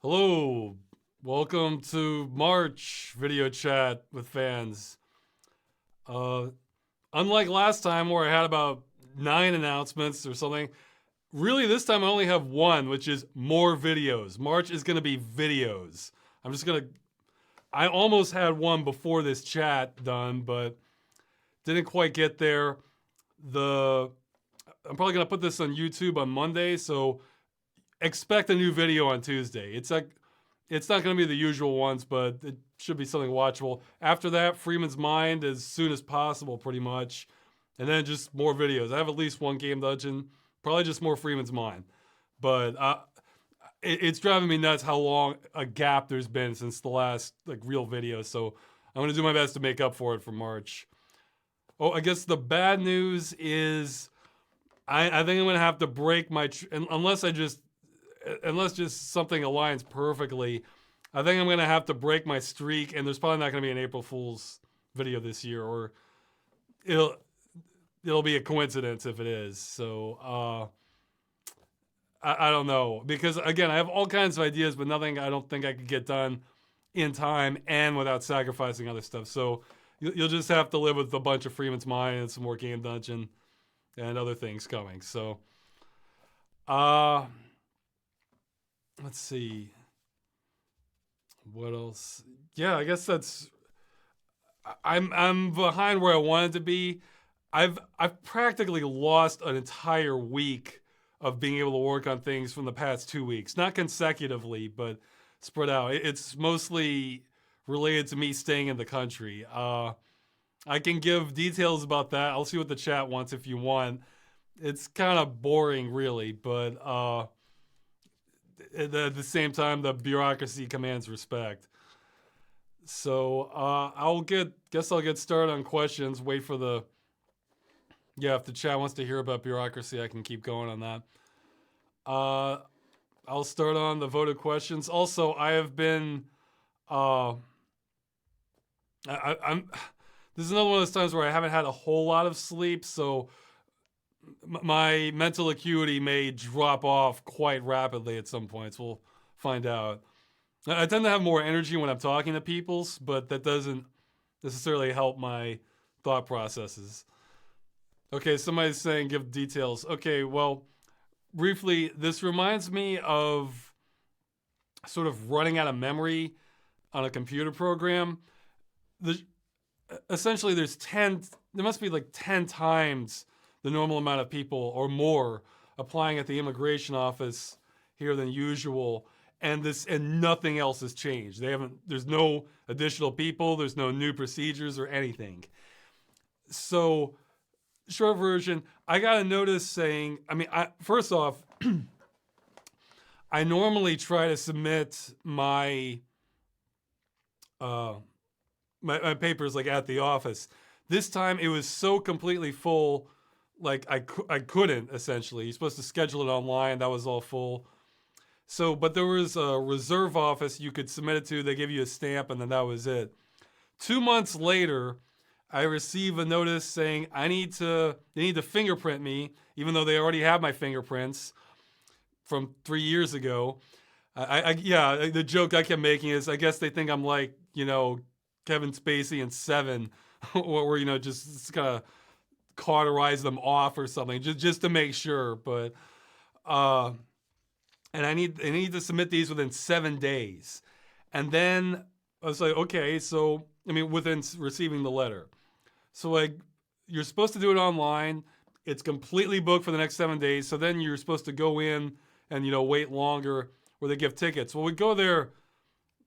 Hello, welcome to March video chat with fans. Uh, Unlike last time where I had about 9 announcements or something, really this time I only have one, which is more videos. March is going to be videos. I'm just going to. I almost had one before this chat done, but didn't quite get there. The I'm probably going to put this on YouTube on Monday, so expect a new video on Tuesday. It's not going to be the usual ones, but it should be something watchable. After that, Freeman's Mind as soon as possible, pretty much, and then just more videos. I have at least one game dungeon, probably just more Freeman's Mind, but it's driving me nuts how long a gap there's been since the last real video. So I'm going to do my best to make up for it for March. Oh, I guess the bad news is I think I'm going to have to break my unless just something aligns perfectly. I think I'm going to have to break my streak, and there's probably not going to be an April Fool's video this year, or it'll it'll be a coincidence if it is. So I don't know, because again I have all kinds of ideas, but nothing I don't think I could get done in time and without sacrificing other stuff. So you'll just have to live with a bunch of Freeman's Mind and some more Game Dungeon and other things coming. So uh let's see what else. Yeah, I guess that's. I'm behind where I wanted to be. I've practically lost an entire week of being able to work on things from the past 2 weeks, not consecutively, but spread out. It's mostly related to me staying in the country. I can give details about that. I'll see what the chat wants if you want. It's kind of boring, really, but at the same time, the bureaucracy commands respect. So guess I'll get started on questions. Wait for the. Yeah, if the chat wants to hear about bureaucracy, I can keep going on that. I'll start on the voted questions. Also, I have been. I'm. This is another one of those times where I haven't had a whole lot of sleep, so my mental acuity may drop off quite rapidly at some points. We'll find out. I tend to have more energy when I'm talking to people's, but that doesn't necessarily help my thought processes. Okay, somebody's saying give details. Okay, well, briefly, this reminds me of sort of running out of memory on a computer program. The, Essentially, there must be like 10 times the normal amount of people or more applying at the immigration office here than usual, and nothing else has changed. There's no additional people, there's no new procedures or anything. So short version, I got a notice saying, first off, I normally try to submit my my papers at the office. This time it was so completely full, I couldn't, essentially. You're supposed to schedule it online, that was all full. So, but there was a reserve office you could submit it to. They give you a stamp, and then that was it. 2 months later, I receive a notice saying they need to fingerprint me, even though they already have my fingerprints from 3 years ago. The joke I kept making is I guess they think I'm like, Kevin Spacey in Seven, where just kind of cauterize them off or something, just to make sure. But and I need to submit these within 7 days. And then I was like, okay, so within receiving the letter. So you're supposed to do it online. It's completely booked for the next 7 days. So then you're supposed to go in and wait longer, where they give tickets. Well, we go there,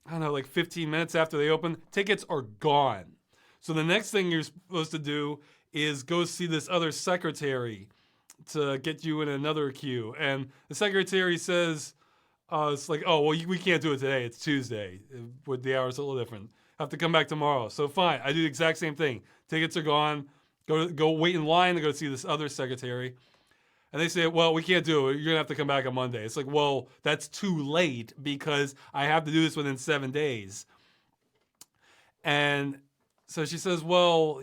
I don't know, like 15 minutes after they open. Tickets are gone. So the next thing you're supposed to do is go see this other secretary to get you in another queue. And the secretary says, it's like, oh, well, we can't do it today. It's Tuesday. With the hours a little different. Have to come back tomorrow. So fine, I do the exact same thing. Tickets are gone. Go wait in line to go see this other secretary. And they say, well, we can't do it. You're going to have to come back on Monday. It's like, well, that's too late because I have to do this within 7 days. And so she says, well,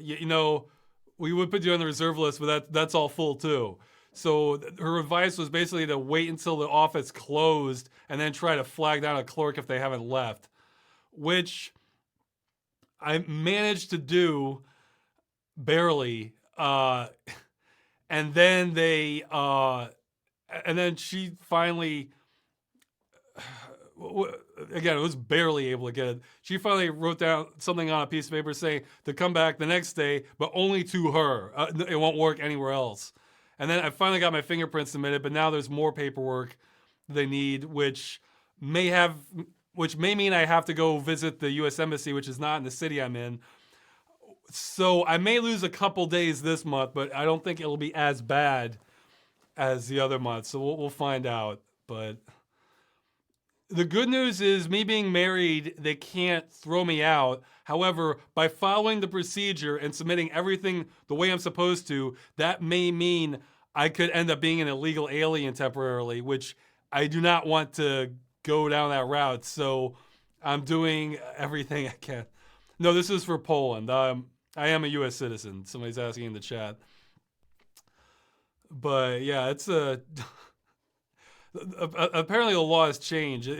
we would put you on the reserve list, but that's all full too. So her advice was basically to wait until the office closed and then try to flag down a clerk if they haven't left, which I managed to do barely. And then and then she finally, again, it was barely able to get it. She finally wrote down something on a piece of paper saying to come back the next day, but only to her. It won't work anywhere else. And then I finally got my fingerprints submitted, but now there's more paperwork they need, which may mean I have to go visit the U.S. Embassy, which is not in the city I'm in. So I may lose a couple days this month, but I don't think it'll be as bad as the other month. So we'll find out. But the good news is, me being married, they can't throw me out. However, by following the procedure and submitting everything the way I'm supposed to, that may mean I could end up being an illegal alien temporarily, which I do not want to go down that route. So I'm doing everything I can. No, this is for Poland. I am a U.S. citizen. Somebody's asking in the chat. But yeah, it's apparently the law has changed.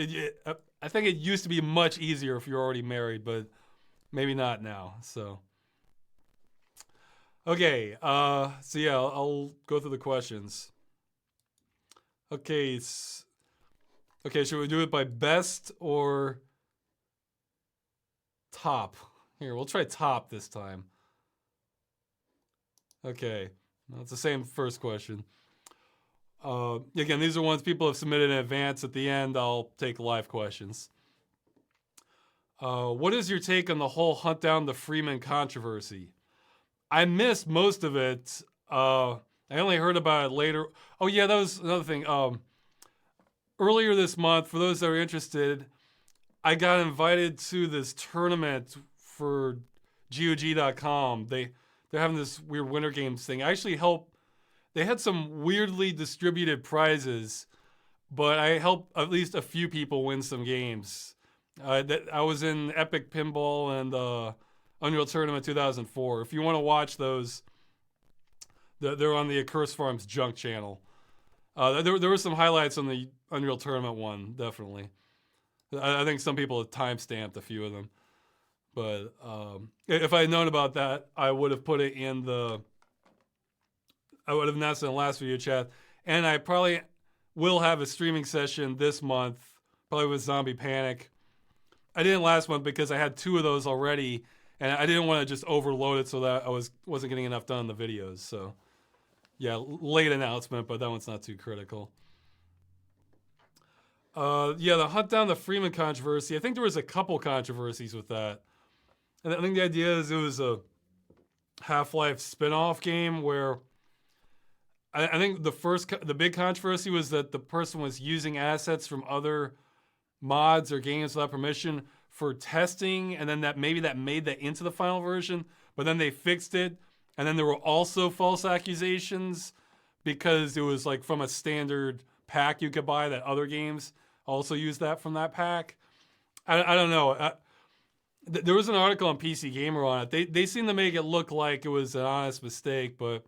I think it used to be much easier if you're already married, but maybe not now. So, okay. So yeah, I'll go through the questions. Okay. Okay, should we do it by best or top? Here, we'll try top this time. Okay, well, it's the same first question. Again, these are ones people have submitted in advance. At the end, I'll take live questions. What is your take on the whole hunt down the Freeman controversy? I missed most of it. I only heard about it later. Oh yeah, that was another thing. Earlier this month, for those that are interested, I got invited to this tournament for GOG.com. They're having this weird Winter Games thing. I actually helped. They had some weirdly distributed prizes, but I helped at least a few people win some games. I was in Epic Pinball and Unreal Tournament 2004. If you want to watch those, they're on the Accursed Farms Junk channel. There were some highlights on the Unreal Tournament one, definitely. I think some people have time-stamped a few of them. But if I had known about that, I would have put it in the... I would have announced it in the last video chat. And I probably will have a streaming session this month, probably with Zombie Panic. I didn't last month because I had 2 of those already, and I didn't want to just overload it so that I wasn't getting enough done in the videos. So, yeah, late announcement, but that one's not too critical. Yeah, the hunt down the Freeman controversy. I think there was a couple controversies with that. And I think the idea is it was a Half-Life spin-off game where I think the big controversy was that the person was using assets from other mods or games without permission for testing, and then that made that into the final version, but then they fixed it, and then there were also false accusations because it was like from a standard pack you could buy that other games also use that from that pack. I don't know. There was an article on PC Gamer on it. They seem to make it look like it was an honest mistake, but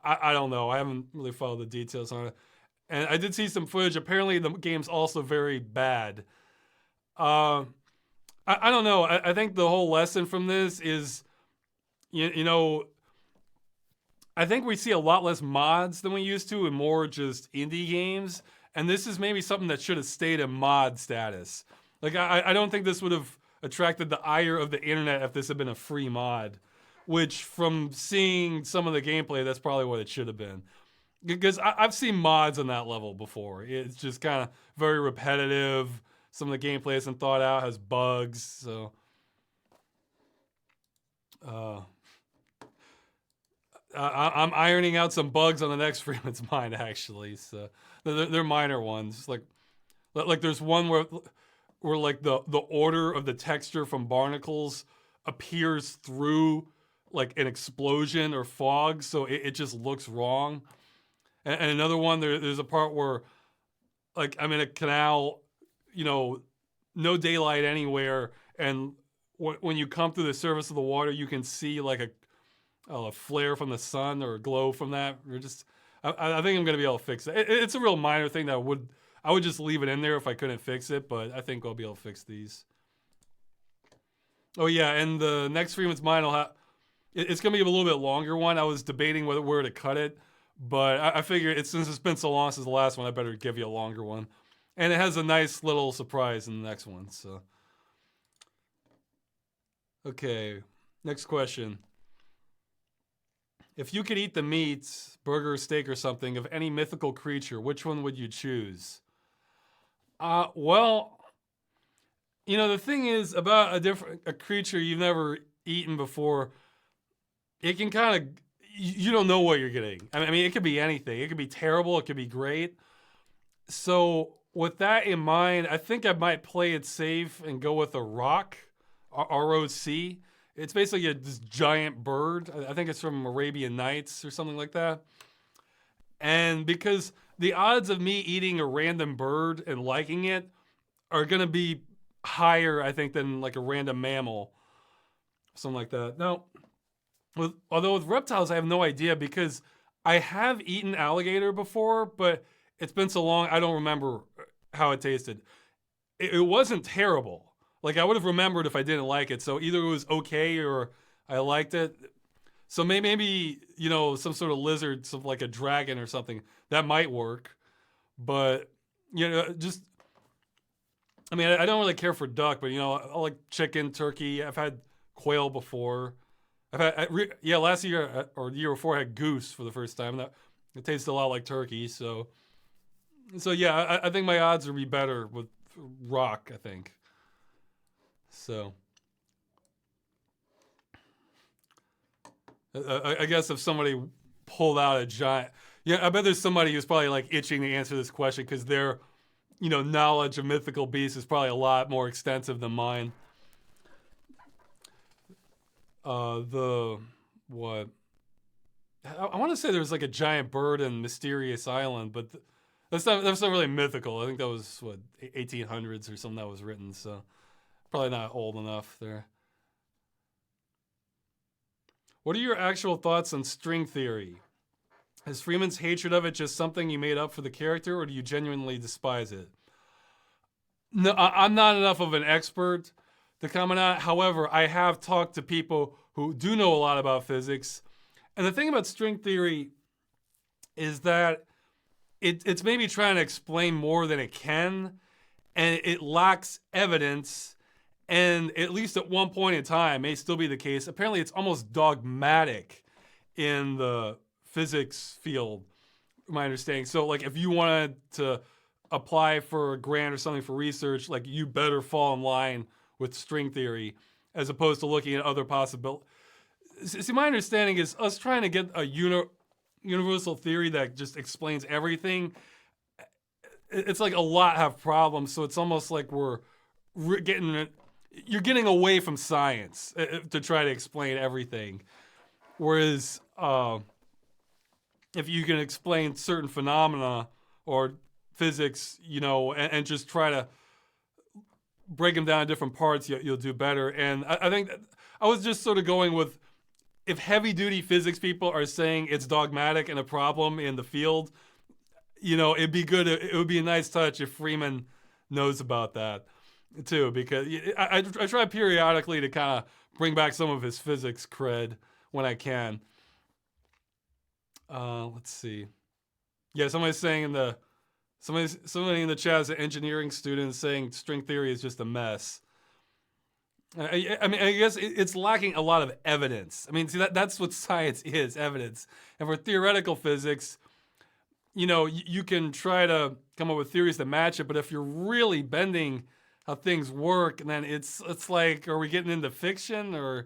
I don't know. I haven't really followed the details on it. And I did see some footage. Apparently the game's also very bad. I don't know. I think the whole lesson from this is, you know, I think we see a lot less mods than we used to and more just indie games. And this is maybe something that should have stayed in mod status. Like, I don't think this would have attracted the ire of the internet if this had been a free mod. Which, from seeing some of the gameplay, that's probably what it should have been. Because I've seen mods on that level before. It's just kind of very repetitive. Some of the gameplay isn't thought out, has bugs. So, I'm ironing out some bugs on the next Freeman's Mind, actually. So they're minor ones. Like there's one where like the order of the texture from barnacles appears through like an explosion or fog, so it just looks wrong. And another one, there's a part where, like, I'm in a canal, you know, no daylight anywhere, and when you come through the surface of the water, you can see like a flare from the sun or a glow from that. I think I'm gonna be able to fix it. It's a real minor thing that I would just leave it in there if I couldn't fix it, but I think I'll be able to fix these. Oh yeah, and the next Freeman's Mine will have. It's gonna be a little bit longer one. I was debating where to cut it, but I figured since it's been so long since the last one, I better give you a longer one. And it has a nice little surprise in the next one. So, okay, next question. If you could eat the meat, burger, steak, or something of any mythical creature, which one would you choose? Well, the thing is about a creature you've never eaten before. It can kind of you don't know what you're getting. I mean, it could be anything. It could be terrible. It could be great. So with that in mind, I think I might play it safe and go with a roc, ROC. It's basically this giant bird. I think it's from Arabian Nights or something like that. And because the odds of me eating a random bird and liking it are going to be higher, I think, than like a random mammal, something like that. Now, although with reptiles, I have no idea because I have eaten alligator before, but it's been so long, I don't remember how it tasted. It wasn't terrible. Like, I would have remembered if I didn't like it. So either it was okay or I liked it. So maybe some sort of lizard, something like a dragon or something, that might work. But, just, I mean, I don't really care for duck, but, I like chicken, turkey. I've had quail before. Last year or the year before I had goose for the first time. It tasted a lot like turkey. So yeah, I think my odds would be better with roc, I think. So I guess if somebody pulled out a giant, yeah, I bet there's somebody who's probably like itching to answer this question because their, knowledge of mythical beasts is probably a lot more extensive than mine. The what? I want to say there's like a giant bird in Mysterious Island, but that's not really mythical. I think that was 1800s or something that was written, so probably not old enough there. What are your actual thoughts on string theory? Is Freeman's hatred of it just something you made up for the character, or do you genuinely despise it? No, I'm not enough of an expert to comment on it. However, I have talked to people who do know a lot about physics. And the thing about string theory is that it's maybe trying to explain more than it can, and it lacks evidence. And at least at one point in time, may still be the case. Apparently, it's almost dogmatic in the physics field, my understanding. So, like, if you wanted to apply for a grant or something for research, like, you better fall in line with string theory as opposed to looking at other possibilities. See, my understanding is us trying to get a universal theory that just explains everything. It's like a lot have problems, so it's almost like you're getting away from science to try to explain everything. Whereas if you can explain certain phenomena or physics, and just try to break them down in different parts, you'll do better. And I think that I was just sort of going with, if heavy-duty physics people are saying it's dogmatic and a problem in the field, it'd be good. It would be a nice touch if Freeman knows about that too, because I try periodically to kind of bring back some of his physics cred when I can. Let's see. Yeah, somebody in the chat is an engineering student saying string theory is just a mess. I mean, I guess it's lacking a lot of evidence. I mean, see, that's what science is, evidence. And for theoretical physics, you can try to come up with theories that match it, but if you're really bending how things work, then it's like, are we getting into fiction? Or,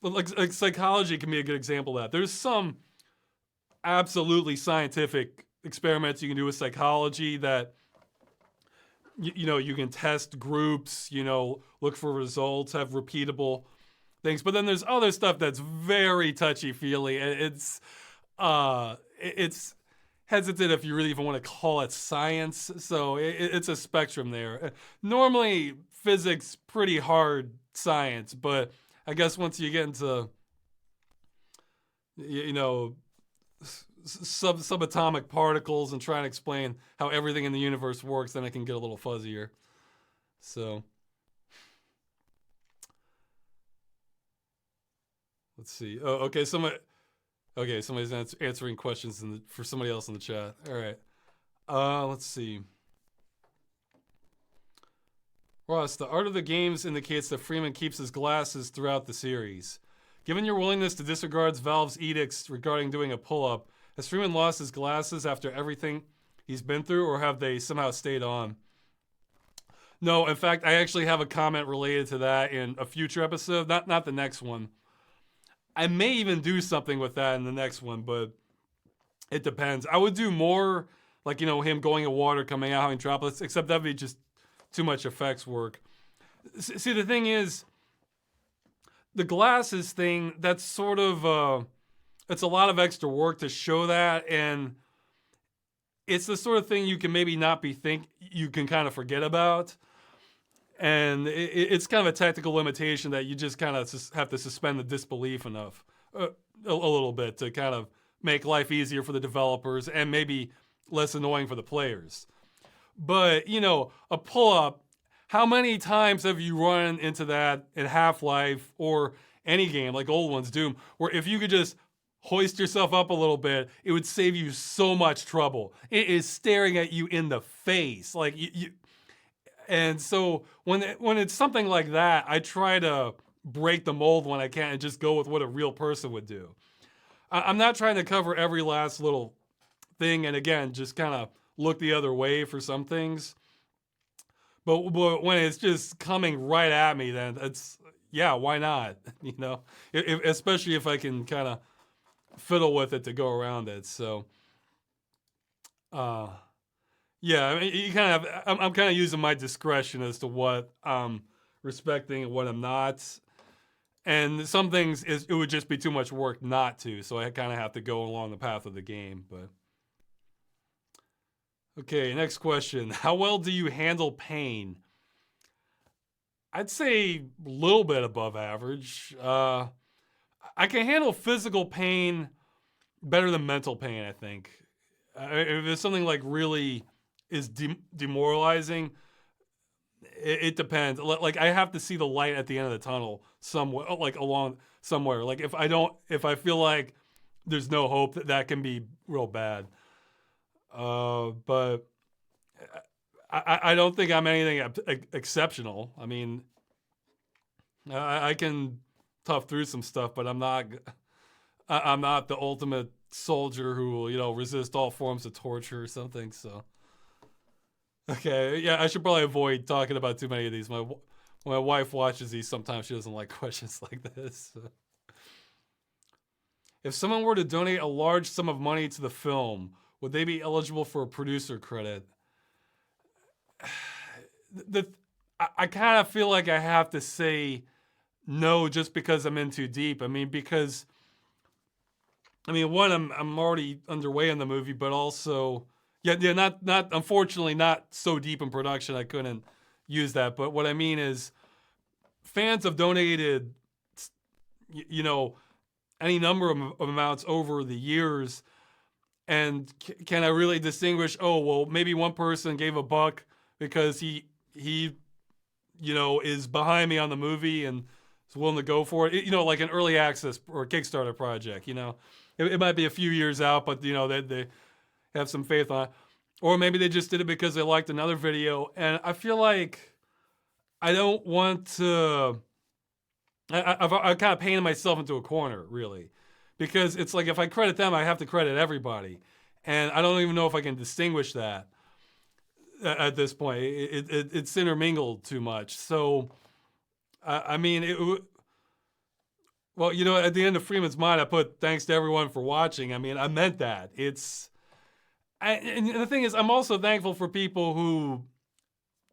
like psychology can be a good example of that. There's some absolutely scientific experiments you can do with psychology that you can test groups, look for results, have repeatable things. But then there's other stuff that's very touchy-feely, and it's hesitant if you really even want to call it science. So it's a spectrum there. Normally, physics pretty hard science, but I guess once you get into subatomic particles and try and explain how everything in the universe works, then it can get a little fuzzier. So let's see. Oh, okay. Somebody's answering questions for somebody else in the chat. All right. Let's see. Ross, the art of the games indicates that Freeman keeps his glasses throughout the series. Given your willingness to disregard Valve's edicts regarding doing a pull-up, has Freeman lost his glasses after everything he's been through, or have they somehow stayed on? No, in fact, I actually have a comment related to that in a future episode, not the next one. I may even do something with that in the next one, but it depends. I would do more like, him going in water, coming out, having droplets, except that would be just too much effects work. See, the thing is, the glasses thing, that's sort of, it's a lot of extra work to show that, and it's the sort of thing you can maybe not you can kind of forget about. And it's kind of a technical limitation that you just kind of have to suspend the disbelief enough, a little bit, to kind of make life easier for the developers and maybe less annoying for the players. But, a pull-up, how many times have you run into that in Half-Life or any game, like old ones, Doom, where if you could just hoist yourself up a little bit, it would save you so much trouble. It is staring at you in the face. Like, and so when it's something like that, I try to break the mold when I can and just go with what a real person would do. I'm not trying to cover every last little thing, and again, just kind of look the other way for some things. But when it's just coming right at me, then why not? Especially if I can kind of fiddle with it to go around it. So, yeah, I mean, you kind of I'm kind of using my discretion as to what I'm respecting and what I'm not. And some things it would just be too much work not to, so I kind of have to go along the path of the game. But okay, next question. How well do you handle pain? I'd say a little bit above average. I can handle physical pain better than mental pain, I think. If it's something like really is demoralizing, it depends. Like, I have to see the light at the end of the tunnel somewhere, like along somewhere. Like, if I feel like there's no hope, that can be real bad. But I don't think I'm anything exceptional. I mean, I can tough through some stuff, but I'm not the ultimate soldier who will, resist all forms of torture or something. So, okay, yeah, I should probably avoid talking about too many of these. When my wife watches these, sometimes she doesn't like questions like this. So. If someone were to donate a large sum of money to the film, would they be eligible for a producer credit? I kind of feel like I have to say no just because I'm in too deep. I mean, one, I'm already underway in the movie, but also, not unfortunately not so deep in production I couldn't use that. But what I mean is, fans have donated, any number of amounts over the years, and can I really distinguish? Oh, well, maybe one person gave $1 because he is behind me on the movie and is willing to go for it. Like an early access or Kickstarter project. It might be a few years out, but they have some faith on it. Or maybe they just did it because they liked another video. And I feel like I don't want to. I've kind of painted myself into a corner, really, because it's like if I credit them, I have to credit everybody, and I don't even know if I can distinguish that at this point. It's intermingled too much. So, I mean, well, at the end of Freeman's Mind, I put thanks to everyone for watching. I mean, I meant that. And the thing is, I'm also thankful for people who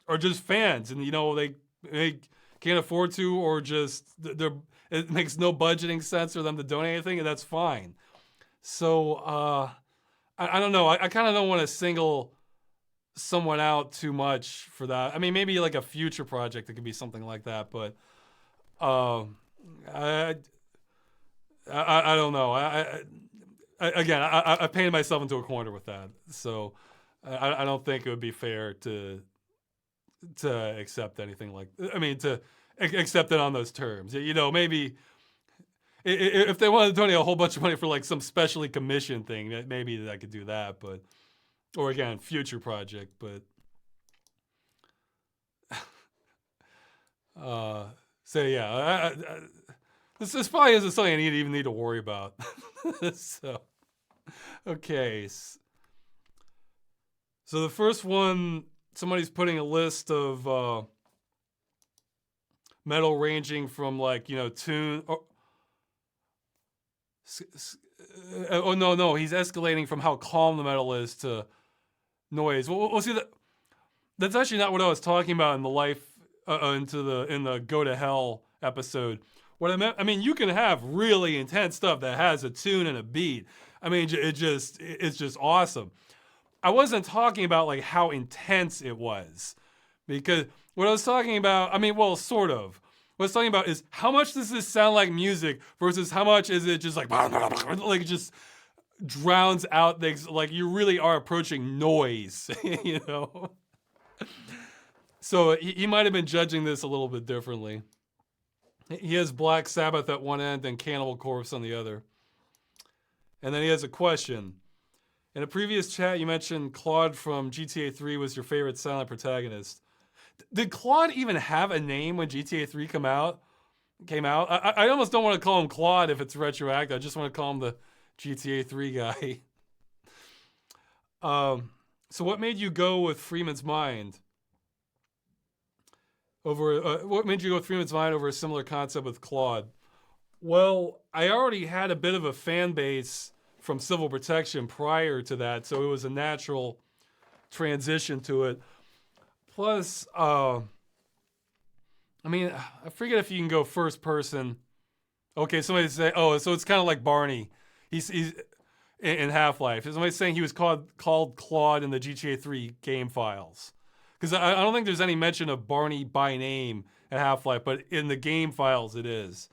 are just fans, and they can't afford to, or just it makes no budgeting sense for them to donate anything, and that's fine. So I don't know. I kind of don't want to single someone out too much for that. I mean, maybe like a future project, it could be something like that, but I don't know. again, I painted myself into a corner with that. So I don't think it would be fair to accept anything like. I mean, to accept it on those terms. You know, maybe if they wanted to donate a whole bunch of money for like some specially commissioned thing, maybe I could do that. But or again, future project. But so yeah, this probably isn't something I even need to worry about. So okay, so the first one, somebody's putting a list of metal ranging from like tune. Oh no, he's escalating from how calm the metal is to noise. We'll see that. That's actually not what I was talking about in the life in the Go to Hell episode. What I meant, I mean, you can have really intense stuff that has a tune and a beat. I mean, it's just awesome. I wasn't talking about like how intense it was, because what I was talking about, I mean, well, sort of. What I was talking about is how much does this sound like music versus how much is it just like it just drowns out things. Like you really are approaching noise, you know. So he might have been judging this a little bit differently. He has Black Sabbath at one end and Cannibal Corpse on the other. And then he has a question. In a previous chat, you mentioned Claude from GTA 3 was your favorite silent protagonist. Did Claude even have a name when GTA 3 came out? I almost don't want to call him Claude if it's retroactive. I just want to call him the GTA 3 guy. So what made you go with Freeman's Mind? What made you go with Freeman's Mind over a similar concept with Claude? Well, I already had a bit of a fan base from Civil Protection prior to that, so it was a natural transition to it. Plus, I mean, I forget if you can go first person. Okay, somebody say, oh, so it's kind of like Barney. He's in Half-Life. Somebody's saying he was called Claude in the GTA 3 game files. Because I don't think there's any mention of Barney by name at Half-Life, but in the game files it is.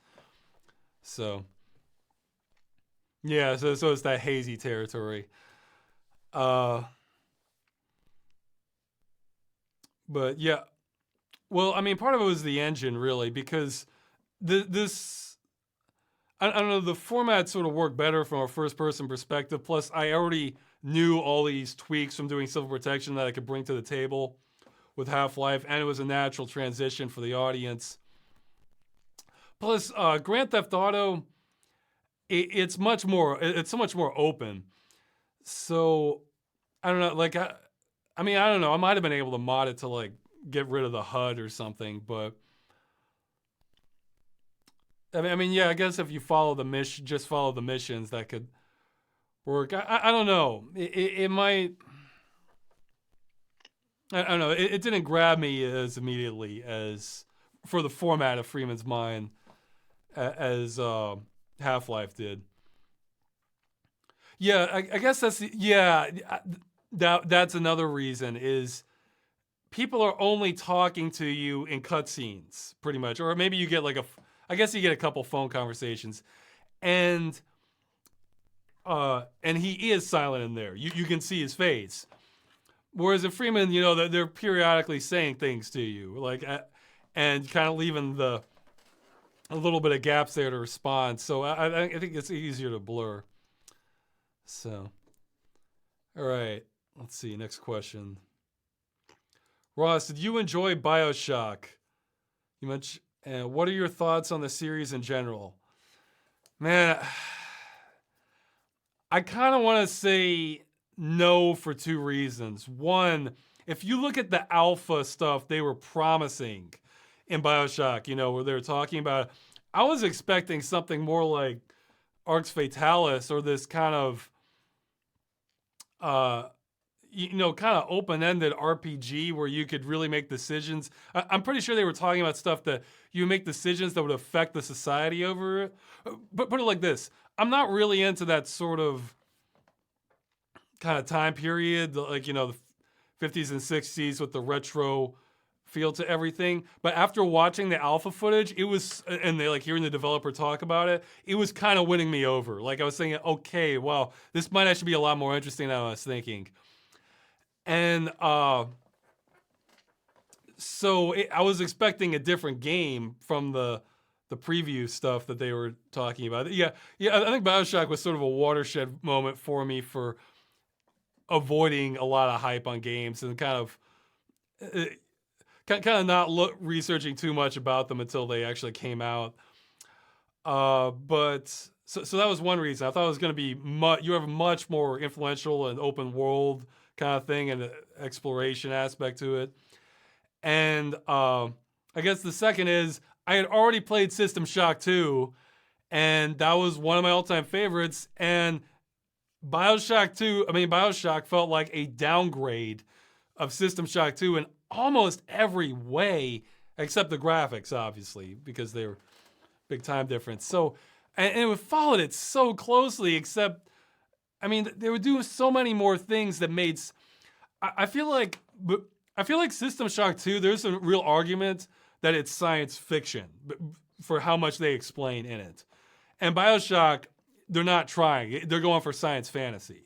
So, yeah, so it's that hazy territory. But yeah, well, I mean, part of it was the engine, really, because this, I don't know, the format sort of worked better from a first-person perspective. Plus, I already knew all these tweaks from doing Civil Protection that I could bring to the table with Half-Life, and it was a natural transition for the audience. Plus, Grand Theft Auto, it's so much more open. So, I don't know, like, I mean, I don't know, I might have been able to mod it to, like, get rid of the HUD or something, but, I mean, yeah, I guess if you follow the mission, just follow the missions, that could work. I don't know, it might... I don't know. It didn't grab me as immediately as for the format of Freeman's Mind as Half-Life did. Yeah, I guess that's that's another reason is people are only talking to you in cutscenes, pretty much, or maybe you get like I guess you get a couple phone conversations, and he is silent in there. You can see his face. Whereas in Freeman, you know, they're periodically saying things to you, like, and kind of leaving a little bit of gaps there to respond. So I think it's easier to blur. So, all right, let's see. Next question. Ross, did you enjoy BioShock? You mentioned. What are your thoughts on the series in general? Man, I kind of want to say no for two reasons. One, if you look at the alpha stuff they were promising in BioShock, you know, where they were talking about, I was expecting something more like Arx Fatalis or this kind of, you know, kind of open-ended RPG where you could really make decisions. I'm pretty sure they were talking about stuff that you make decisions that would affect the society over it. But put it like this, I'm not really into that sort of kind of time period, like, you know, the 50s and 60s with the retro feel to everything. But after watching the alpha footage, it was, and they like hearing the developer talk about it, it was kind of winning me over. Like I was thinking, okay, well, this might actually be a lot more interesting than I was thinking. And I was expecting a different game from the preview stuff that they were talking about. Yeah, I think BioShock was sort of a watershed moment for me for avoiding a lot of hype on games and kind of not researching too much about them until they actually came out. But so that was one reason. I thought it was going to be you have a much more influential and open world kind of thing and an exploration aspect to it. And I guess the second is I had already played System Shock 2, and that was one of my all-time favorites. And Bioshock felt like a downgrade of System Shock 2 in almost every way, except the graphics, obviously, because they were big time difference. So, and it followed it so closely, except, I mean, they were doing so many more things that made, I feel like System Shock 2, there's a real argument that it's science fiction for how much they explain in it. And Bioshock, they're not trying. They're going for science fantasy.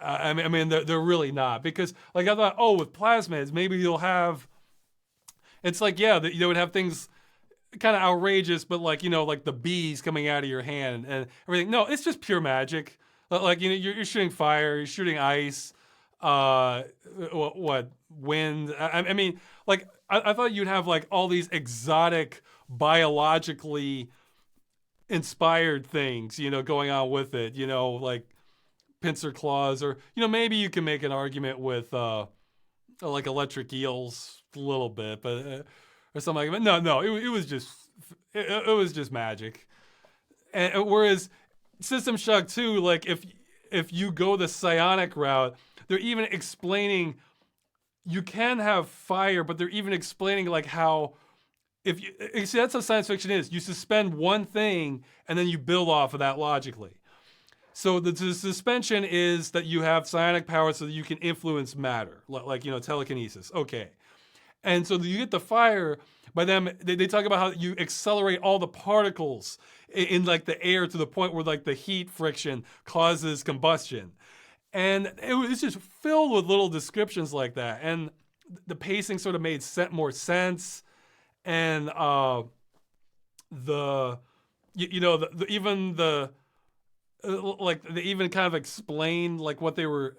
They're really not. Because, like, I thought, with plasmids, maybe you'll have... It's like, yeah, they would have things kind of outrageous, but like, like the bees coming out of your hand and everything. No, it's just pure magic. Like, you're shooting fire, you're shooting ice, wind. I thought you'd have like all these exotic biologically inspired things, going on with it, like pincer claws, or, maybe you can make an argument with like electric eels a little bit, but or something like that. No, it was just magic. And whereas System Shock 2, like if you go the psionic route, they're even explaining you can have fire, but they're even explaining like how you see, that's how science fiction is. You suspend one thing and then you build off of that logically. So the suspension is that you have psionic power so that you can influence matter, like telekinesis. Okay. And so you get the fire by them. They talk about how you accelerate all the particles in like the air to the point where like the heat friction causes combustion. And it was just filled with little descriptions like that. And the pacing sort of made more sense. And they even kind of explained like what they were,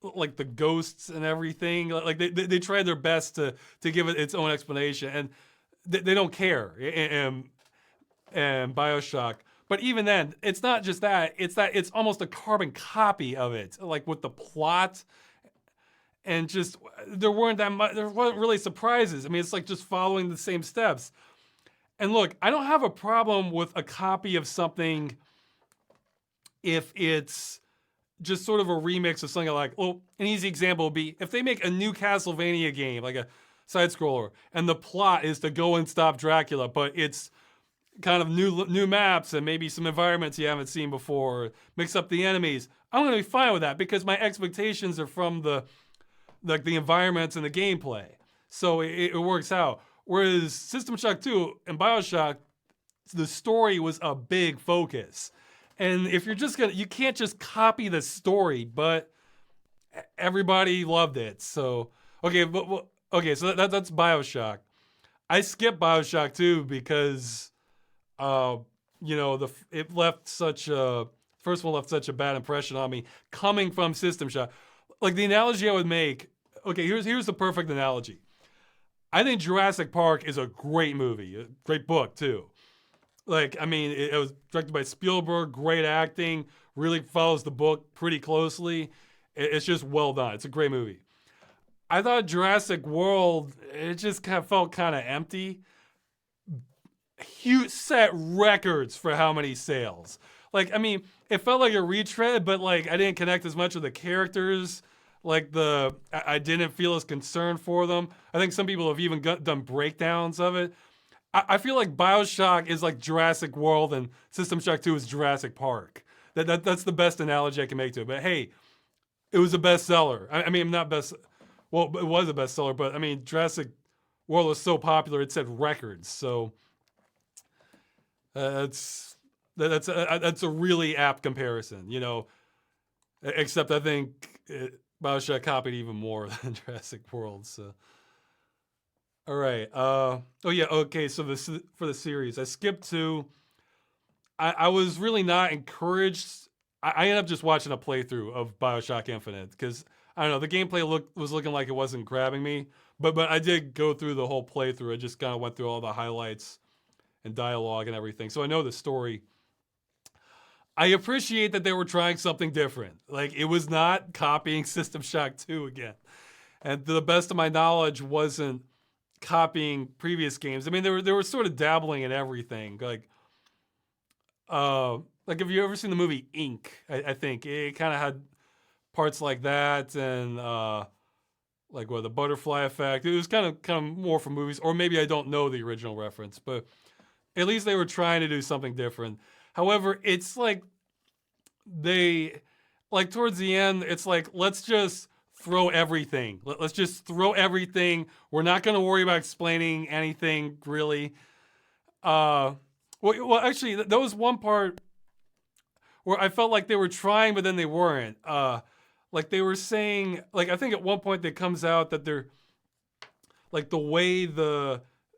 like the ghosts and everything. Like they tried their best to give it its own explanation, and they don't care in Bioshock. But even then, it's not just that. It's almost a carbon copy of it, like with the plot. And just, there wasn't really surprises. I mean, it's like just following the same steps. And look, I don't have a problem with a copy of something if it's just sort of a remix of something like, an easy example would be if they make a new Castlevania game, like a side-scroller, and the plot is to go and stop Dracula, but it's kind of new maps and maybe some environments you haven't seen before, mix up the enemies. I'm going to be fine with that because my expectations are from the environments and the gameplay. So it works out. Whereas System Shock 2 and Bioshock, the story was a big focus. And if you're just you can't just copy the story, but everybody loved it. So, okay, so that's Bioshock. I skipped Bioshock 2 because, it left first one left such a bad impression on me coming from System Shock. Like the analogy I would make, okay, here's the perfect analogy. I think Jurassic Park is a great movie, a great book too. Like, I mean, it was directed by Spielberg, great acting, really follows the book pretty closely. It's just well done. It's a great movie. I thought Jurassic World, it just kind of felt kind of empty. Huge set records for how many sales. Like, I mean, it felt like a retread, but like I didn't connect as much with the characters. Like I didn't feel as concerned for them. I think some people have even done breakdowns of it. I feel like Bioshock is like Jurassic World and System Shock 2 is Jurassic Park. That's the best analogy I can make to it. But hey, it was a bestseller. I mean, not best. Well, it was a bestseller, but I mean, Jurassic world was so popular it said records. So that's that's a really apt comparison, except I think Bioshock copied even more than Jurassic World. So, all right. Oh yeah. Okay. So for the series, I skipped to. I was really not encouraged. I ended up just watching a playthrough of Bioshock Infinite because I don't know, the gameplay was looking like it wasn't grabbing me, but I did go through the whole playthrough. I just kind of went through all the highlights and dialogue and everything, so I know the story. I appreciate that they were trying something different. Like, it was not copying System Shock 2 again. And to the best of my knowledge, wasn't copying previous games. I mean, they were sort of dabbling in everything. Like, have you ever seen the movie Ink? I think it kind of had parts like that, and like the butterfly effect. It was kind of more for movies, or maybe I don't know the original reference, but at least they were trying to do something different. However, it's like towards the end, it's like, let's just throw everything. Let's just throw everything. We're not going to worry about explaining anything really. Well, actually, there was one part where I felt like they were trying, but then they weren't. Like they were saying, like I think at one point it comes out that they're like the way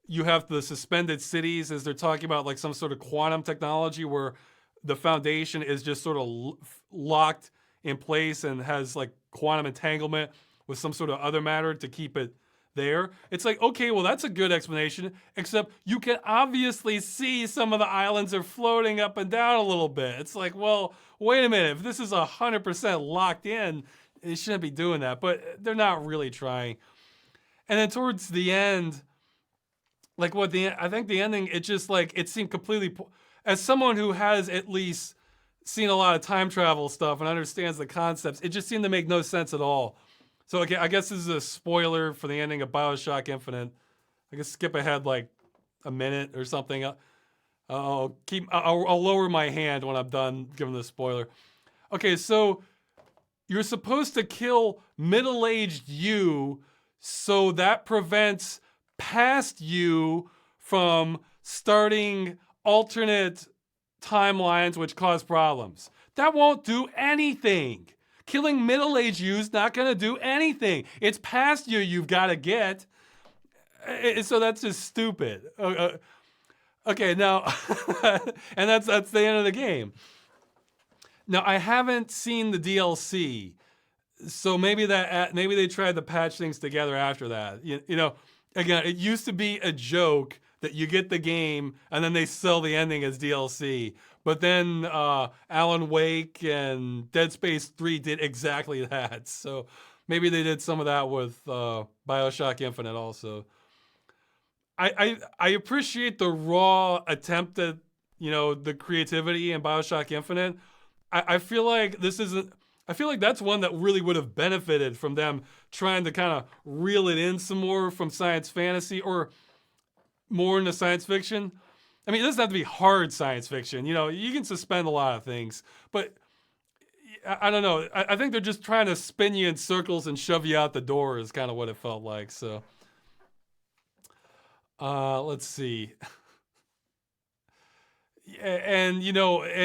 you have the suspended cities is they're talking about like some sort of quantum technology where the foundation is just sort of locked in place and has like quantum entanglement with some sort of other matter to keep it there. It's like, okay, well, that's a good explanation, except you can obviously see some of the islands are floating up and down a little bit. It's like, well, wait a minute. If this is 100% locked in, it shouldn't be doing that, but they're not really trying. And then towards the end, like I think the ending, it just like, it seemed completely, as someone who has at least seen a lot of time travel stuff and understands the concepts, it just seemed to make no sense at all. So okay, I guess this is a spoiler for the ending of Bioshock Infinite. I guess skip ahead like a minute or something. I'll lower my hand when I'm done giving the spoiler. Okay, so you're supposed to kill middle-aged you, so that prevents past you from starting alternate timelines which cause problems. That won't do anything. Killing middle-aged you is not going to do anything. It's past you you've got to get. So that's just stupid. Okay, now, and that's the end of the game. Now, I haven't seen the DLC, so maybe they tried to patch things together after that. You know, again, it used to be a joke that you get the game and then they sell the ending as DLC. But then Alan Wake and Dead Space 3 did exactly that. So maybe they did some of that with Bioshock Infinite also. I appreciate the raw attempt at, the creativity in Bioshock Infinite. I feel like I feel like that's one that really would have benefited from them trying to kind of reel it in some more from science fantasy or more into science fiction. I mean, it doesn't have to be hard science fiction. You can suspend a lot of things, but I don't know. I think they're just trying to spin you in circles and shove you out the door is kind of what it felt like. So, let's see. And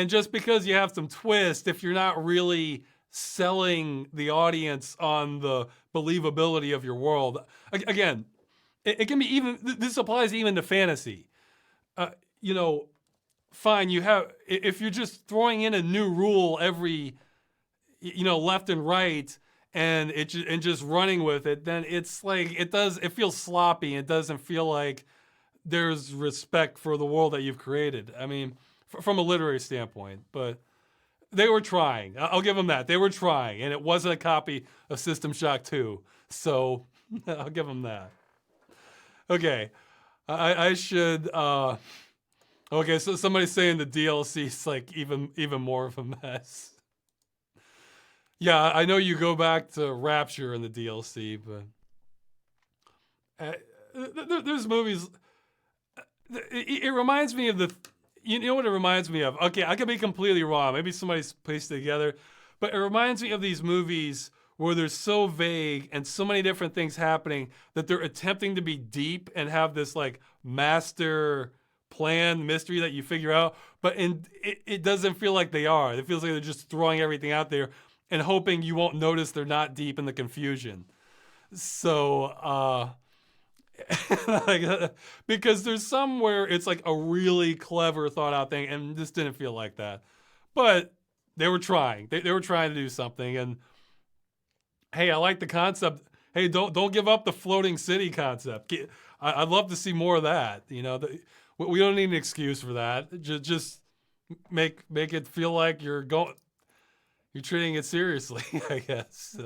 just because you have some twist, if you're not really selling the audience on the believability of your world, again, it can be even, this applies even to fantasy. Fine, if you're just throwing in a new rule every, left and right and just running with it, then it's like, it feels sloppy. It doesn't feel like there's respect for the world that you've created. I mean, from a literary standpoint, but they were trying. I'll give them that. They were trying, and it wasn't a copy of System Shock 2. So I'll give them that. Okay. I should, okay, so somebody's saying the DLC is like even more of a mess. Yeah, I know you go back to Rapture in the DLC, but there's movies. It reminds me of you know what it reminds me of? Okay, I could be completely wrong. Maybe somebody's placed it together, but it reminds me of these movies where they're so vague and so many different things happening that they're attempting to be deep and have this like master plan mystery that you figure out, but it doesn't feel like they are. It feels like they're just throwing everything out there and hoping you won't notice they're not deep in the confusion. So, like, because there's somewhere it's like a really clever thought out thing, and this didn't feel like that. But they were trying. They were trying to do something, and hey, I like the concept. Hey, don't give up the floating city concept. I'd love to see more of that. You know, we don't need an excuse for that. Just make it feel like you're treating it seriously, I guess.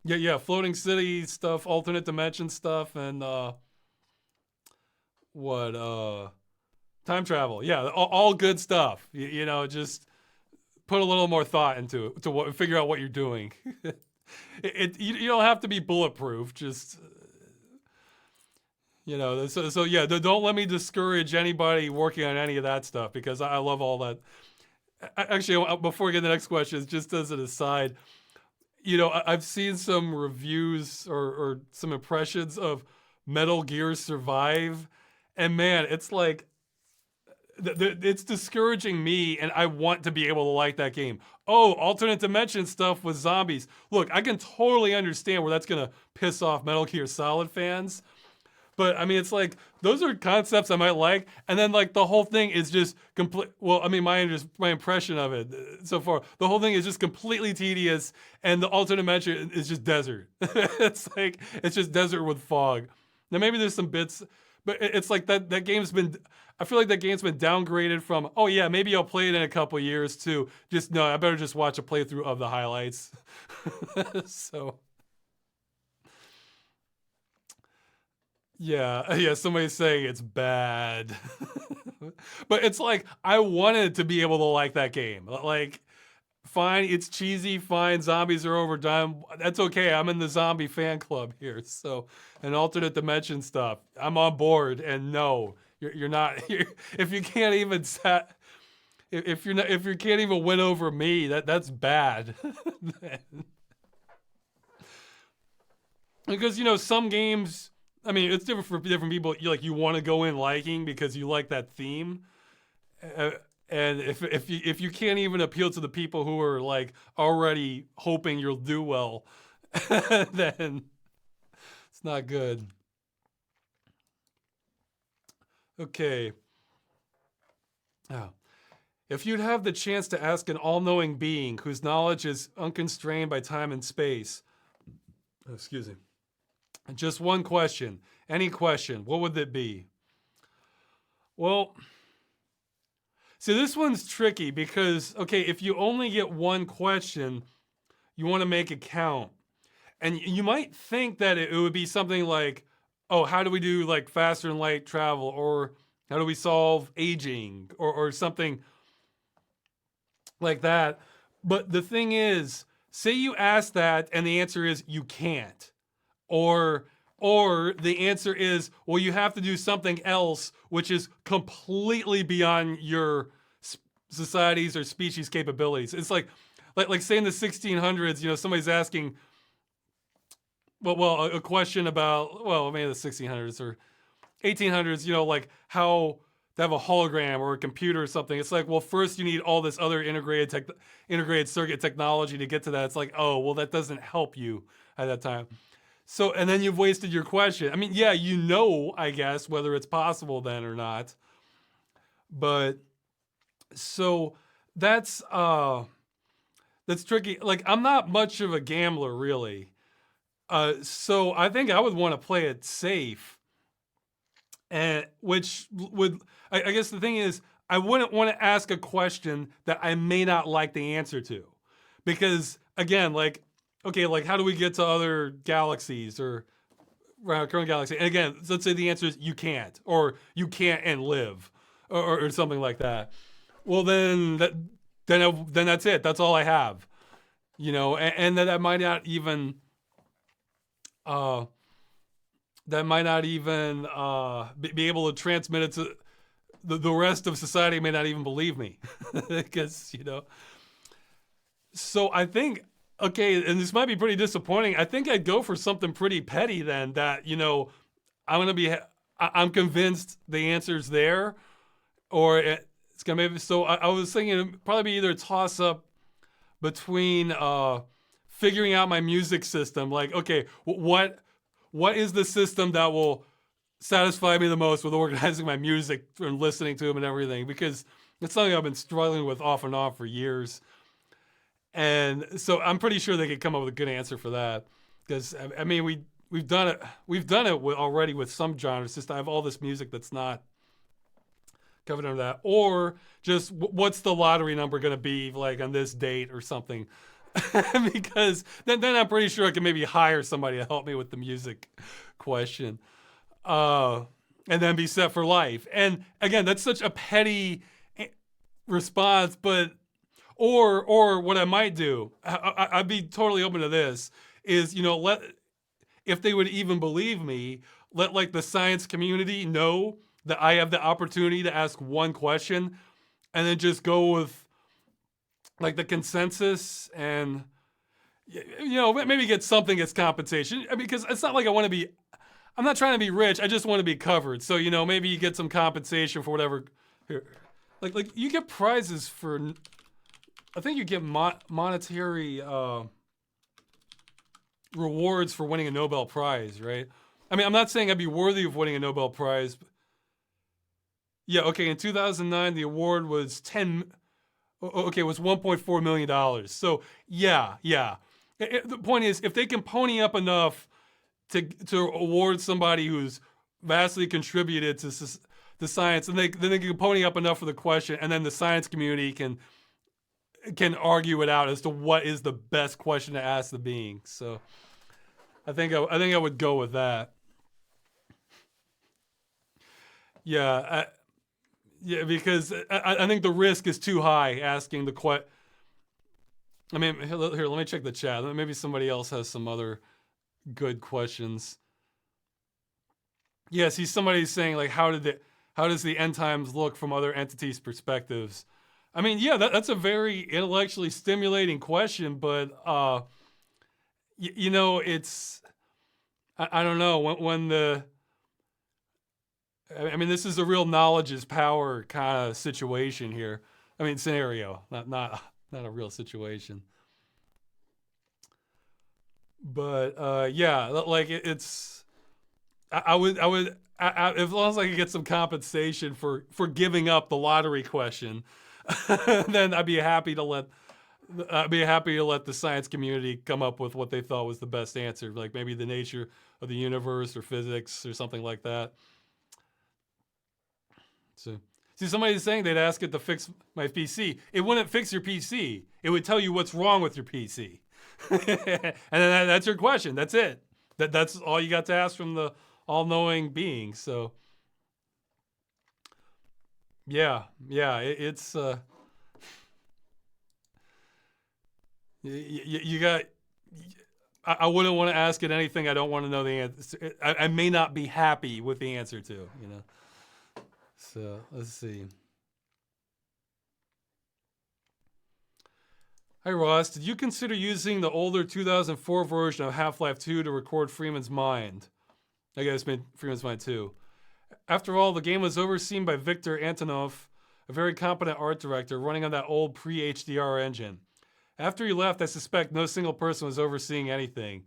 Yeah, floating city stuff, alternate dimension stuff, and what time travel. Yeah, all good stuff. You know, just put a little more thought into it to figure out what you're doing. You don't have to be bulletproof. Just you know, so yeah. Don't let me discourage anybody working on any of that stuff because I love all that. Actually, before we get to the next question, just as an aside, you know, I've seen some reviews or some impressions of Metal Gear Survive, and man, it's like it's discouraging me, and I want to be able to like that game. Oh, alternate dimension stuff with zombies. Look, I can totally understand where that's gonna piss off Metal Gear Solid fans. But I mean, it's like those are concepts I might like, and then like the whole thing is just complete. Well, I mean, my impression of it so far, the whole thing is just completely tedious, and the alternate dimension is just desert. It's just desert with fog. Now maybe there's some bits, but it's like that game's been. I feel like that game's been downgraded from. Oh yeah, maybe I'll play it in a couple years to just no. I better just watch a playthrough of the highlights. So. Yeah, somebody's saying it's bad. But it's like, I wanted to be able to like that game. Like, fine, it's cheesy, fine, zombies are overdone. That's okay, I'm in the zombie fan club here. So, an alternate dimension stuff, I'm on board, and no, you're not, if you can't even if you can't even win over me, that's bad. Because, you know, some games, I mean, it's different for different people. You want to go in liking because you like that theme, and if you can't even appeal to the people who are like already hoping you'll do well, then it's not good. Okay. Oh. If you'd have the chance to ask an all-knowing being whose knowledge is unconstrained by time and space, excuse me. Just one question, any question, what would it be? Well, see, this one's tricky because, okay, if you only get one question, you want to make it count. And you might think that it would be something like, oh, how do we do like faster than light travel? Or how do we solve aging? Or something like that. But the thing is, say you ask that and the answer is you can't. Or the answer is, well, you have to do something else, which is completely beyond your society's or species capabilities. It's like say in the 1600s, you know, somebody's asking, well, a question about, well, maybe the 1600s or 1800s, you know, like how to have a hologram or a computer or something. It's like, well, first you need all this other integrated circuit technology to get to that. It's like, oh, well, that doesn't help you at that time. So, and then you've wasted your question. I mean, yeah, you know, I guess, whether it's possible then or not. But, so, that's tricky. Like, I'm not much of a gambler, really. So, I think I would want to play it safe. And, which would, I guess the thing is, I wouldn't want to ask a question that I may not like the answer to. Because, again, like, okay, like how do we get to other galaxies or around current galaxy? And again, let's say the answer is you can't, or you can't and live, or something like that. Well, then that's it. That's all I have, you know. And that might not even be able to transmit it to the rest of society. May not even believe me because you know. So I think, okay, and this might be pretty disappointing. I think I'd go for something pretty petty then. That I'm gonna be. I'm convinced the answer's there, or it's gonna maybe. So I was thinking it'd probably be either a toss up between figuring out my music system. Like, okay, what is the system that will satisfy me the most with organizing my music and listening to them and everything? Because it's something I've been struggling with off and on for years. And so I'm pretty sure they could come up with a good answer for that. Because I mean, we've done it. We've done it already with some genres. Just I have all this music that's not covered under that, or just what's the lottery number going to be like on this date or something. Because then I'm pretty sure I can maybe hire somebody to help me with the music question, and then be set for life. And again, that's such a petty response, but or what I might do, I'd be totally open to this, is let, if they would even believe me, let like the science community know that I have the opportunity to ask one question, and then just go with like the consensus, and maybe get something as compensation. I mean, because it's not like I want to be. I'm not trying to be rich. I just want to be covered. So maybe you get some compensation for whatever. Here, like you get prizes for. I think you get monetary rewards for winning a Nobel Prize, right? I mean, I'm not saying I'd be worthy of winning a Nobel Prize. Yeah, okay. In 2009, the award was okay, it was $1.4 million. So yeah. The point is, if they can pony up enough to award somebody who's vastly contributed to science, and then they can pony up enough for the question, and then the science community can argue it out as to what is the best question to ask the being. So I think I would go with that. Yeah, yeah, because I think the risk is too high asking the question. I mean, here, let me check the chat. Maybe somebody else has some other good questions. Yeah, see, somebody's saying like, how does the end times look from other entities' perspectives? I mean, yeah, that's a very intellectually stimulating question, but it's I don't know when the I mean, this is a real knowledge is power kind of situation here. I mean, scenario, not a real situation. But yeah, like it's as long as I could get some compensation for giving up the lottery question, then I'd be happy to let the science community come up with what they thought was the best answer, like maybe the nature of the universe or physics or something like that. So, see, somebody's saying they'd ask it to fix my PC. It wouldn't fix your PC. It would tell you what's wrong with your PC. And then that's your question. That's it. That's all you got to ask from the all-knowing being. So, yeah, it's you got. I wouldn't want to ask it anything I don't want to know the answer. I may not be happy with the answer to. So let's see. Hi Ross, did you consider using the older 2004 version of Half-Life 2 to record Freeman's Mind? I guess Freeman's Mind 2. After all, the game was overseen by Viktor Antonov, a very competent art director running on that old pre-HDR engine. After he left, I suspect no single person was overseeing anything.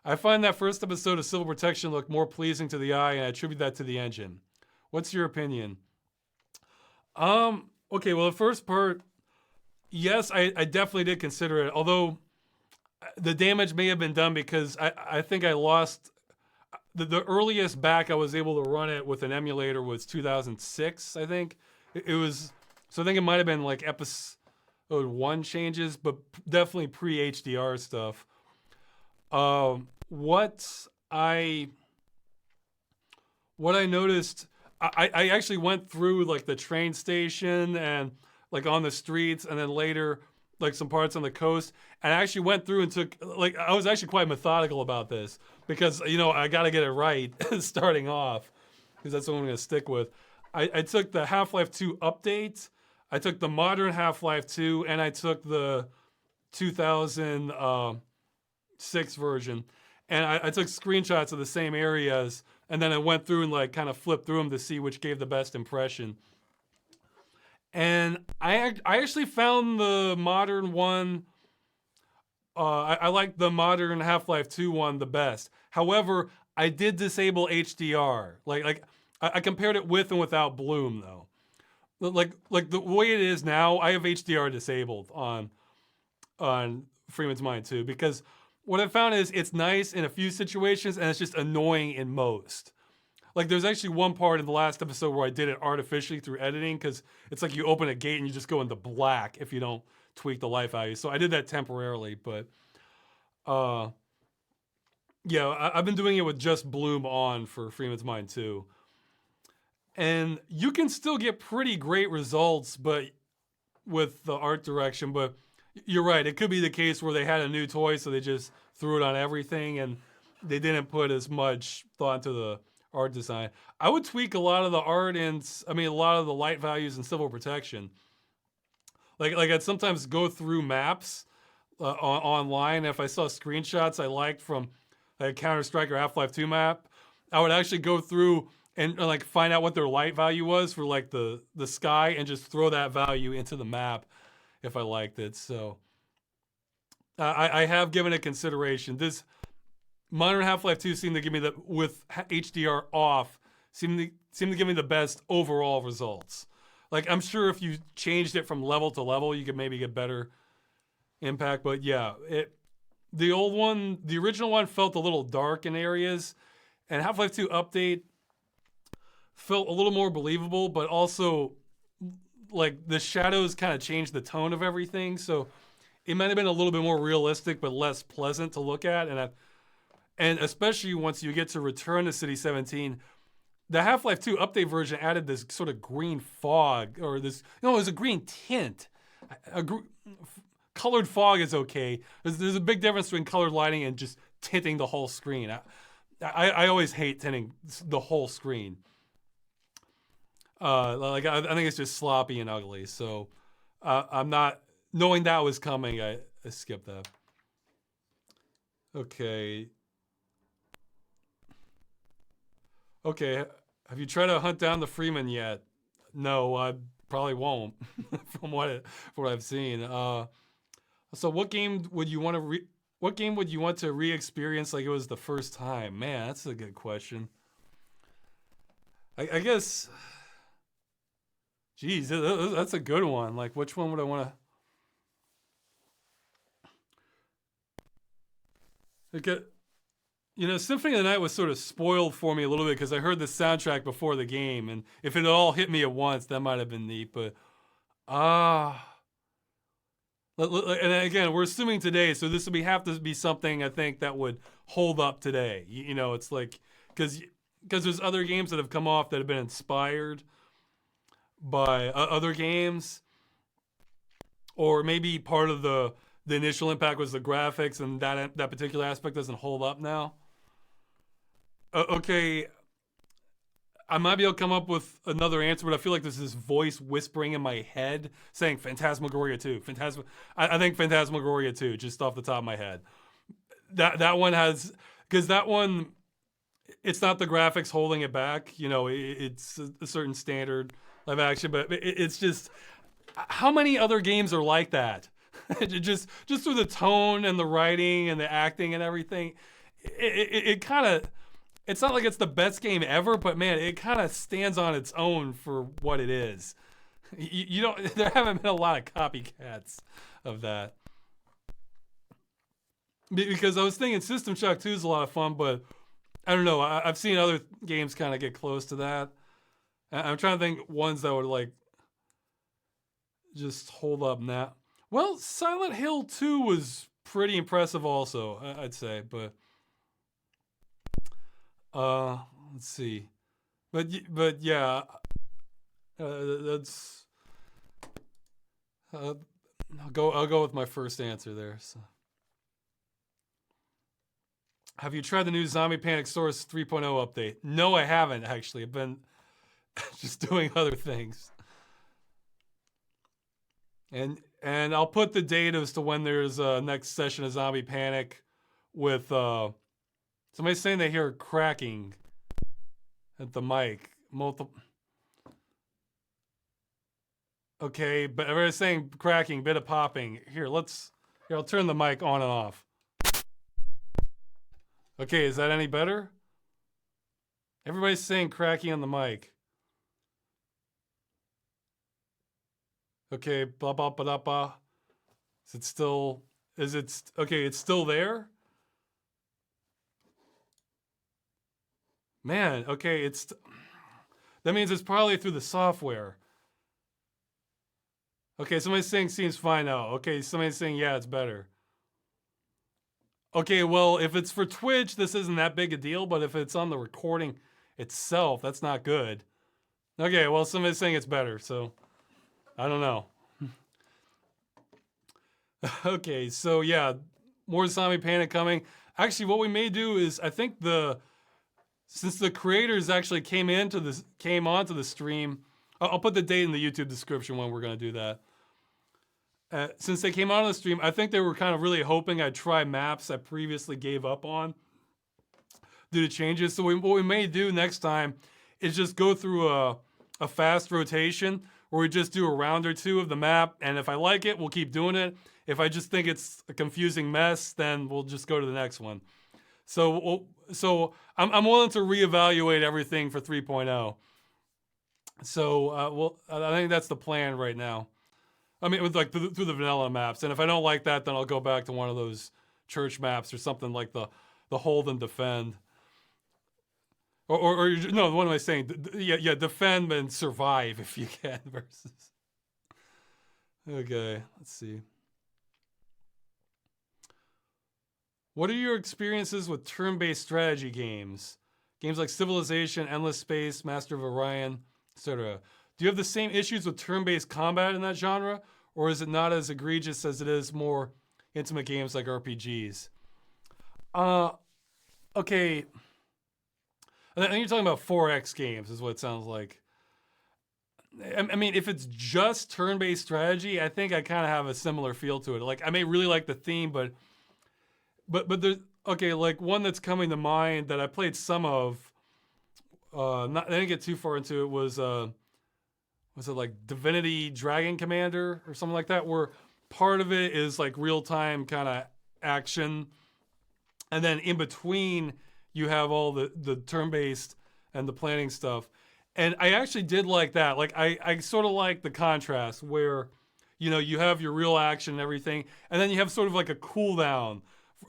I find that first episode of Civil Protection look more pleasing to the eye, and I attribute that to the engine. What's your opinion? Okay, well, the first part, yes, I definitely did consider it, although the damage may have been done because I think I lost. The earliest back I was able to run it with an emulator was 2006, I think. It was, so I think it might have been like episode 1 changes, but definitely pre-HDR stuff. What I noticed, I actually went through like the train station and like on the streets, and then later like some parts on the coast, and I actually went through and took, like, I was actually quite methodical about this because I got to get it right starting off, because that's what I'm going to stick with. I took the Half-Life 2 update, I took the modern Half-Life 2, and I took the 2006 version, and I took screenshots of the same areas, and then I went through and like kind of flipped through them to see which gave the best impression. And I actually found the modern one. I like the modern Half-Life 2 one the best. However, I did disable HDR. I compared it with and without Bloom though. Like the way it is now, I have HDR disabled on Freeman's Mind 2 because what I found is it's nice in a few situations and it's just annoying in most. Like there's actually one part in the last episode where I did it artificially through editing because it's like you open a gate and you just go into black if you don't tweak the light value. So I did that temporarily, but yeah, I've been doing it with just Bloom on for Freeman's Mind 2. And you can still get pretty great results, but with the art direction. But you're right, it could be the case where they had a new toy, so they just threw it on everything, and they didn't put as much thought into the art design. I would tweak a lot of the art and a lot of the light values and civil protection. Like I'd sometimes go through maps online. If I saw screenshots I liked from like Counter-Strike or Half-Life 2 map, I would actually go through and like find out what their light value was for like the sky and just throw that value into the map if I liked it. So I have given it consideration. This modern Half-Life 2 seemed to give me the, with HDR off, seemed to give me the best overall results. Like I'm sure if you changed it from level to level, you could maybe get better impact. But yeah, the old one, the original one felt a little dark in areas, and Half-Life 2 update felt a little more believable, but also like the shadows kind of changed the tone of everything. So it might have been a little bit more realistic, but less pleasant to look at. And especially once you get to Return to City 17, the Half-Life 2 update version added this sort of green fog, or this, no, it was a green tint. Colored fog is okay. There's a big difference between colored lighting and just tinting the whole screen. I always hate tinting the whole screen. I think it's just sloppy and ugly. So I'm not, knowing that was coming, I skipped that. Okay. Have you tried to hunt down the Freeman yet? No, I probably won't from what I've seen. So what game would you want to re-experience like it was the first time? Man, that's a good question. I guess, geez, that's a good one. Like, which one would I want to? Symphony of the Night was sort of spoiled for me a little bit because I heard the soundtrack before the game, and if it all hit me at once, that might have been neat. But and again, we're assuming today, so this would have to be something I think that would hold up today. It's like because there's other games that have come off that have been inspired by other games, or maybe part of the initial impact was the graphics, and that particular aspect doesn't hold up now. Okay, I might be able to come up with another answer, but I feel like there's this voice whispering in my head saying Phantasmagoria 2. I think Phantasmagoria 2, just off the top of my head. That one has, because that one, it's not the graphics holding it back. It's a certain standard live action, but it's just, how many other games are like that? just through the tone and the writing and the acting and everything, it kind of, it's not like it's the best game ever, but man, it kind of stands on its own for what it is. You don't, there haven't been a lot of copycats of that. Because I was thinking System Shock 2 is a lot of fun, but I don't know. I've seen other games kind of get close to that. I'm trying to think ones that would like just hold up now. Well, Silent Hill 2 was pretty impressive also, I'd say, but let's see. But yeah, that's I'll go with my first answer there. So. Have you tried the new Zombie Panic Source 3.0 update? No, I haven't actually. I've been just doing other things. And And I'll put the date as to when there's a next session of Zombie Panic with somebody saying they hear cracking at the mic. Multiple. Okay, but everybody's saying cracking, bit of popping. Here, I'll turn the mic on and off. Okay, is that any better? Everybody's saying cracking on the mic. Okay, blah, blah, blah, blah. Okay, it's still there? Man, okay, that means it's probably through the software. Okay, somebody's saying seems fine now. Okay, somebody's saying, yeah, it's better. Okay, well, if it's for Twitch, this isn't that big a deal, but if it's on the recording itself, that's not good. Okay, well, somebody's saying it's better, so I don't know. Okay, so yeah, more Zombie Panic coming. Actually, what we may do is, I think since the creators actually came onto the stream, I'll put the date in the YouTube description when we're gonna do that. Since they came on the stream, I think they were kind of really hoping I'd try maps I previously gave up on due to changes. So what we may do next time is just go through a fast rotation where we just do a round or two of the map, and if I like it, we'll keep doing it. If I just think it's a confusing mess, then we'll just go to the next one. So I'm willing to reevaluate everything for 3.0. So I think that's the plan right now. I mean, with like through the vanilla maps, and if I don't like that, then I'll go back to one of those church maps or something like the hold and defend. Or no, what am I saying? Yeah, defend and survive if you can versus. Okay, let's see. What are your experiences with turn-based strategy games? Games like Civilization, Endless Space, Master of Orion, etc. Do you have the same issues with turn-based combat in that genre, or is it not as egregious as it is more intimate games like RPGs? Okay. I think you're talking about 4X games is what it sounds like. I mean, if it's just turn-based strategy, I think I kind of have a similar feel to it. Like, I may really like the theme, but there's, okay, like one that's coming to mind that I played some of, I didn't get too far into it, was it like Divinity Dragon Commander or something like that, where part of it is like real-time kind of action, and then in between you have all the turn-based and the planning stuff. And I actually did like that. Like I sort of like the contrast where, you have your real action and everything, and then you have sort of like a cooldown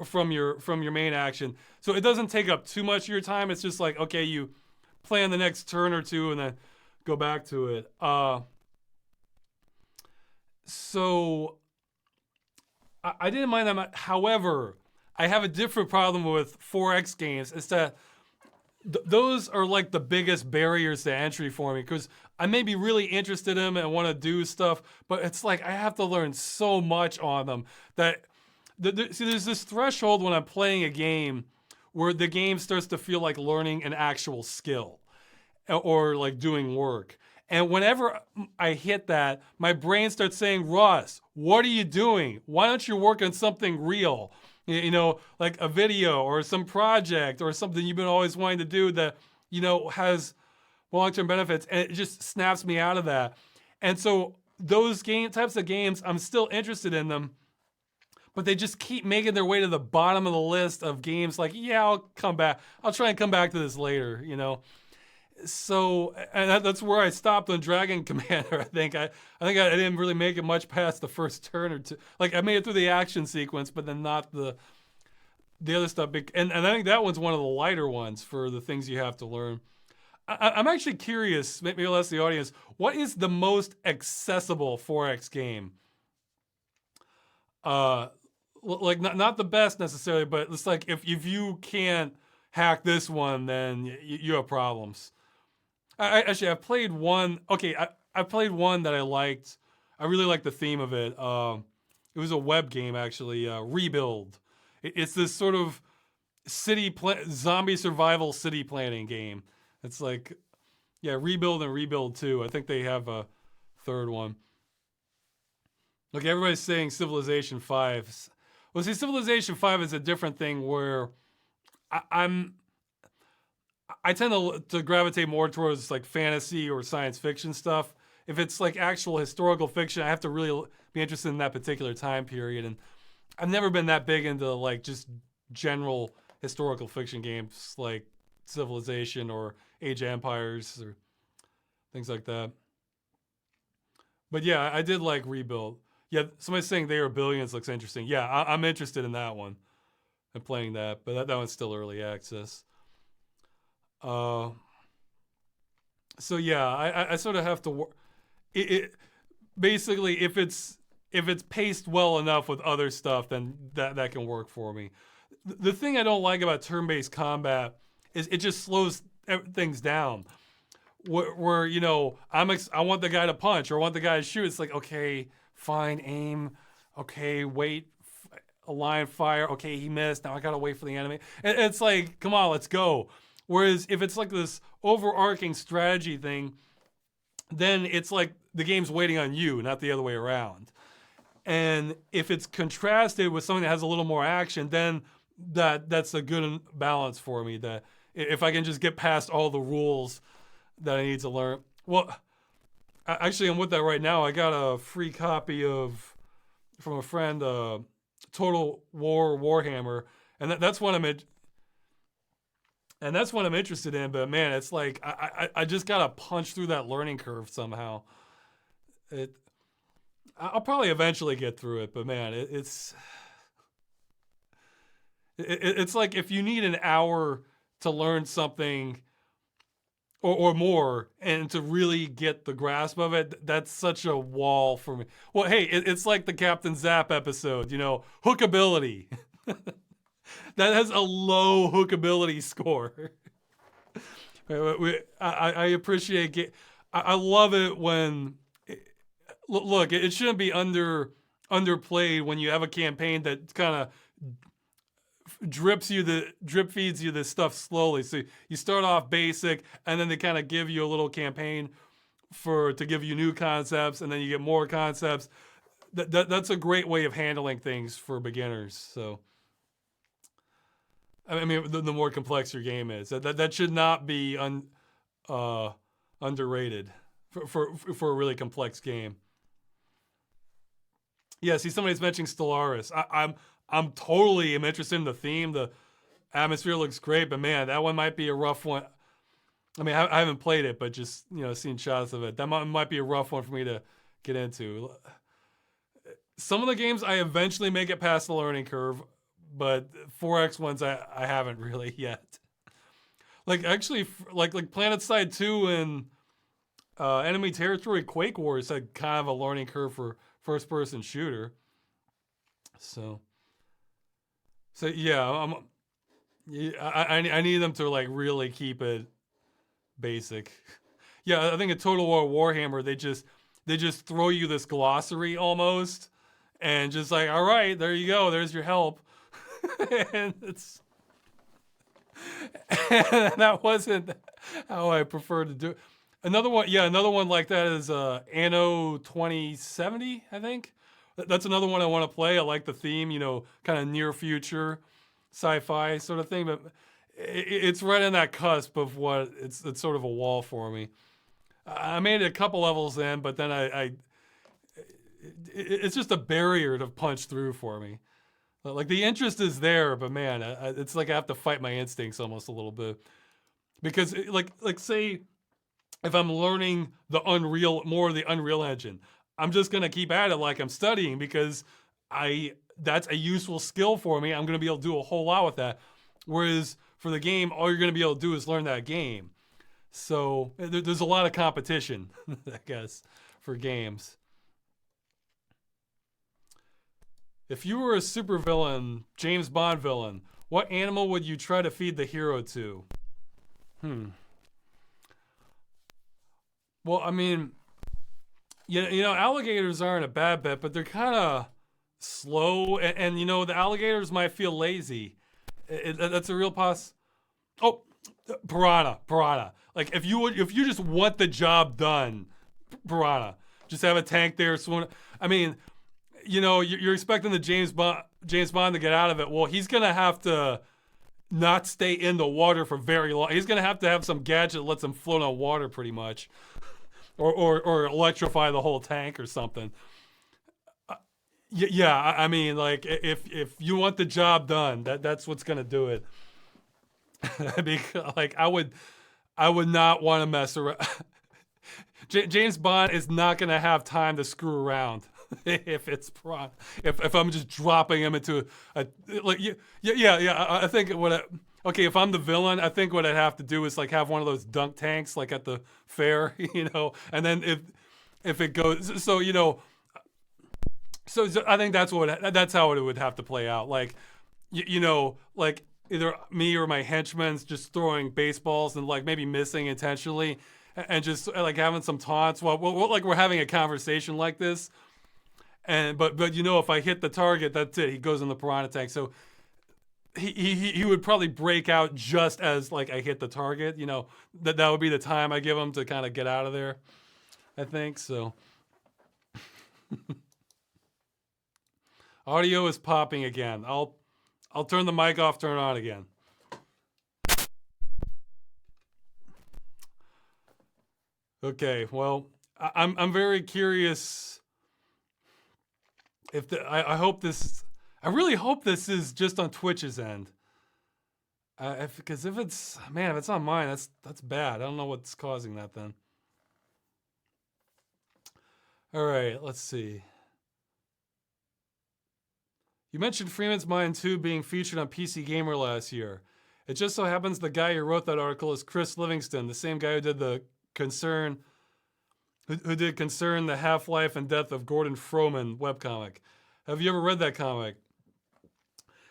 from your main action. So it doesn't take up too much of your time. It's just like, okay, you plan the next turn or two and then go back to it. So I didn't mind that much. However, I have a different problem with 4X games. It's that those are like the biggest barriers to entry for me, because I may be really interested in them and want to do stuff, but it's like I have to learn so much on them that see, there's this threshold when I'm playing a game where the game starts to feel like learning an actual skill or like doing work. And whenever I hit that, my brain starts saying, Ross, what are you doing? Why don't you work on something real? Like a video or some project or something you've been always wanting to do that, has long-term benefits. And it just snaps me out of that. And so those types of games, I'm still interested in them, but they just keep making their way to the bottom of the list of games like, yeah, I'll come back. I'll try and come back to this later, So, and that's where I stopped on Dragon Commander. I think I didn't really make it much past the first turn or two. Like, I made it through the action sequence, but then not the other stuff. And I think that one's one of the lighter ones for the things you have to learn. I'm actually curious, maybe I'll ask the audience, what is the most accessible 4X game? Like, not the best necessarily, but it's like if you can't hack this one, then you have problems. I've played one. Okay, I played one that I liked. I really liked the theme of it. It was a web game, actually. Rebuild. It's this sort of zombie survival city planning game. It's like, yeah, Rebuild and Rebuild 2. I think they have a third one. Like everybody's saying Civilization 5. Well, see, Civilization 5 is a different thing where I, I'm I tend to gravitate more towards like fantasy or science fiction stuff. If it's like actual historical fiction, I have to really be interested in that particular time period. And I've never been that big into like just general historical fiction games like Civilization or Age of Empires or things like that. But yeah, I did like Rebuild. Yeah, somebody's saying They Are Billions looks interesting. Yeah, I'm interested in that one and playing that, but that one's still early access. Uh, so yeah, I sort of have to it basically if it's paced well enough with other stuff, then that can work for me. The thing I don't like about turn-based combat is it just slows things down. Where I want the guy to punch or I want the guy to shoot. It's like, okay, fine, aim. Okay, wait, align fire. Okay, he missed. Now I gotta wait for the enemy. It's like, come on, let's go. Whereas if it's like this overarching strategy thing, then it's like the game's waiting on you, not the other way around. And if it's contrasted with something that has a little more action, then that's a good balance for me. That if I can just get past all the rules that I need to learn. Well, actually, I'm with that right now. I got a free copy from a friend, Total War Warhammer, and that's what I'm interested in. But man, it's like I just gotta punch through that learning curve somehow. I'll probably eventually get through it, but man, it's like if you need an hour to learn something or more and to really get the grasp of it, that's such a wall for me. Well, hey, it's like the Captain Zap episode, hookability. That has a low hookability score. I appreciate I love it when look, it shouldn't be underplayed when you have a campaign that kind of drip feeds you this stuff slowly. So you start off basic, and then they kind of give you a little campaign to give you new concepts, and then you get more concepts. That's a great way of handling things for beginners. So, I mean, the more complex your game is, that should not be underrated for a really complex game. Yeah, see, somebody's mentioning Stellaris. I'm totally am interested in the theme. The atmosphere looks great, but man, that one might be a rough one. I mean, I haven't played it, but just seen shots of it. That might be a rough one for me to get into. Some of the games I eventually make it past the learning curve, but 4X ones I haven't really yet. Like actually, like PlanetSide 2 and Enemy Territory Quake Wars had kind of a learning curve for first-person shooter. So yeah, I need them to like really keep it basic. Yeah, I think in Total War Warhammer they just throw you this glossary almost, and just like, all right, there you go, there's your help, and that wasn't how I prefer to do it. Another one like that is Anno 2070, I think. That's another one I want to play. I like the theme, kind of near future sci-fi sort of thing, but it's right on that cusp of what it's sort of a wall for me. I made it a couple levels in, but then it's just a barrier to punch through for me. Like the interest is there, but man, it's like I have to fight my instincts almost a little bit, because like say if I'm learning more of the Unreal Engine, I'm just gonna keep at it like I'm studying, because that's a useful skill for me. I'm gonna be able to do a whole lot with that. Whereas for the game, all you're gonna be able to do is learn that game. So there's a lot of competition, I guess, for games. If you were a supervillain, James Bond villain, what animal would you try to feed the hero to? Well, I mean, alligators aren't a bad bet, but they're kind of slow, and the alligators might feel lazy. That's a real Oh, piranha. Like if you just want the job done, piranha. Just have a tank there swim. I mean, you're expecting the James Bond to get out of it. Well, he's gonna have to not stay in the water for very long. He's gonna have to have some gadget that lets him float on water, pretty much, or electrify the whole tank or something. Yeah, I mean, like if you want the job done, that's what's gonna do it. Because, like, I would not want to mess around. James Bond is not gonna have time to screw around if it's if I'm just dropping him into a like yeah. I think okay, if I'm the villain, I think what I'd have to do is like have one of those dunk tanks like at the fair, and then if it goes so so I think that's how it would have to play out. Like like either me or my henchmen's just throwing baseballs and like maybe missing intentionally, and just like having some taunts while like we're having a conversation like this. And but if I hit the target, that's it. He goes in the piranha tank. So he would probably break out just as like I hit the target. That would be the time I give him to kind of get out of there. I think so. Audio is popping again. I'll turn the mic off, turn it on again. Okay, well, I'm very curious if I hope this. I really hope this is just on Twitch's end. Because if it's on mine, that's bad. I don't know what's causing that then. All right, let's see. You mentioned Freeman's Mind 2 being featured on PC Gamer last year. It just so happens the guy who wrote that article is Chris Livingston, the same guy who did the Concern, who did Concern, the Half-Life and Death of Gordon Froman webcomic. Have you ever read that comic?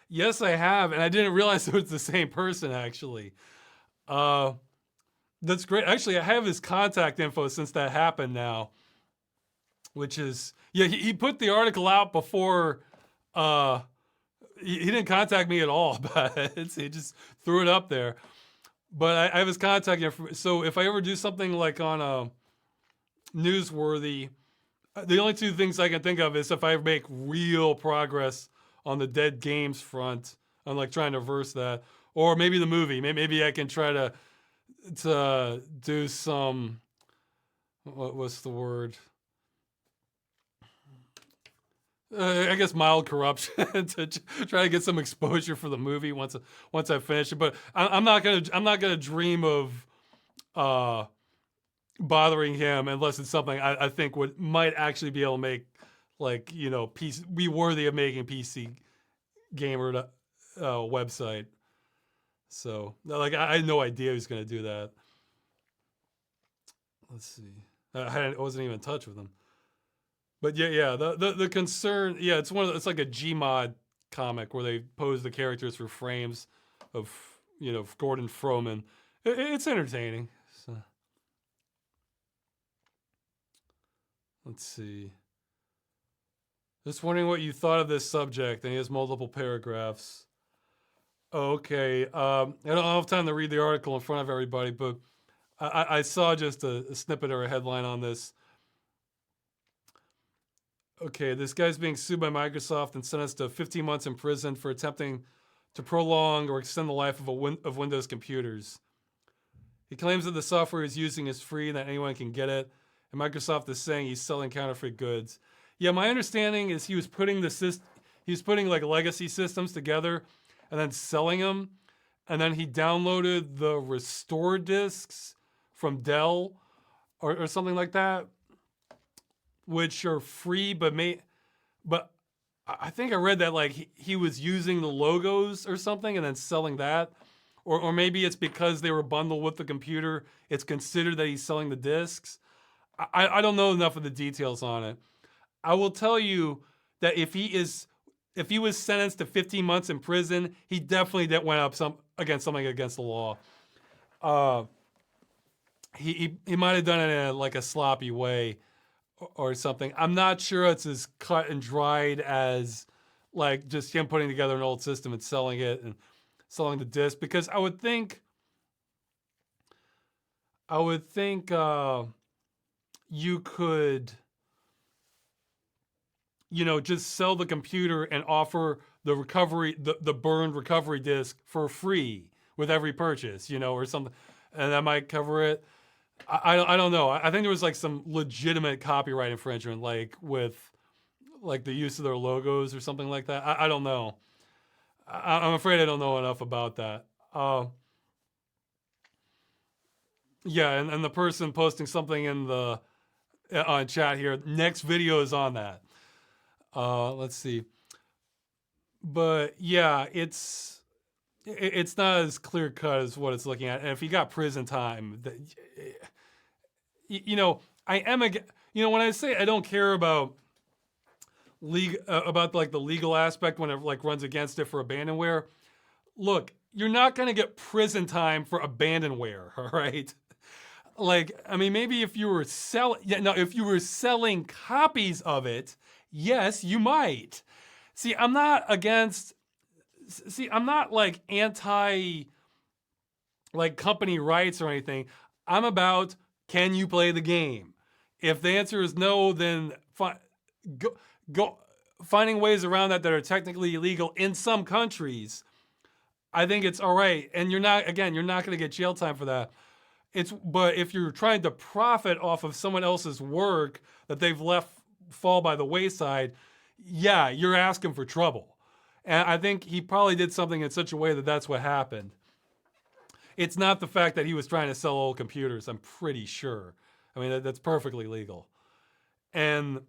Yes, I have, and I didn't realize it was the same person, actually. That's great. Actually, I have his contact info since that happened now, which is, yeah, he put the article out before, he didn't contact me at all about it. He just threw it up there. But I have his contact info. So if I ever do something like on a newsworthy, the only two things I can think of is if I make real progress on the Dead Games front, I'm like trying to reverse that, or maybe the movie. Maybe I can try to do some, what's the word? I guess mild corruption to try to get some exposure for the movie once I finish it. But I'm not gonna dream of bothering him unless it's something I think might actually be able to make, like, be worthy of making PC Gamer website. So like I had no idea he was gonna do that. Let's see. I wasn't even in touch with him. But yeah, the Concern, yeah, it's like a Gmod comic where they pose the characters for frames of Gordon Froman. It's entertaining. So. Let's see. Just wondering what you thought of this subject, and he has multiple paragraphs. Okay, I don't have time to read the article in front of everybody, but I saw just a snippet or a headline on this. Okay, this guy's being sued by Microsoft and sentenced to 15 months in prison for attempting to prolong or extend the life of Windows computers. He claims that the software he's using is free and that anyone can get it, and Microsoft is saying he's selling counterfeit goods. Yeah, my understanding is he was putting like legacy systems together and then selling them, and then he downloaded the restore discs from Dell or something like that, which are free, but I think I read that like he was using the logos or something and then selling that, or maybe it's because they were bundled with the computer. It's considered that he's selling the discs. I don't know enough of the details on it. I will tell you that if he was sentenced to 15 months in prison, he definitely went up against something against the law. He might have done it in like a sloppy way or something. I'm not sure it's as cut and dried as like just him putting together an old system and selling it and selling the disc, because I would think you could just sell the computer and offer the recovery, the burned recovery disk for free with every purchase, or something, and that might cover it. I don't know. I think there was like some legitimate copyright infringement, like with like the use of their logos or something like that. I don't know. I'm afraid I don't know enough about that. Yeah, and the person posting something in the on chat here. Next video is on that. Let's see. But yeah, it's not as clear cut as what it's looking at. And if he got prison time, I am when I say I don't care about about like the legal aspect when it like runs against it for abandonware. Look, you're not gonna get prison time for abandonware, all right? Like, I mean, maybe if you were if you were selling copies of it, yes, you might. See, I'm not against. See, I'm not like anti like company rights or anything. I'm about, can you play the game? If the answer is no, then go finding ways around that are technically illegal in some countries. I think it's all right, and you're not going to get jail time for that. But if you're trying to profit off of someone else's work that they've left fall by the wayside, yeah, you're asking for trouble. And I think he probably did something in such a way that that's what happened. It's not the fact that he was trying to sell old computers, I'm pretty sure. I mean, that's perfectly legal. And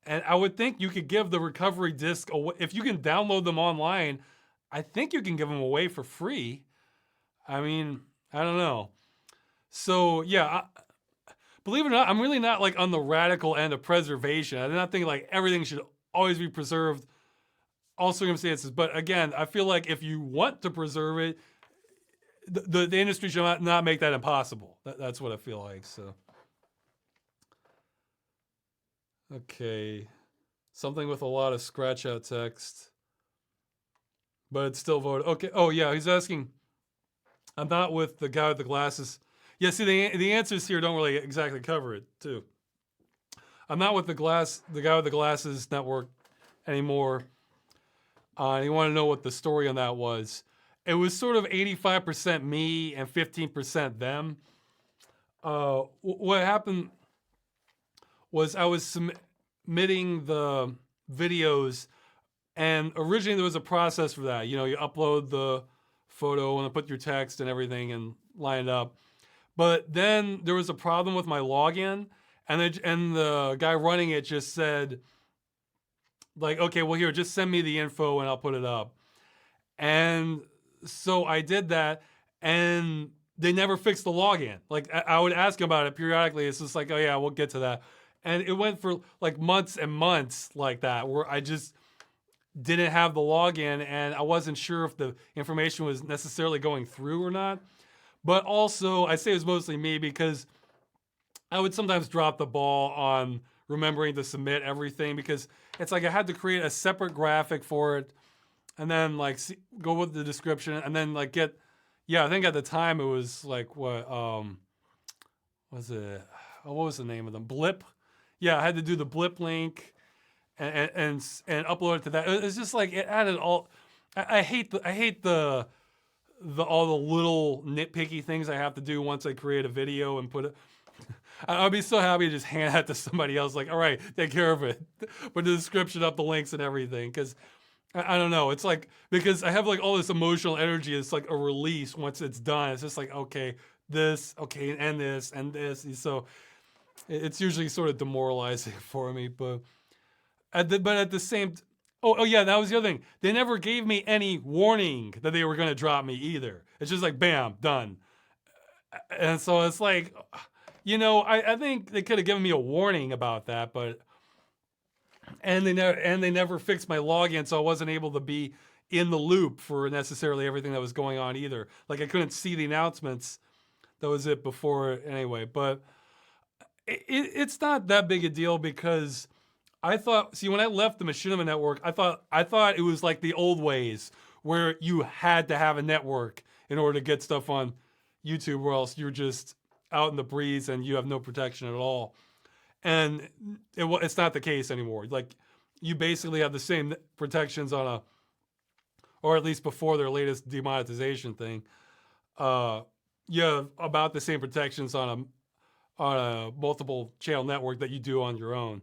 I would think you could give the recovery disk away. If you can download them online, I think you can give them away for free. I mean, I don't know. So yeah, believe it or not, I'm really not like on the radical end of preservation. I do not think like everything should always be preserved, all circumstances. But again, I feel like if you want to preserve it, the industry should not make that impossible. That's what I feel like. So, okay, something with a lot of scratch out text, but it's still voted. Okay. Oh yeah, he's asking. I'm not with the guy with the glasses. Yeah, see, the answers here don't really exactly cover it, too. I'm not with the guy with the glasses network anymore. And you want to know what the story on that was. It was sort of 85% me and 15% them. What happened was I was submitting the videos, and originally there was a process for that. You upload the photo and put your text and everything and line it up. But then there was a problem with my login, and the guy running it just said, like, okay, well, here, just send me the info and I'll put it up. And so I did that, and they never fixed the login. Like, I would ask about it periodically. It's just like, oh yeah, we'll get to that. And it went for like months and months like that, where I just didn't have the login, and I wasn't sure if the information was necessarily going through or not. But also, I say it was mostly me because I would sometimes drop the ball on remembering to submit everything, because it's like I had to create a separate graphic for it, and then like go with the description, and then like I think at the time it was like what was it? Oh, what was the name of them? Blip. Yeah, I had to do the Blip link and upload it to that. It's just like it added all. I hate the all the little nitpicky things I have to do once I create a video and put it. I'd be so happy to just hand that to somebody else. Like, all right, take care of it. Put the description up, the links and everything. Because I don't know. It's like, because I have like all this emotional energy. It's like a release once it's done. It's just like, okay, this, okay, and this, and this. And so it's usually sort of demoralizing for me. But at the same oh yeah, that was the other thing. They never gave me any warning that they were going to drop me either. It's just like, bam, done. And so it's like, I think they could have given me a warning about that, but and they never fixed my login, so I wasn't able to be in the loop for necessarily everything that was going on either. Like I couldn't see the announcements. That was it before anyway. But it's not that big a deal, because I thought, see, when I left the Machinima network, I thought it was like the old ways where you had to have a network in order to get stuff on YouTube, or else you're just out in the breeze and you have no protection at all. and it's not the case anymore. Like, you basically have the same protections on a, or at least before their latest demonetization thing, uh, you have about the same protections on a multiple channel network that you do on your own.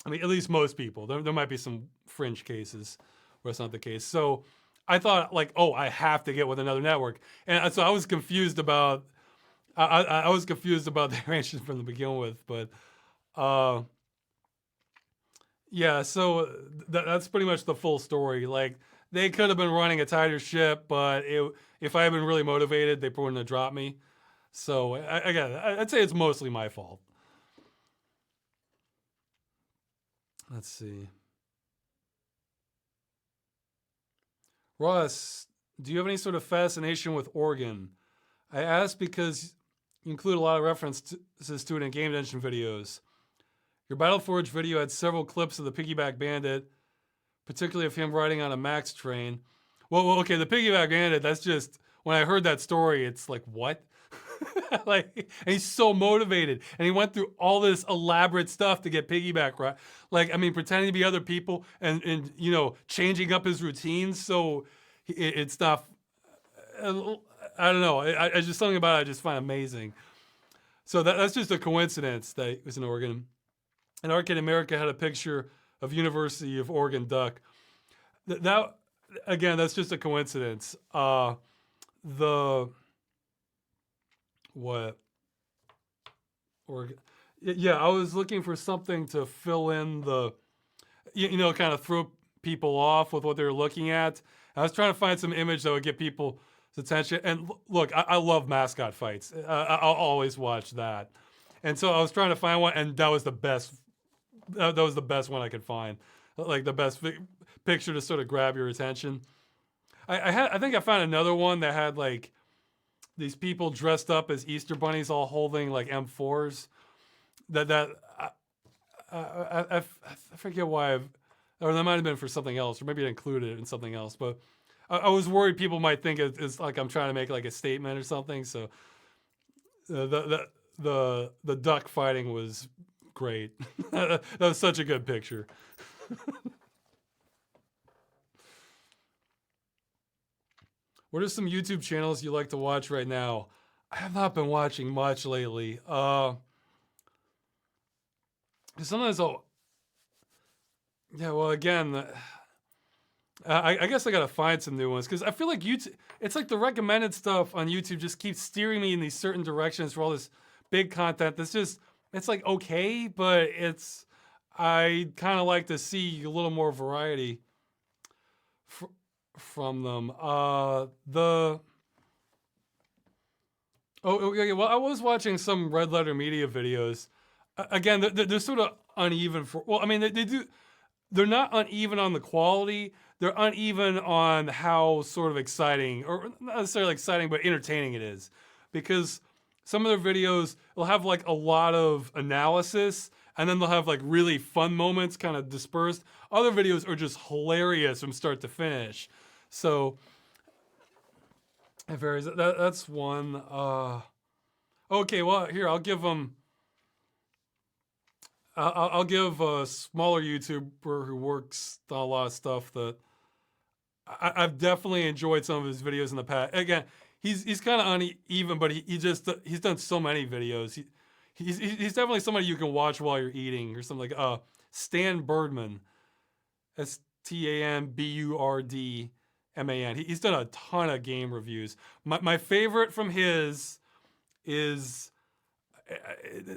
I mean, at least most people. There might be some fringe cases where it's not the case. So I thought, like, oh, I have to get with another network, and so I was confused about. I was confused about the arrangement from the begin with, but uh, yeah. So that's pretty much the full story. Like, they could have been running a tighter ship, but if I had been really motivated, they wouldn't have dropped me. So again, I'd say it's mostly my fault. Let's see. Ross, do you have any sort of fascination with Oregon? I ask because you include a lot of references to it in game engine videos. Your Battleforge video had several clips of the Piggyback Bandit, particularly of him riding on a Max train. Well, okay, the Piggyback Bandit, that's just, when I heard that story, it's like, what? Like, and he's so motivated, and he went through all this elaborate stuff to get Piggyback right. Like, I mean, pretending to be other people and changing up his routines so it's not. I don't know. I just, something about it I just find amazing. So that's just a coincidence that it was in Oregon. And Arcade America had a picture of University of Oregon Duck. That again, that's just a coincidence. The what? Oregon. Yeah, I was looking for something to fill in the, kind of throw people off with what they were looking at. I was trying to find some image that would get people's attention. And look, I love mascot fights. I'll always watch that. And so I was trying to find one, and that was the best. That was the best one I could find. Like, the best picture to sort of grab your attention. I think I found another one that had like these people dressed up as Easter bunnies, all holding like M4s. I forget why or that might have been for something else, or maybe I included it in something else. But I was worried people might think it's like I'm trying to make like a statement or something. So the duck fighting was great. That was such a good picture. What are some YouTube channels you like to watch right now? I have not been watching much lately. Sometimes well, again, I guess I gotta find some new ones because I feel like YouTube. It's like the recommended stuff on YouTube just keeps steering me in these certain directions for all this big content. It's like okay, but I kind of like to see a little more variety from them. Okay. Well, I was watching some Red Letter Media videos. Again, they're sort of uneven for. Well, I mean, they do. They're not uneven on the quality. They're uneven on how sort of exciting, or not necessarily exciting, but entertaining it is. Because some of their videos will have like a lot of analysis, and then they'll have like really fun moments kind of dispersed. Other videos are just hilarious from start to finish. So it varies. That's one. Okay, well, here, I'll give them. I'll give a smaller YouTuber who works on a lot of stuff that I've definitely enjoyed some of his videos in the past. Again, he's kind of uneven, but he's done so many videos. He's definitely somebody you can watch while you're eating or something like Stan Birdman, StanBurdman. He's done a ton of game reviews. My favorite from his is.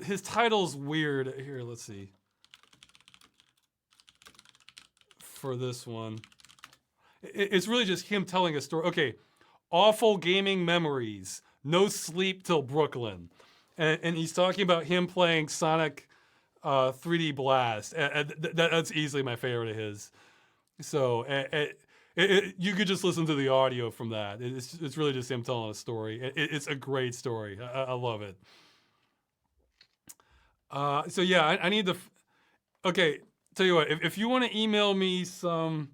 His title's weird. Here, let's see. For this one, it's really just him telling a story. Okay, awful gaming memories. No sleep till Brooklyn, and he's talking about him playing Sonic 3D Blast. That's easily my favorite of his. So you could just listen to the audio from that. It's really just him telling a story. It's a great story. I love it. So yeah, I need the. Okay, tell you what. If you want to email me some,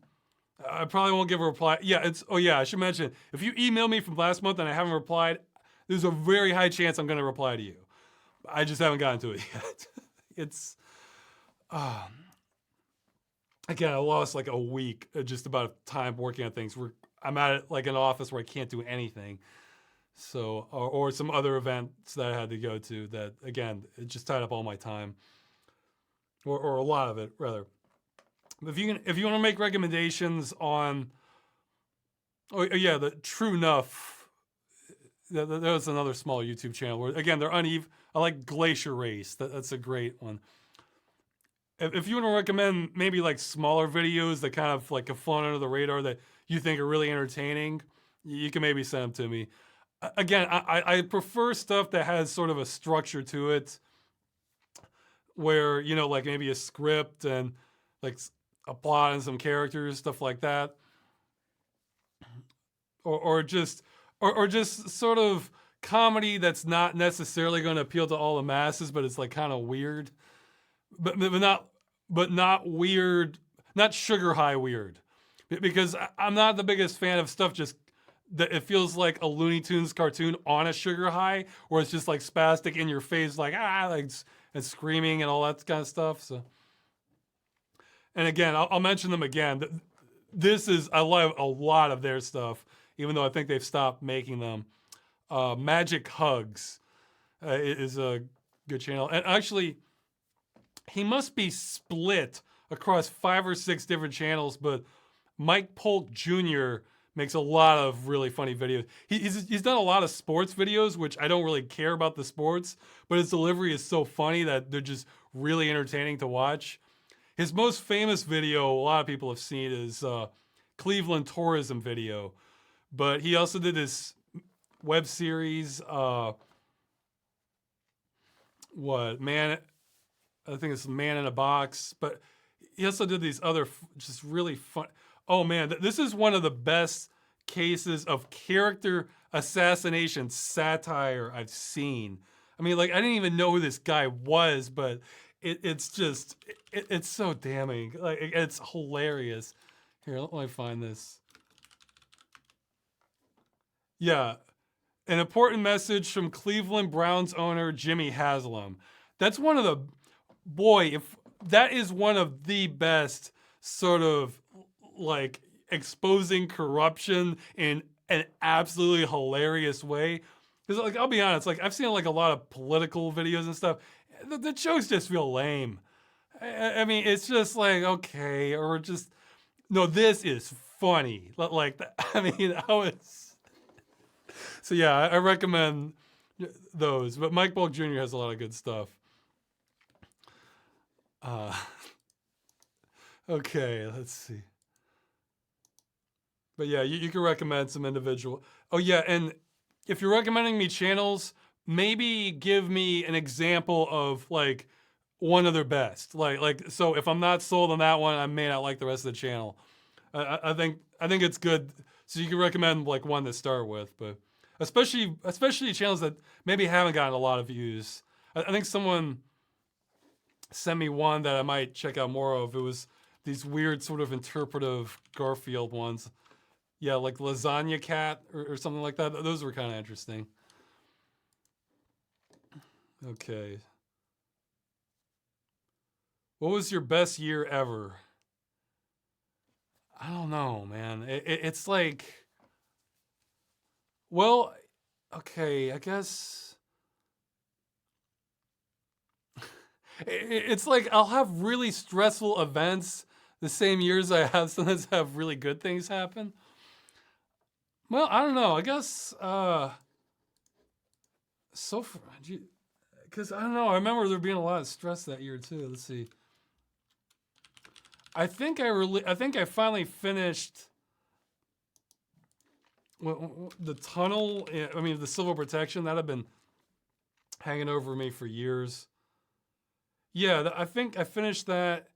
I probably won't give a reply. Yeah, Oh yeah, I should mention. If you email me from last month and I haven't replied, there's a very high chance I'm going to reply to you. I just haven't gotten to it yet. It's uh, again, I lost like a week just about time working on things. I'm at like an office where I can't do anything. So, or some other events that I had to go to that, again, it just tied up all my time, or a lot of it rather. If you want to make recommendations on, oh yeah, the True Enough, that was another small YouTube channel where again they're uneven. I like Glacier Race. That's a great one. If you want to recommend maybe like smaller videos that kind of like have flown under the radar that you think are really entertaining, you can maybe send them to me. Again, I prefer stuff that has sort of a structure to it, where like maybe a script and like a plot and some characters, stuff like that, or just sort of comedy that's not necessarily going to appeal to all the masses, but it's like kind of weird, but not weird, not sugar high weird, because I'm not the biggest fan of stuff just that it feels like a Looney Tunes cartoon on a sugar high, where it's just like spastic in your face, like like and screaming and all that kind of stuff. So, and again, I'll mention them again. I love a lot of their stuff, even though I think they've stopped making them. Magic Hugs is a good channel, and actually, he must be split across 5 or 6 different channels. But Mike Polk Jr. makes a lot of really funny videos. He's done a lot of sports videos, which I don't really care about the sports, but his delivery is so funny that they're just really entertaining to watch. His most famous video, a lot of people have seen, is Cleveland tourism video. But he also did this web series, I think it's Man in a Box. But he also did these other just really fun. Oh man, this is one of the best cases of character assassination satire I've seen. I mean, like, I didn't even know who this guy was, but it's just, it's so damning. Like, it's hilarious. Here, let me find this. Yeah. An important message from Cleveland Browns owner Jimmy Haslam. That's one of the, boy, if that is one of the best sort of like exposing corruption in an absolutely hilarious way. Because like, I'll be honest, like I've seen like a lot of political videos and stuff. The jokes just feel lame. I mean, it's just like, okay, or just, no, this is funny. Like, I mean, I was, so yeah, I recommend those. But Mike Bulk Jr. has a lot of good stuff. Okay, let's see. But yeah, you can recommend some individual. Oh yeah, and if you're recommending me channels, maybe give me an example of like one of their best. Like so if I'm not sold on that one, I may not like the rest of the channel. I think it's good. So you can recommend like one to start with, but especially channels that maybe haven't gotten a lot of views. I think someone sent me one that I might check out more of. It was these weird sort of interpretive Garfield ones. Yeah, like Lasagna Cat or something like that. Those were kind of interesting. Okay. What was your best year ever? I don't know, man. It's like, well, okay, I guess. It's like I'll have really stressful events the same years I have sometimes have really good things happen. Well, I don't know. I guess so far, because I don't know. I remember there being a lot of stress that year too. Let's see. I think I finally finished the tunnel. I mean, the civil protection that had been hanging over me for years. Yeah, I think I finished that.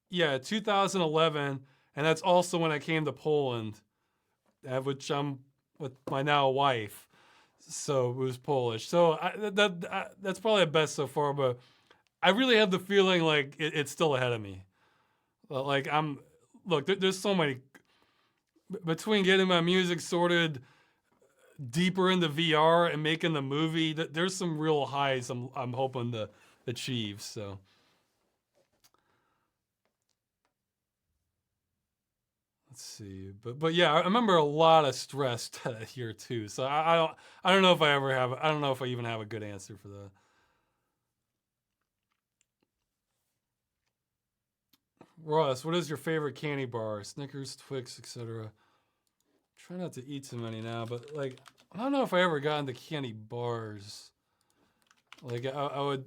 Yeah, 2011, and that's also when I came to Poland, which I'm with my now wife. So it was Polish. So that's probably the best so far. But I really have the feeling like it's still ahead of me. Like there's so many, between getting my music sorted, deeper into VR and making the movie, there's some real highs I'm hoping to achieve. So. Let's see, but yeah, I remember a lot of stress that year too. So I don't know if I ever have I don't know if I even have a good answer for that. Ross, what is your favorite candy bar? Snickers, Twix, etc. Try not to eat too many now, but like I don't know if I ever got into candy bars. Like I would,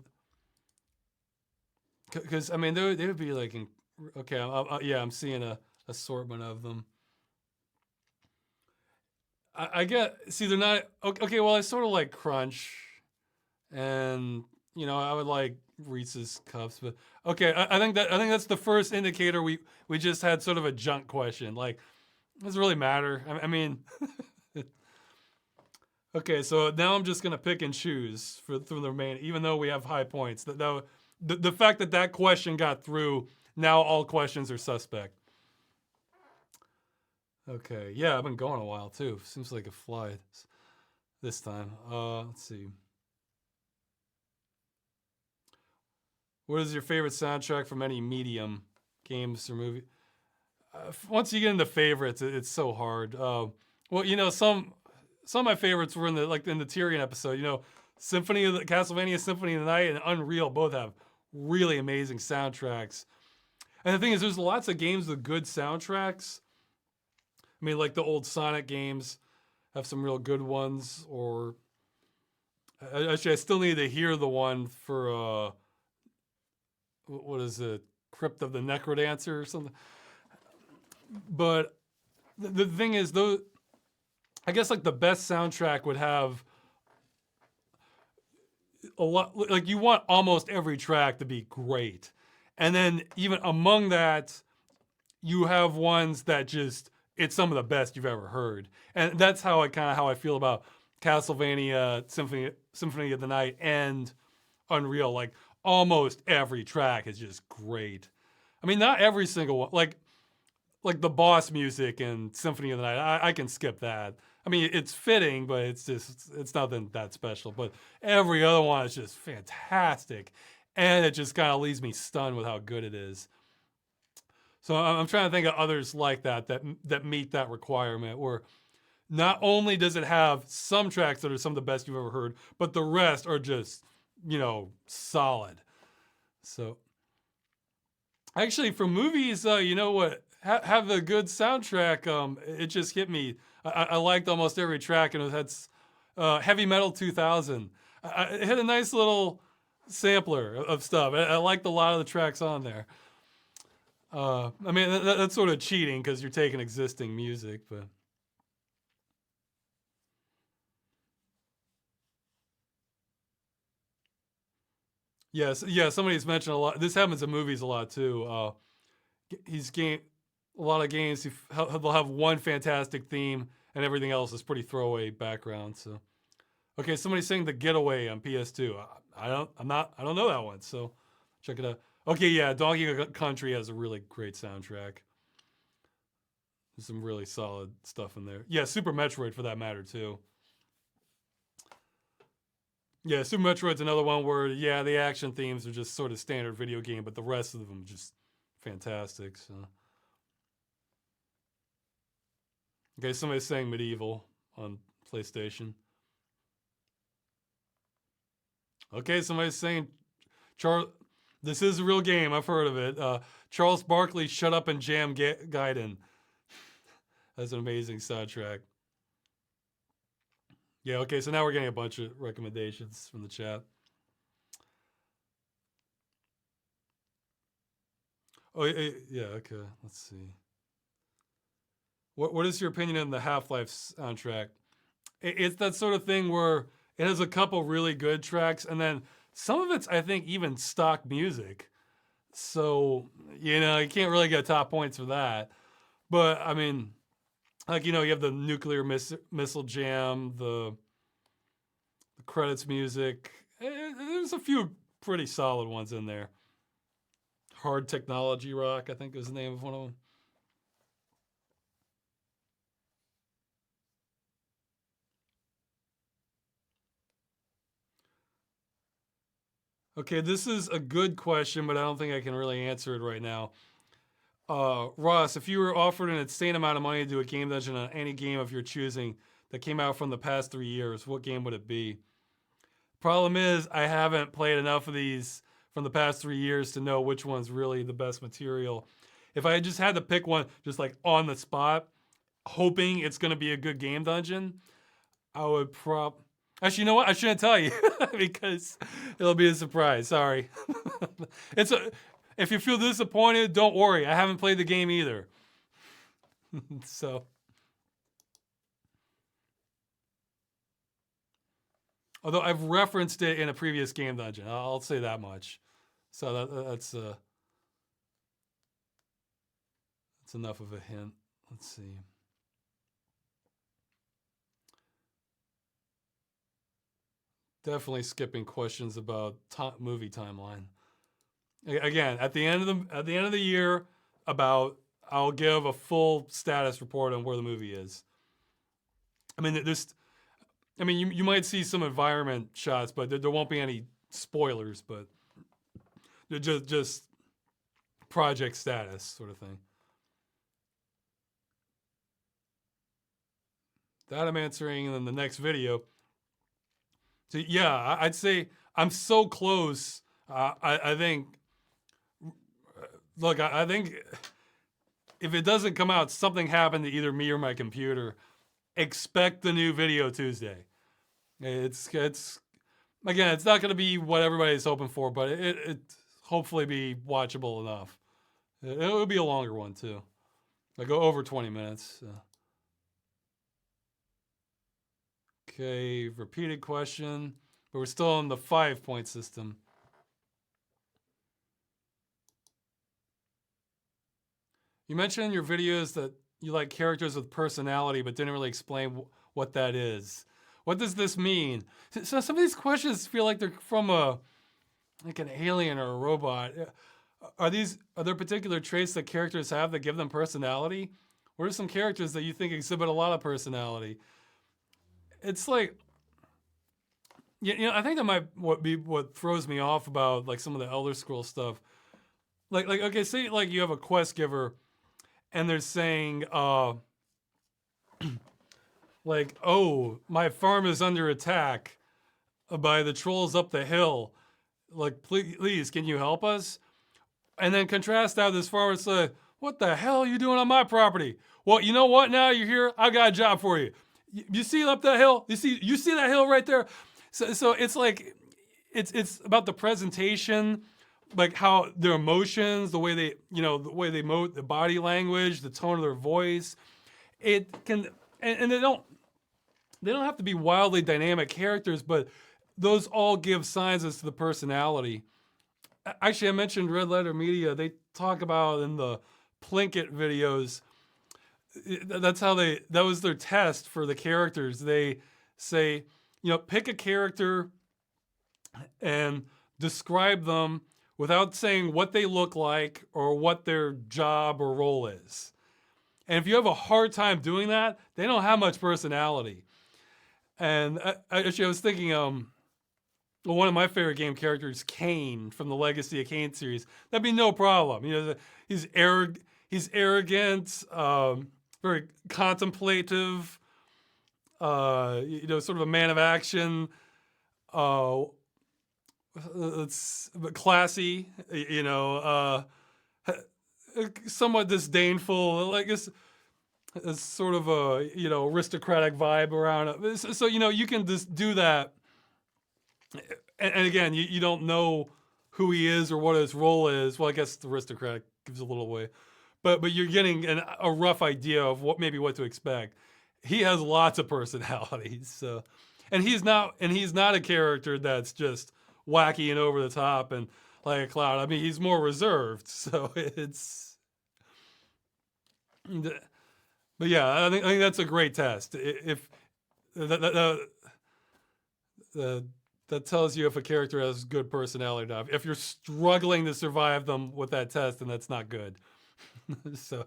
because I mean they would be like, okay, yeah, I'm seeing a assortment of them. I get, see, they're not okay. Well, I sort of like Crunch, and I would like Reese's Cups, but okay, I think that's the first indicator we just had sort of a junk question. Like, does it really matter? I mean, okay, so now I'm just gonna pick and choose for the remaining, even though we have high points. The fact that that question got through, now all questions are suspect. Okay, yeah, I've been going a while too. Seems like a fly this time. Let's see. What is your favorite soundtrack from any medium, games or movie? Once you get into favorites, it's so hard. Well, some of my favorites were in the Tyrion episode. Symphony of the Castlevania Symphony of the Night and Unreal both have really amazing soundtracks. And the thing is, there's lots of games with good soundtracks. I mean, like the old Sonic games have some real good ones. Or actually, I still need to hear the one for what is it, Crypt of the Necrodancer or something. But the thing is, though, I guess like the best soundtrack would have a lot. Like you want almost every track to be great, and then even among that, you have ones that just it's some of the best you've ever heard, and that's how I feel about Castlevania Symphony of the Night and Unreal. Like almost every track is just great. I mean, not every single one. Like the boss music and Symphony of the Night, I can skip that. I mean, it's fitting, but it's nothing that special. But every other one is just fantastic, and it just kind of leaves me stunned with how good it is. So I'm trying to think of others like that meet that requirement, where not only does it have some tracks that are some of the best you've ever heard, but the rest are just solid. So actually, for movies, you know what? Have a good soundtrack. It just hit me. I liked almost every track, and it had Heavy Metal 2000. It had a nice little sampler of stuff. I liked a lot of the tracks on there. I mean, that's sort of cheating because you're taking existing music, but yes, yeah. Somebody's mentioned a lot. This happens in movies a lot too. He's game a lot of games. They'll have one fantastic theme, and everything else is pretty throwaway background. So, okay, somebody's saying The Getaway on PS2. I don't know that one. So, check it out. Okay, yeah, Donkey Country has a really great soundtrack. There's some really solid stuff in there. Yeah, Super Metroid for that matter too. Yeah, Super Metroid's another one where yeah, the action themes are just sort of standard video game, but the rest of them just fantastic. So. Okay, somebody's saying Medieval on PlayStation. Okay, somebody's saying Charles. This is a real game. I've heard of it. Charles Barkley, Shut Up and Jam Gaiden. That's an amazing soundtrack. Yeah. Okay. So now we're getting a bunch of recommendations from the chat. Oh yeah. Okay. Let's see. What is your opinion on the Half-Life soundtrack? It's that sort of thing where it has a couple really good tracks, and then some of it's, I think, even stock music. So, you can't really get top points for that. But, I mean, like, you have the nuclear missile jam, the credits music. There's a few pretty solid ones in there. Hard Technology Rock, I think was the name of one of them. Okay, this is a good question, but I don't think I can really answer it right now. Ross, if you were offered an insane amount of money to do a game dungeon on any game of your choosing that came out from the past 3 years, what game would it be? Problem is, I haven't played enough of these from the past 3 years to know which one's really the best material. If I just had to pick one, just like on the spot, hoping it's going to be a good game dungeon, I would Actually, you know what? I shouldn't tell you because it'll be a surprise. Sorry. it's a. If you feel disappointed, don't worry. I haven't played the game either. So, although I've referenced it in a previous game dungeon, I'll say that much. So that's enough of a hint. Let's see. Definitely skipping questions about movie timeline. Again, at the end of the year, I'll give a full status report on where the movie is. I mean, you might see some environment shots, but there won't be any spoilers. But they're just project status sort of thing. That I'm answering in the next video. So yeah, I'd say I'm so close. I think. Look, I think if it doesn't come out, something happened to either me or my computer. Expect the new video Tuesday. It's again, it's not going to be what everybody's hoping for, but it hopefully be watchable enough. It'll be a longer one too. I go over 20 minutes. Okay, repeated question, but we're still on the 5-point system. You mentioned in your videos that you like characters with personality, but didn't really explain what that is. What does this mean? So some of these questions feel like they're from like an alien or a robot. Are there particular traits that characters have that give them personality? What are some characters that you think exhibit a lot of personality? It's like, I think that might be what throws me off about like some of the Elder Scrolls stuff. Like okay, say like you have a quest giver, and they're saying, like, oh, my farm is under attack by the trolls up the hill. Like, please, can you help us? And then contrast that this farmer say, what the hell are you doing on my property? Well, you know what? Now you're here. I've got a job for you. You see up that hill? You see that hill right there? So it's like, it's about the presentation, like how their emotions, the way they, the body language, the tone of their voice. It can, and they don't have to be wildly dynamic characters, but those all give signs as to the personality. Actually, I mentioned Red Letter Media. They talk about in the Plinkett videos. That was their test for the characters. They say, pick a character and describe them without saying what they look like or what their job or role is. And if you have a hard time doing that, they don't have much personality. And actually, I was thinking, one of my favorite game characters, Kane from the Legacy of Kane series. That'd be no problem. He's arrogant, very contemplative. Sort of a man of action. It's classy. Somewhat disdainful. Like it's sort of a aristocratic vibe around it. So you can just do that. And again, you don't know who he is or what his role is. Well, I guess the aristocratic gives a little away, but you're getting a rough idea of what to expect. He has lots of personalities, so and he's not a character that's just wacky and over the top and like a clown. I mean, he's more reserved, so it's. But yeah, I think that's a great test. If that tells you if a character has good personality or not. If you're struggling to survive them with that test, then that's not good. So.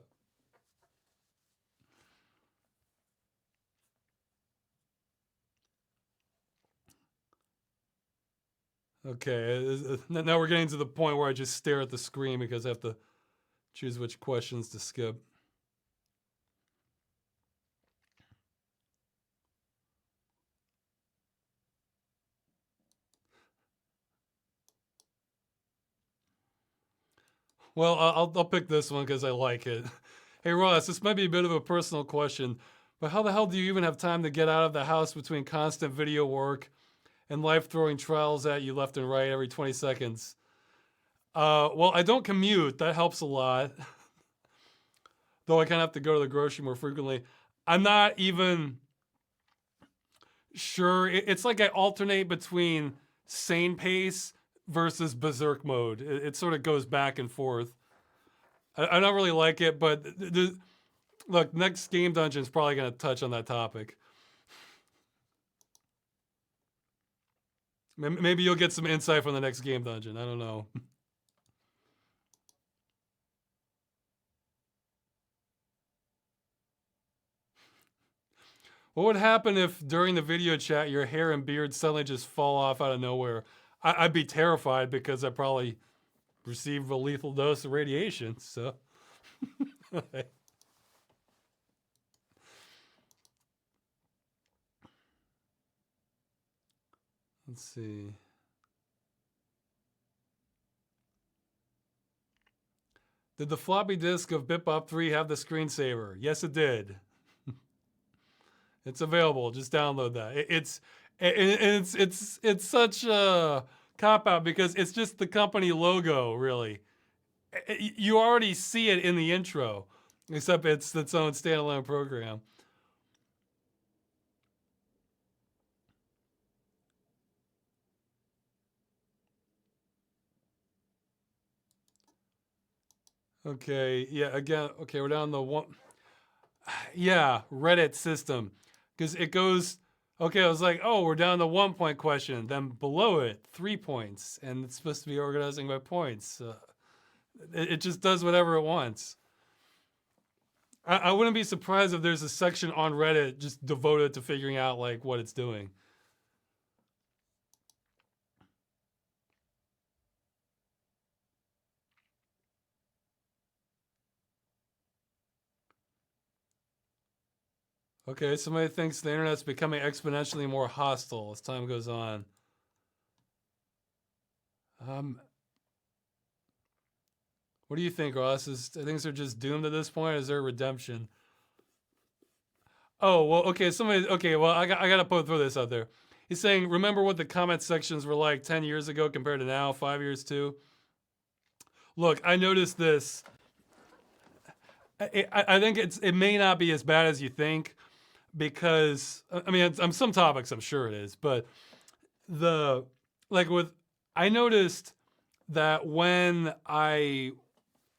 Okay, now we're getting to the point where I just stare at the screen because I have to choose which questions to skip. Well, I'll pick this one because I like it. Hey Ross, this might be a bit of a personal question, but how the hell do you even have time to get out of the house between constant video work and life throwing trials at you left and right every 20 seconds? Well, I don't commute. That helps a lot. Though I kind of have to go to the grocery more frequently. I'm not even sure. It's like I alternate between sane pace versus berserk mode. It sort of goes back and forth. I don't really like it, but look, next game dungeon is probably going to touch on that topic. Maybe you'll get some insight from the next game dungeon. I don't know. What would happen if during the video chat your hair and beard suddenly just fall off out of nowhere? I'd be terrified because I probably received a lethal dose of radiation. So, let's see. Did the floppy disk of BitBop 3 have the screensaver? Yes, it did. It's available. Just download that. It's such a cop out because it's just the company logo, really. You already see it in the intro, except it's its own standalone program. Okay, yeah, again, okay, we're down the one. Yeah, Reddit system. Because it goes, okay, I was like, oh, we're down the 1 point question. Then below it, 3 points. And it's supposed to be organizing by points. It just does whatever it wants. I wouldn't be surprised if there's a section on Reddit just devoted to figuring out like what it's doing. Okay, somebody thinks the internet's becoming exponentially more hostile as time goes on. What do you think, Ross? Is things are just doomed at this point? Or is there redemption? Oh well, okay. Somebody, okay. Well, I got to throw this out there. He's saying, remember what the comment sections were like 10 years ago compared to now, 5 years too. Look, I noticed this. I think it may not be as bad as you think, because I mean, on some topics I'm sure it is, but the like with I noticed that when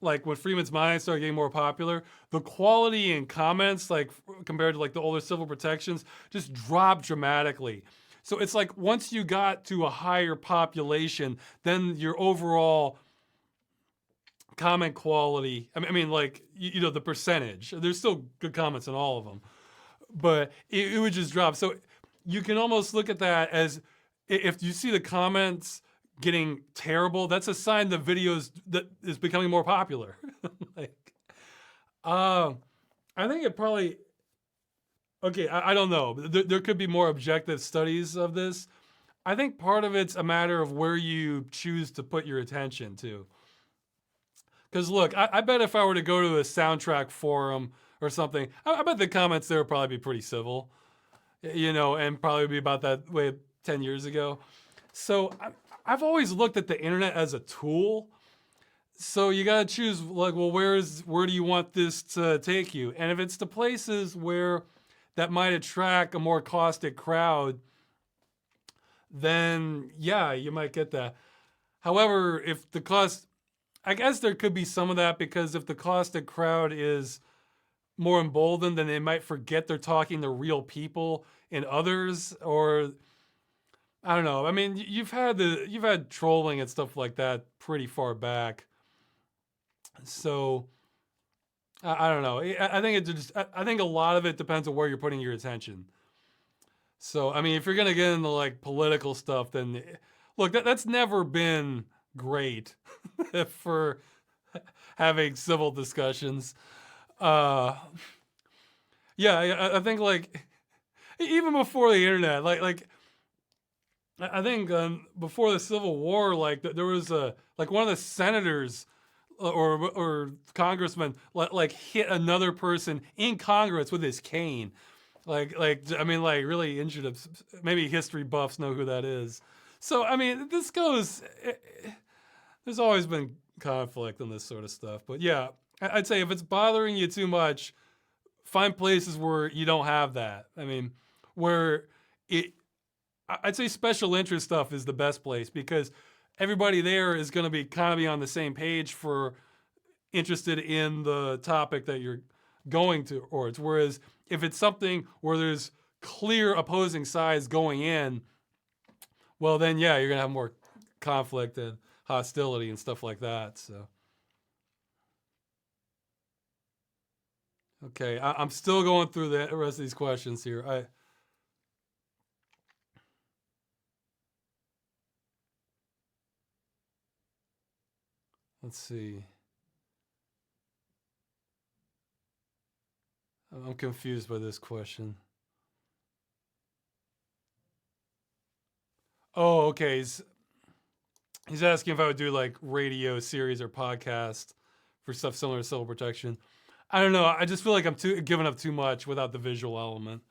Freeman's Mind started getting more popular, the quality in comments, like compared to like the older civil protections, just dropped dramatically. So it's like once you got to a higher population, then your overall comment quality, I mean like, you know, the percentage, there's still good comments in all of them, but it would just drop. So you can almost look at that as, if you see the comments getting terrible, that's a sign the videos that is becoming more popular. Like, I think it probably, okay, I don't know. There could be more objective studies of this. I think part of it's a matter of where you choose to put your attention to. Because look, I bet if I were to go to a soundtrack forum or something, I bet the comments there would probably be pretty civil, you know, and probably be about that way 10 years ago. So I've always looked at the internet as a tool. So you got to choose, like, well, where do you want this to take you? And if it's to places where that might attract a more caustic crowd, then yeah, you might get that. However, if the cost, I guess there could be some of that, because if the caustic crowd is more emboldened, then they might forget they're talking to real people and others, or I don't know. I mean, you've had trolling and stuff like that pretty far back. So I don't know. I think I think a lot of it depends on where you're putting your attention. So I mean, if you're gonna get into like political stuff, then look, that's never been great for having civil discussions. Uh, yeah, I think like even before the internet, like I think before the Civil War, like there was a like one of the senators or congressman like hit another person in Congress with his cane. Like I mean, like really injured him. Maybe history buffs know who that is. So I mean, this goes. There's always been conflict on this sort of stuff, but yeah, I'd say if it's bothering you too much, find places where you don't have that. I mean, where it. I'd say special interest stuff is the best place because everybody there is going to be kind of be on the same page for interested in the topic that you're going towards. Whereas if it's something where there's clear opposing sides going in, well, then yeah, you're gonna have more conflict and hostility and stuff like that. So, okay, I'm still going through the rest of these questions here. Let's see. I'm confused by this question. Oh, okay. He's asking if I would do like radio series or podcast for stuff similar to civil protection. I don't know. I just feel like I'm too giving up too much without the visual element.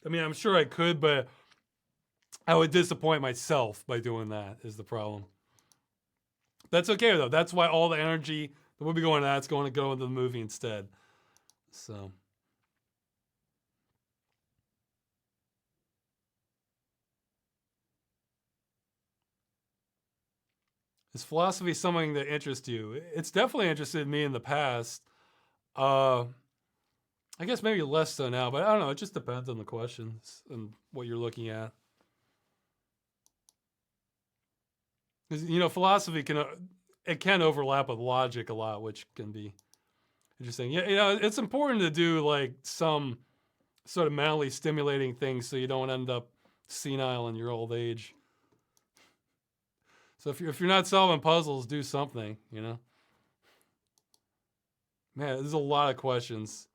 I mean, I'm sure I could, but I would disappoint myself by doing that. Is the problem? That's okay though. That's why all the energy that would be going to that's going to go into the movie instead. So, is philosophy something that interests you? It's definitely interested me in the past. Uh, I guess maybe less so now, but I don't know. It just depends on the questions and what you're looking at. Because philosophy can it can overlap with logic a lot, which can be interesting. Yeah, it's important to do like some sort of mentally stimulating things so you don't end up senile in your old age. So if you're not solving puzzles, do something. Man, there's a lot of questions.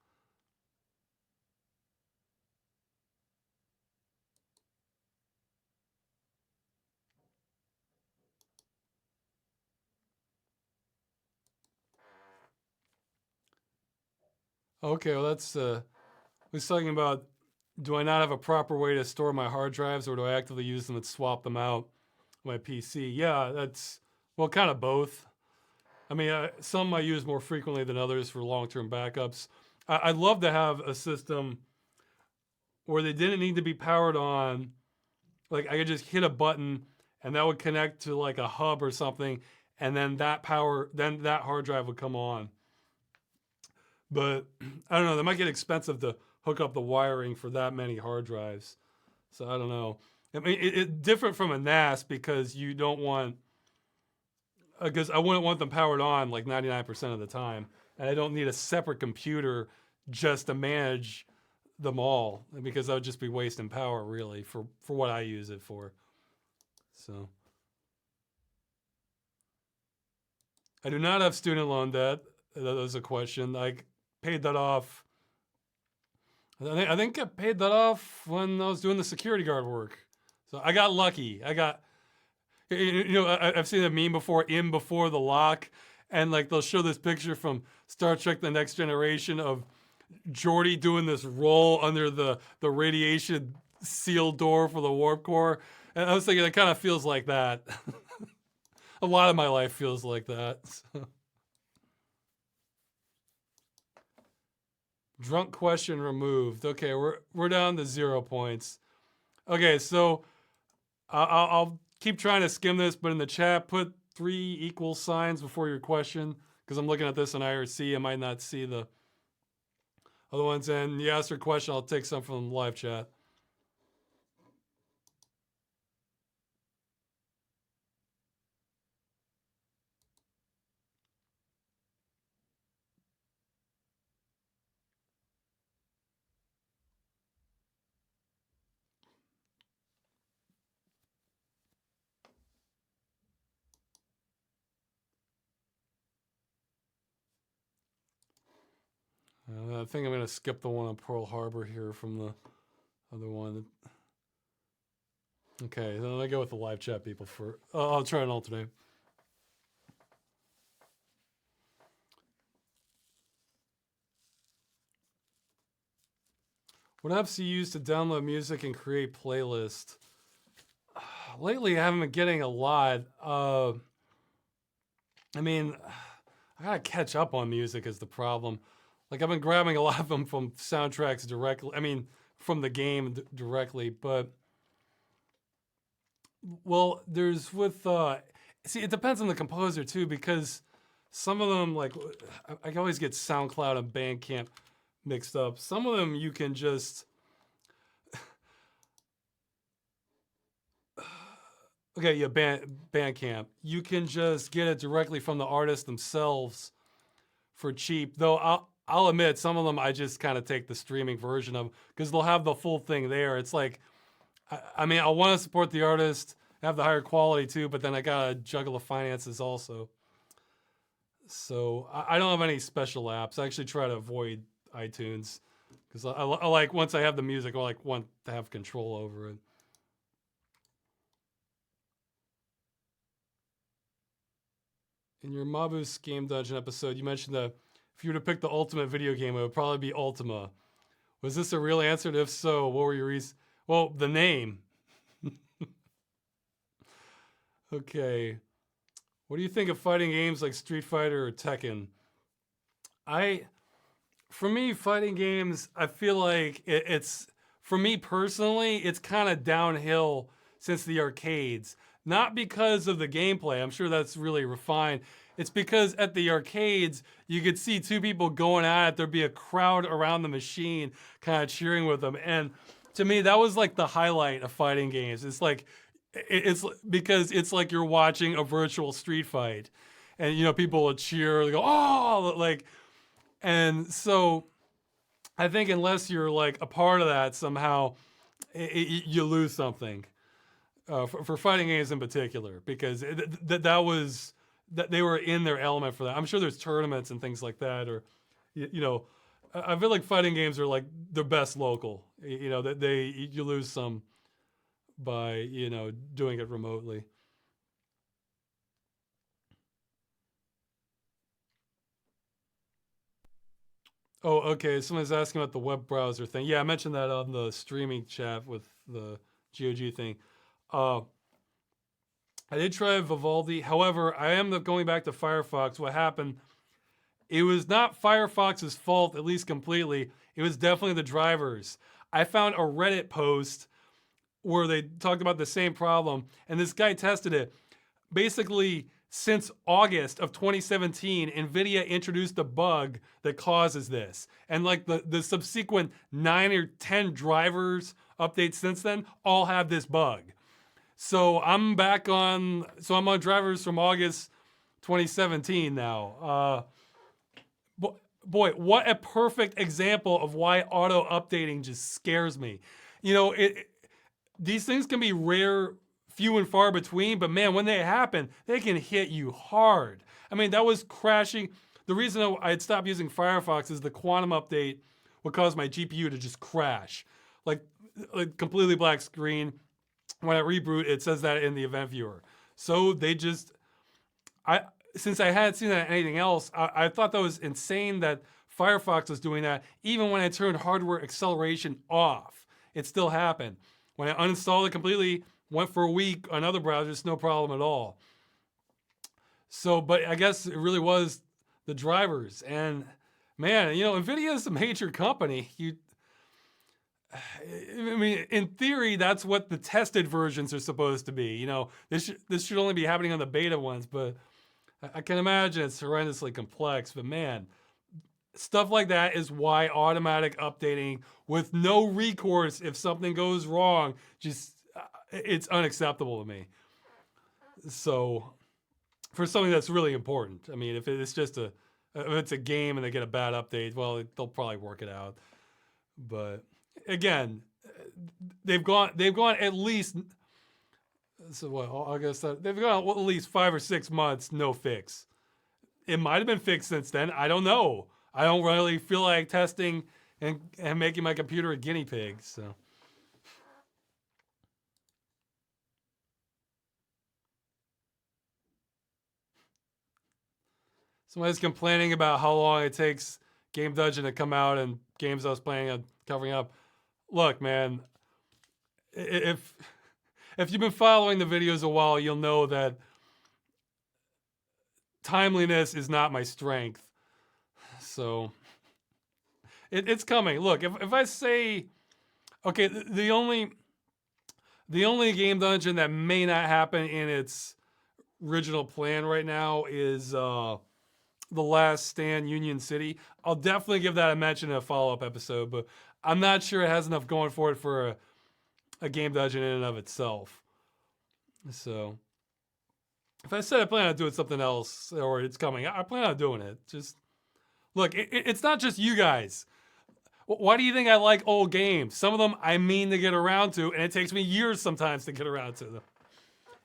Okay, well that's we're talking about, do I not have a proper way to store my hard drives, or do I actively use them and swap them out on my PC? Yeah, that's well, kind of both. I mean, some I use more frequently than others for long-term backups. I'd love to have a system where they didn't need to be powered on. Like I could just hit a button and that would connect to like a hub or something, and then that hard drive would come on. But I don't know. That might get expensive to hook up the wiring for that many hard drives. So I don't know. I mean, it's different from a NAS because you don't want, because I wouldn't want them powered on like 99% of the time, and I don't need a separate computer just to manage them all because that would just be wasting power really for what I use it for. So I do not have student loan debt. That was a question. I paid that off. I think I paid that off when I was doing the security guard work. So I got lucky. I've seen a meme before, in before the lock, and like they'll show this picture from Star Trek: The Next Generation of Geordi doing this roll under the radiation sealed door for the warp core. And I was thinking it kind of feels like that. A lot of my life feels like that. So. Drunk question removed. Okay, we're down to 0 points. Okay, so I'll keep trying to skim this, but in the chat, put 3 equal signs before your question because I'm looking at this on IRC. I might not see the other ones. And you ask your question, I'll take some from the live chat. I think I'm going to skip the one on Pearl Harbor here from the other one. Okay, then I go with the live chat people for. I'll try an alternate. What apps do you use to download music and create playlists? Lately, I haven't been getting a lot. I mean, I gotta catch up on music is the problem. Like I've been grabbing a lot of them from soundtracks directly. I mean, from the game directly, but well, there's with see, it depends on the composer too because some of them like I always get SoundCloud and Bandcamp mixed up. Some of them you can just okay, yeah, Bandcamp. You can just get it directly from the artist themselves for cheap. Though I'll admit some of them I just kind of take the streaming version of because they'll have the full thing there. It's like I mean I want to support the artist, have the higher quality too, but then I gotta juggle the finances also. So I don't have any special apps. I actually try to avoid iTunes because I like once I have the music, I like want to have control over it. In your Mabus Game Dungeon episode, you mentioned that if you were to pick the ultimate video game, it would probably be Ultima. Was this a real answer? And if so, what were your reasons? Well, the name. Okay. What do you think of fighting games like Street Fighter or Tekken? For me, fighting games, I feel like it's, for me personally, it's kind of downhill since the arcades. Not because of the gameplay, I'm sure that's really refined. It's because at the arcades, you could see two people going at it. There'd be a crowd around the machine kind of cheering with them. And to me, that was like the highlight of fighting games. It's like, it's because it's like you're watching a virtual street fight. And, you know, people will cheer, they go, oh, like, and so I think unless you're like a part of that somehow, you lose something for fighting games in particular because that was that they were in their element for that. I'm sure there's tournaments and things like that, or you know, I feel like fighting games are like the best local. You know that you lose some by doing it remotely. Oh, okay. Someone's asking about the web browser thing. Yeah, I mentioned that on the streaming chat with the GOG thing. Uh, I did try Vivaldi. However, I am going back to Firefox. What happened? It was not Firefox's fault, at least completely. It was definitely the drivers. I found a Reddit post where they talked about the same problem, and this guy tested it. Basically, since August of 2017, NVIDIA introduced a bug that causes this. And like the subsequent 9 or 10 drivers updates since then all have this bug. So I'm on drivers from August 2017 now. Boy, what a perfect example of why auto updating just scares me. You know, these things can be rare, few and far between, but man, when they happen, they can hit you hard. I mean, that was crashing. The reason I had stopped using Firefox is the quantum update would cause my GPU to just crash. Like completely black screen. When I reboot, it says that in the event viewer. So they just, since I hadn't seen that in anything else, I thought that was insane that Firefox was doing that. Even when I turned hardware acceleration off, it still happened. When I uninstalled it completely, went for a week on other browsers, no problem at all. So, but I guess it really was the drivers. And man, NVIDIA is a major company. I mean, in theory, that's what the tested versions are supposed to be. This should only be happening on the beta ones, but I can imagine it's horrendously complex. But man, stuff like that is why automatic updating with no recourse if something goes wrong, it's unacceptable to me. So for something that's really important, I mean, if it's a game and they get a bad update, well, they'll probably work it out. But again, they've gone at least, so what, August, they've gone at least 5 or 6 months, no fix. It might have been fixed since then. I don't know. I don't really feel like testing and making my computer a guinea pig. So somebody's complaining about how long it takes Game Dungeon to come out and games I was planning on covering up. Look, man, if you've been following the videos a while, you'll know that timeliness is not my strength. So it's coming. Look, if I say, okay, the only Game Dungeon that may not happen in its original plan right now is The Last Stand Union City. I'll definitely give that a mention in a follow-up episode, but I'm not sure it has enough going for it for a Game Dungeon in and of itself. So if I said I plan on doing something else or it's coming, I plan on doing it. Just look, it's not just you guys. Why do you think I like old games? Some of them I mean to get around to, and it takes me years sometimes to get around to them.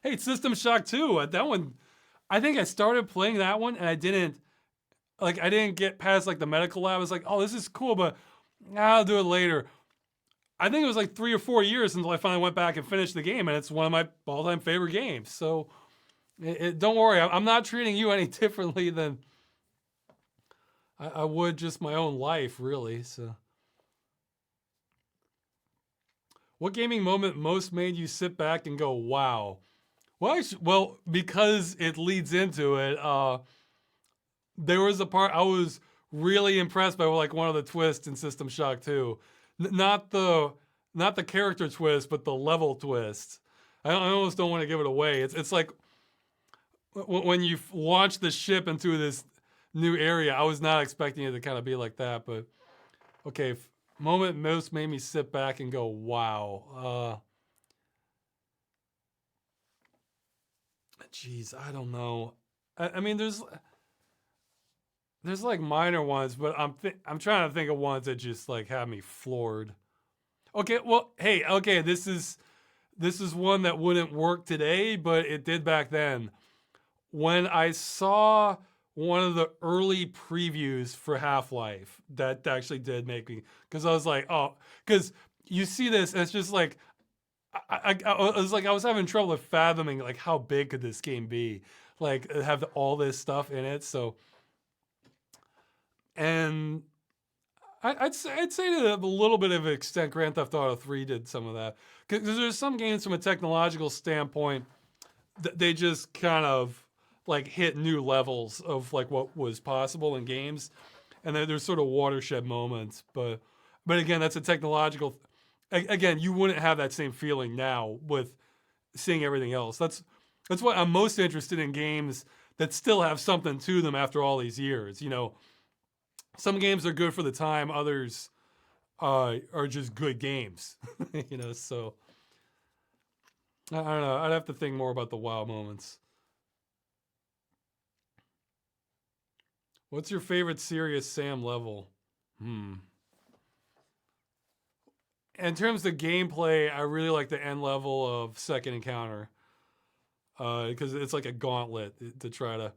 Hey, System Shock 2, that one, I think I started playing that one and I didn't get past like the medical lab. I was like, oh, this is cool, but I'll do it later. I think it was like 3 or 4 years until I finally went back and finished the game, and it's one of my all-time favorite games. So don't worry, I'm not treating you any differently than I would just my own life, really. So, what gaming moment most made you sit back and go, wow? Well, because it leads into it, there was a part I was really impressed by, like one of the twists in System Shock 2. Not the character twist, but the level twist. I almost don't want to give it away. It's like when you launch the ship into this new area. I was not expecting it to kind of be like that, but okay. Moment most made me sit back and go, wow. Geez, I don't know. I mean, there's like minor ones, but I'm trying to think of ones that just like have me floored. Okay, well, hey, okay, this is one that wouldn't work today, but it did back then. When I saw one of the early previews for Half-Life, that actually did make me, because I was like, oh, because you see this, and it's just like, I was like, I was having trouble with fathoming like how big could this game be, like have all this stuff in it. So, and I'd say to a little bit of an extent, Grand Theft Auto 3 did some of that, because there's some games from a technological standpoint that they just kind of like hit new levels of like what was possible in games, and then there's sort of watershed moments. But again, that's a technological. Again, you wouldn't have that same feeling now with seeing everything else. That's what I'm most interested in, games that still have something to them after all these years. You know, some games are good for the time, others are just good games. You know, so I don't know. I'd have to think more about the wow moments. What's your favorite Serious Sam level? In terms of gameplay, I really like the end level of Second Encounter, because it's like a gauntlet to try to.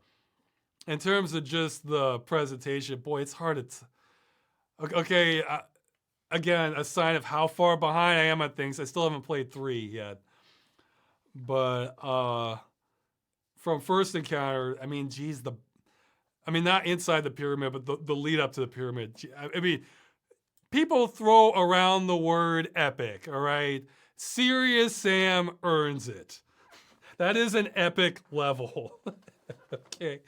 In terms of just the presentation, boy, it's hard to. Okay, again, a sign of how far behind I am on things. I still haven't played 3 yet, but from First Encounter, I mean, geez, not inside the pyramid, but the lead up to the pyramid. I mean, people throw around the word epic, all right? Serious Sam earns it. That is an epic level. Okay.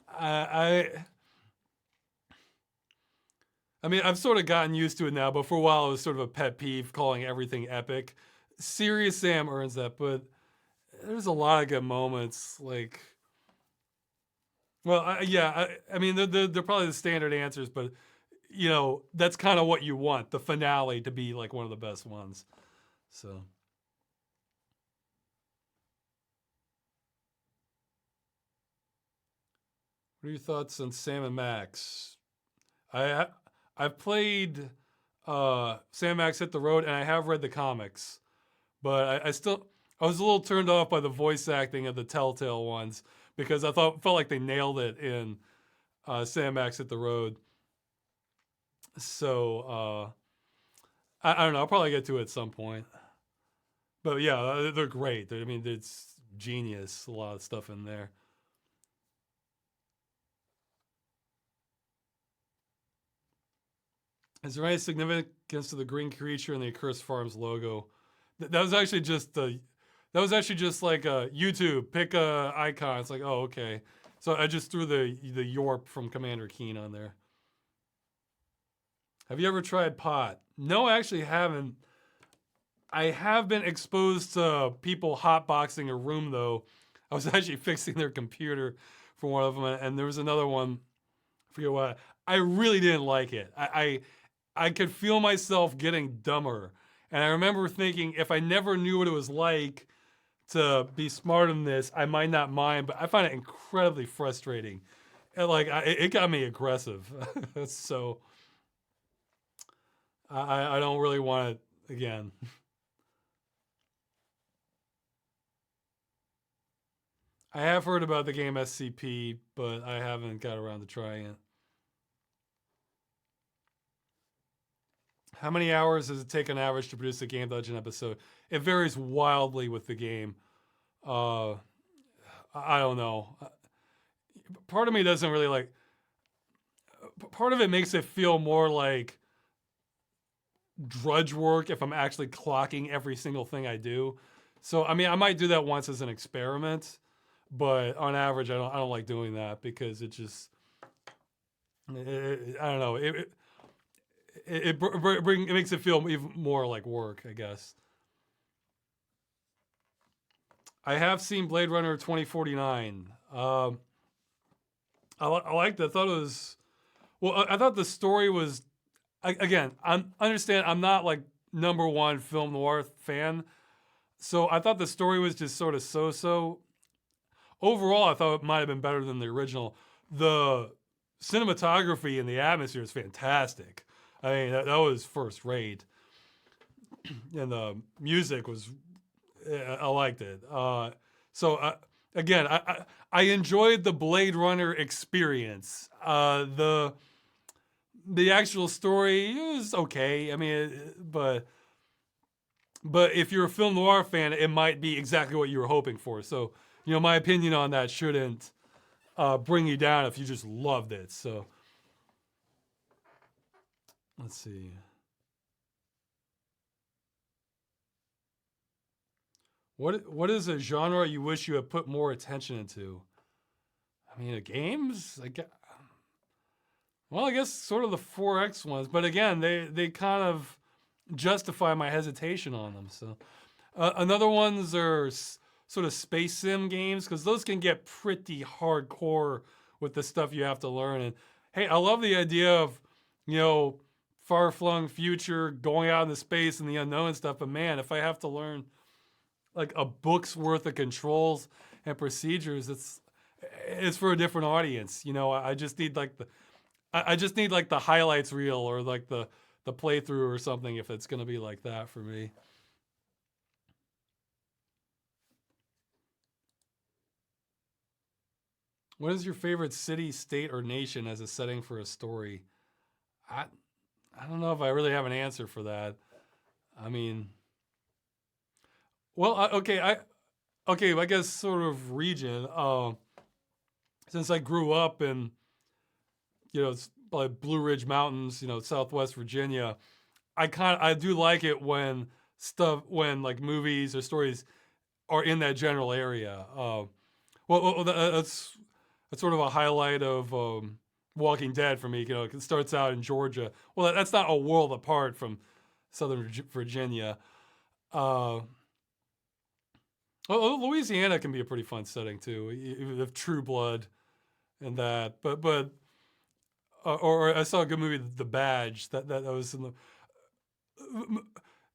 I mean, I've sort of gotten used to it now, but for a while it was sort of a pet peeve calling everything epic. Serious Sam earns that, but there's a lot of good moments. Like, well, I mean, they're probably the standard answers, but you know, that's kind of what you want, the finale to be like one of the best ones. So, what are your thoughts on Sam and Max? I've played Sam Max Hit the Road, and I have read the comics, but I was a little turned off by the voice acting of the Telltale ones, because I felt like they nailed it in Sam Max Hit the Road. So I don't know. I'll probably get to it at some point. But yeah, they're great. I mean, it's genius. A lot of stuff in there. Is there any significance to the green creature and the Accursed Farms logo? That was actually just the. That was actually just like a YouTube pick a icon. It's like, oh, okay. So I just threw the Yorp from Commander Keen on there. Have you ever tried pot? No, I actually haven't. I have been exposed to people hotboxing a room though. I was actually fixing their computer for one of them, and there was another one. I forget what. I really didn't like it. I could feel myself getting dumber, and I remember thinking if I never knew what it was like to be smart in this, I might not mind. But I find it incredibly frustrating, and like it got me aggressive. So I don't really want it again. I have heard about the game SCP, but I haven't got around to trying it. How many hours does it take on average to produce a Game Dungeon episode? It varies wildly with the game. Uh, I don't know. Part of me doesn't really like. Part of it makes it feel more like drudge work if I'm actually clocking every single thing I do. So I mean, I might do that once as an experiment, but on average, I don't like doing that because it just I don't know. It makes it feel even more like work, I guess. I have seen Blade Runner 2049. I liked it. I thought it was well. I thought the story was again. I understand. I'm not like number one film noir fan, so I thought the story was just sort of so. Overall, I thought it might have been better than the original. The cinematography and the atmosphere is fantastic. I mean, that was first rate, and the music was. I liked it. So again, I enjoyed the Blade Runner experience. The actual story is okay. I mean, but if you're a film noir fan, it might be exactly what you were hoping for. So my opinion on that shouldn't bring you down if you just loved it. So let's see. What is a genre you wish you had put more attention into? I mean, games. Well, I guess sort of the 4X ones, but again, they kind of justify my hesitation on them. So another ones are sort of space sim games because those can get pretty hardcore with the stuff you have to learn. And hey, I love the idea of you know far flung future going out into space and the unknown and stuff. But man, if I have to learn like a book's worth of controls and procedures, it's for a different audience. I just need like I just need like the highlights reel or like the playthrough or something if it's gonna be like that for me. What is your favorite city, state, or nation as a setting for a story? I I don't know if I really have an answer for that. I mean, well, okay, I guess sort of region. Since I grew up in it's like Blue Ridge Mountains, Southwest Virginia, I do like it when like movies or stories are in that general area. That's sort of a highlight of Walking Dead for me. It starts out in Georgia. Well, that's not a world apart from Southern Virginia. Uh, Louisiana can be a pretty fun setting too, of True Blood and that. Or I saw a good movie, The Badge. That was in the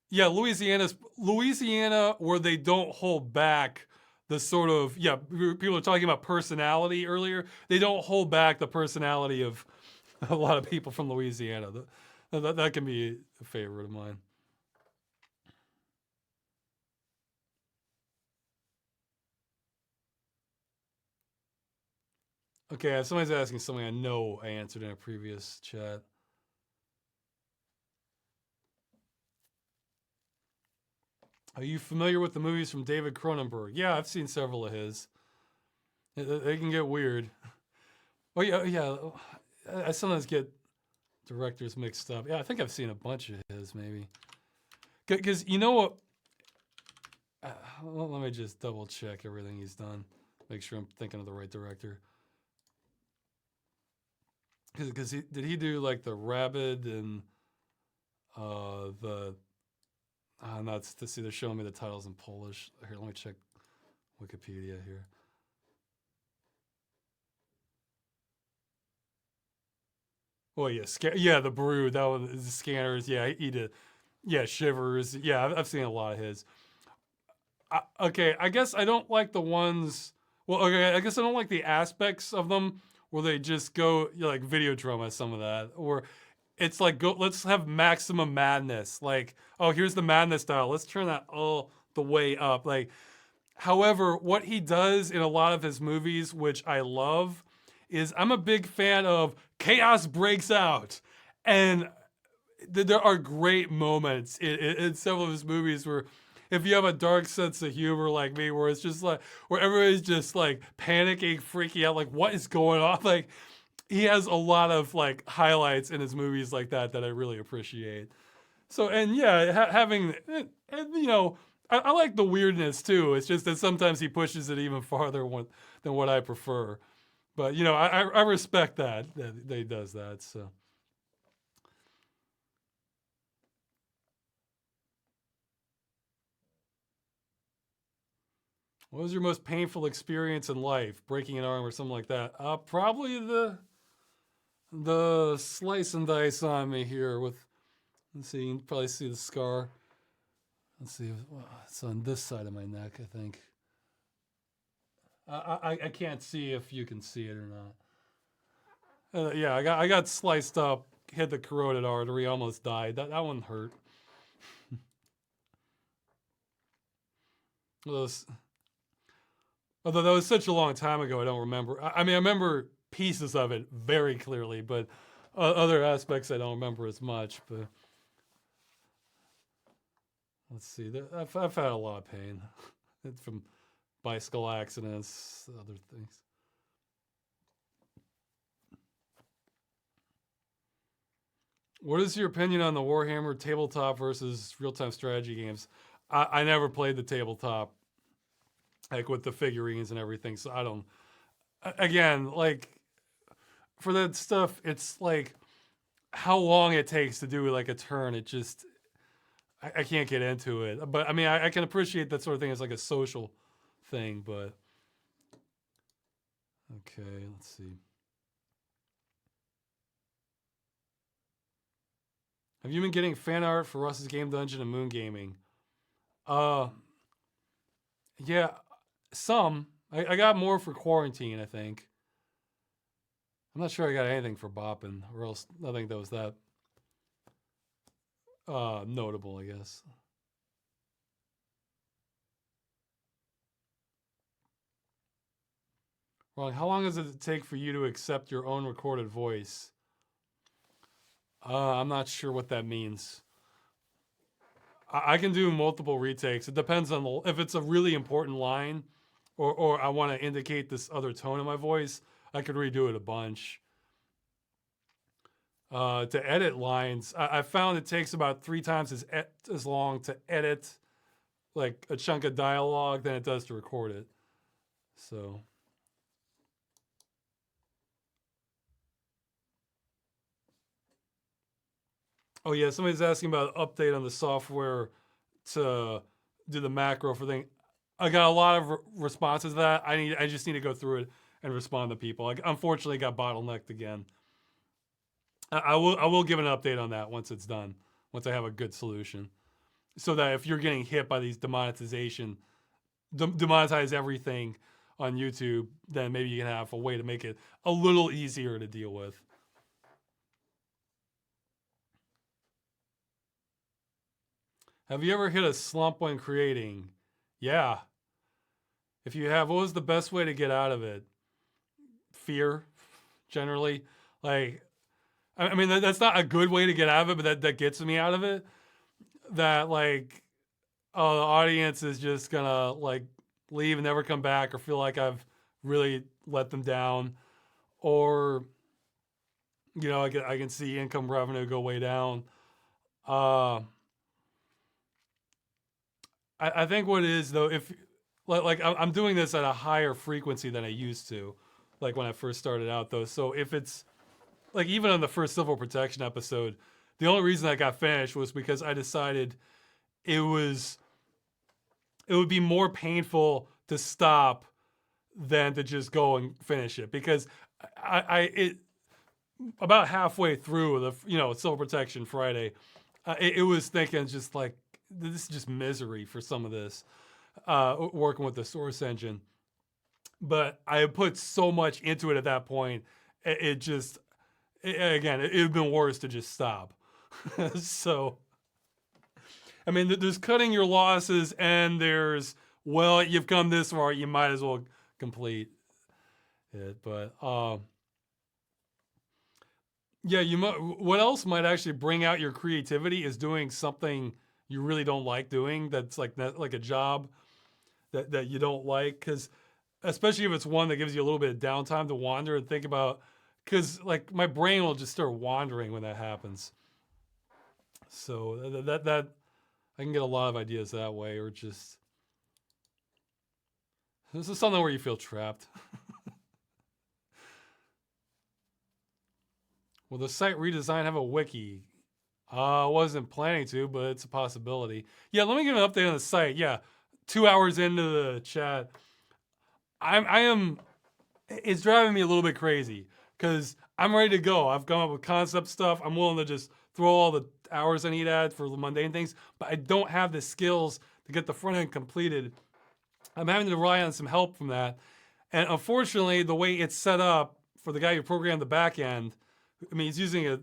yeah, Louisiana where they don't hold back the sort of people were talking about personality earlier. They don't hold back the personality of a lot of people from Louisiana. That can be a favorite of mine. Okay, somebody's asking something I know I answered in a previous chat. Are you familiar with the movies from David Cronenberg? Yeah, I've seen several of his. They can get weird. Oh yeah, yeah. I sometimes get directors mixed up. Yeah, I think I've seen a bunch of his maybe. Because you know what? Well, let me just double check everything he's done. Make sure I'm thinking of the right director. Because did he do like the Rabid and the not to see they're showing me the titles in Polish. Here, let me check Wikipedia here. Oh yeah, yeah, the Brood. That one, the Scanners. Yeah, he did. Yeah, Shivers. Yeah, I've seen a lot of his. Okay, I guess I don't like the ones. Well, okay, I guess I don't like the aspects of them where they just go like video drama. Some of that, or it's like go. Let's have maximum madness. Like, oh, here's the madness style. Let's turn that all the way up. Like, however, what he does in a lot of his movies, which I love, is I'm a big fan of chaos breaks out, and there are great moments in several of his movies where if you have a dark sense of humor like me, where it's just like where everybody's just like panicking, freaking out, like what is going on? Like he has a lot of like highlights in his movies like that I really appreciate. So and yeah, having and you know I like the weirdness too. It's just that sometimes he pushes it even farther than what I prefer. But you know I respect that he does that. So. What was your most painful experience in life? Breaking an arm or something like that? Probably the slice and dice on me here with. Let's see, you can probably see the scar. Let's see, well, it's on this side of my neck, I think. I can't see if you can see it or not. Yeah, I got sliced up, hit the carotid artery, almost died. That one hurt. Those, although that was such a long time ago, I don't remember. I mean, I remember pieces of it very clearly, but other aspects I don't remember as much. But let's see, I've had a lot of pain from bicycle accidents, other things. What is your opinion on the Warhammer tabletop versus real-time strategy games? I never played the tabletop, like with the figurines and everything, so I don't. Again, like for that stuff, it's like how long it takes to do like a turn. It just I can't get into it. But I mean, I can appreciate that sort of thing as like a social thing. But okay, let's see. Have you been getting fan art for Russ's Game Dungeon and Moon Gaming? Uh, yeah, some. I got more for quarantine, I think. I'm not sure I got anything for Boppin, or else I think that was that notable, I guess. Well, how long does it take for you to accept your own recorded voice? I'm not sure what that means. I can do multiple retakes. It depends on if it's a really important line, or I want to indicate this other tone in my voice. I could redo it a bunch. To edit lines, I found it takes about 3 times as long to edit like a chunk of dialogue than it does to record it. So. Oh yeah, somebody's asking about an update on the software to do the macro for thing. I got a lot of responses to that. I just need to go through it and respond to people. I unfortunately got bottlenecked again. I will give an update on that once it's done. Once I have a good solution, so that if you're getting hit by these demonetize everything on YouTube, then maybe you can have a way to make it a little easier to deal with. Have you ever hit a slump when creating? Yeah. If you have, what was the best way to get out of it? Fear, generally. Like, I mean, that's not a good way to get out of it, but that gets me out of it. That, like, oh, the audience is just gonna like leave and never come back, or feel like I've really let them down, or I can see income revenue go way down. Uh, I think what it is though, if like I'm doing this at a higher frequency than I used to, like when I first started out though. So if it's like even on the first civil protection episode, the only reason I got finished was because I decided it was it would be more painful to stop than to just go and finish it, because it about halfway through the civil protection Friday, it was thinking just like this is just misery for some of this, working with the source engine. But I put so much into it at that point, it just again it would have been worse to just stop. So I mean, there's cutting your losses, and there's, well, you've come this far, you might as well complete it. But yeah, what else might actually bring out your creativity is doing something you really don't like doing. That's like a job that you don't like, because especially if it's one that gives you a little bit of downtime to wander and think about. Because like my brain will just start wandering when that happens. So that I can get a lot of ideas that way, or just this is something where you feel trapped. Will the site redesign have a wiki? I wasn't planning to, but it's a possibility. Yeah, let me give an update on the site. Yeah, 2 hours into the chat, I am. It's driving me a little bit crazy because I'm ready to go. I've come up with concept stuff. I'm willing to just throw all the hours I need at for the mundane things, but I don't have the skills to get the front end completed. I'm having to rely on some help from that. And unfortunately, the way it's set up for the guy who programmed the back end, I mean, he's using a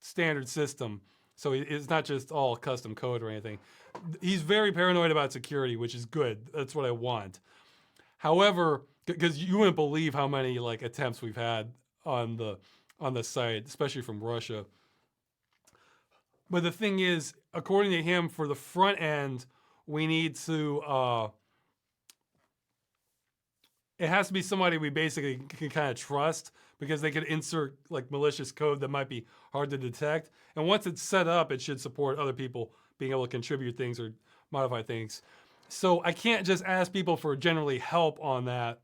standard system, so it's not just all custom code or anything. He's very paranoid about security, which is good. That's what I want. However, because you wouldn't believe how many like attempts we've had on the site, especially from Russia. But the thing is, according to him, for the front end, we need to. It has to be somebody we basically can kind of trust, because they could insert like malicious code that might be hard to detect. And once it's set up, it should support other people being able to contribute things or modify things. So I can't just ask people for generally help on that,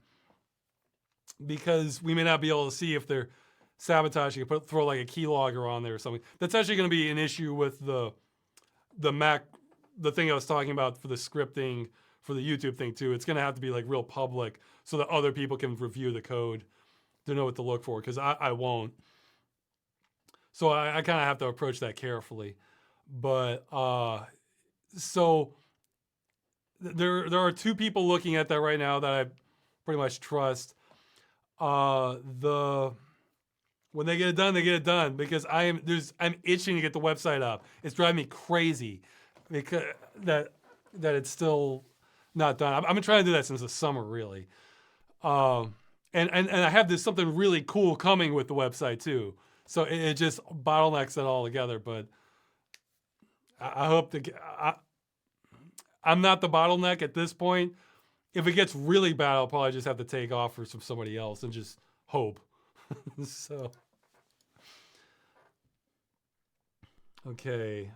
because we may not be able to see if they're sabotaging. Throw like a keylogger on there or something. That's actually going to be an issue with the Mac, the thing I was talking about for the scripting for the YouTube thing too. It's going to have to be like real public so that other people can review the code to know what to look for, because I won't. So I kind of have to approach that carefully. But so there are two people looking at that right now that I pretty much trust. The When they get it done, they get it done, because I'm itching to get the website up. It's driving me crazy because that it's still not done. I've been trying to do that since the summer, really. And I have this something really cool coming with the website too. So it just bottlenecks it all together. But I hope to. I'm not the bottleneck at this point. If it gets really bad, I'll probably just have to take off for somebody else and just hope. So, okay.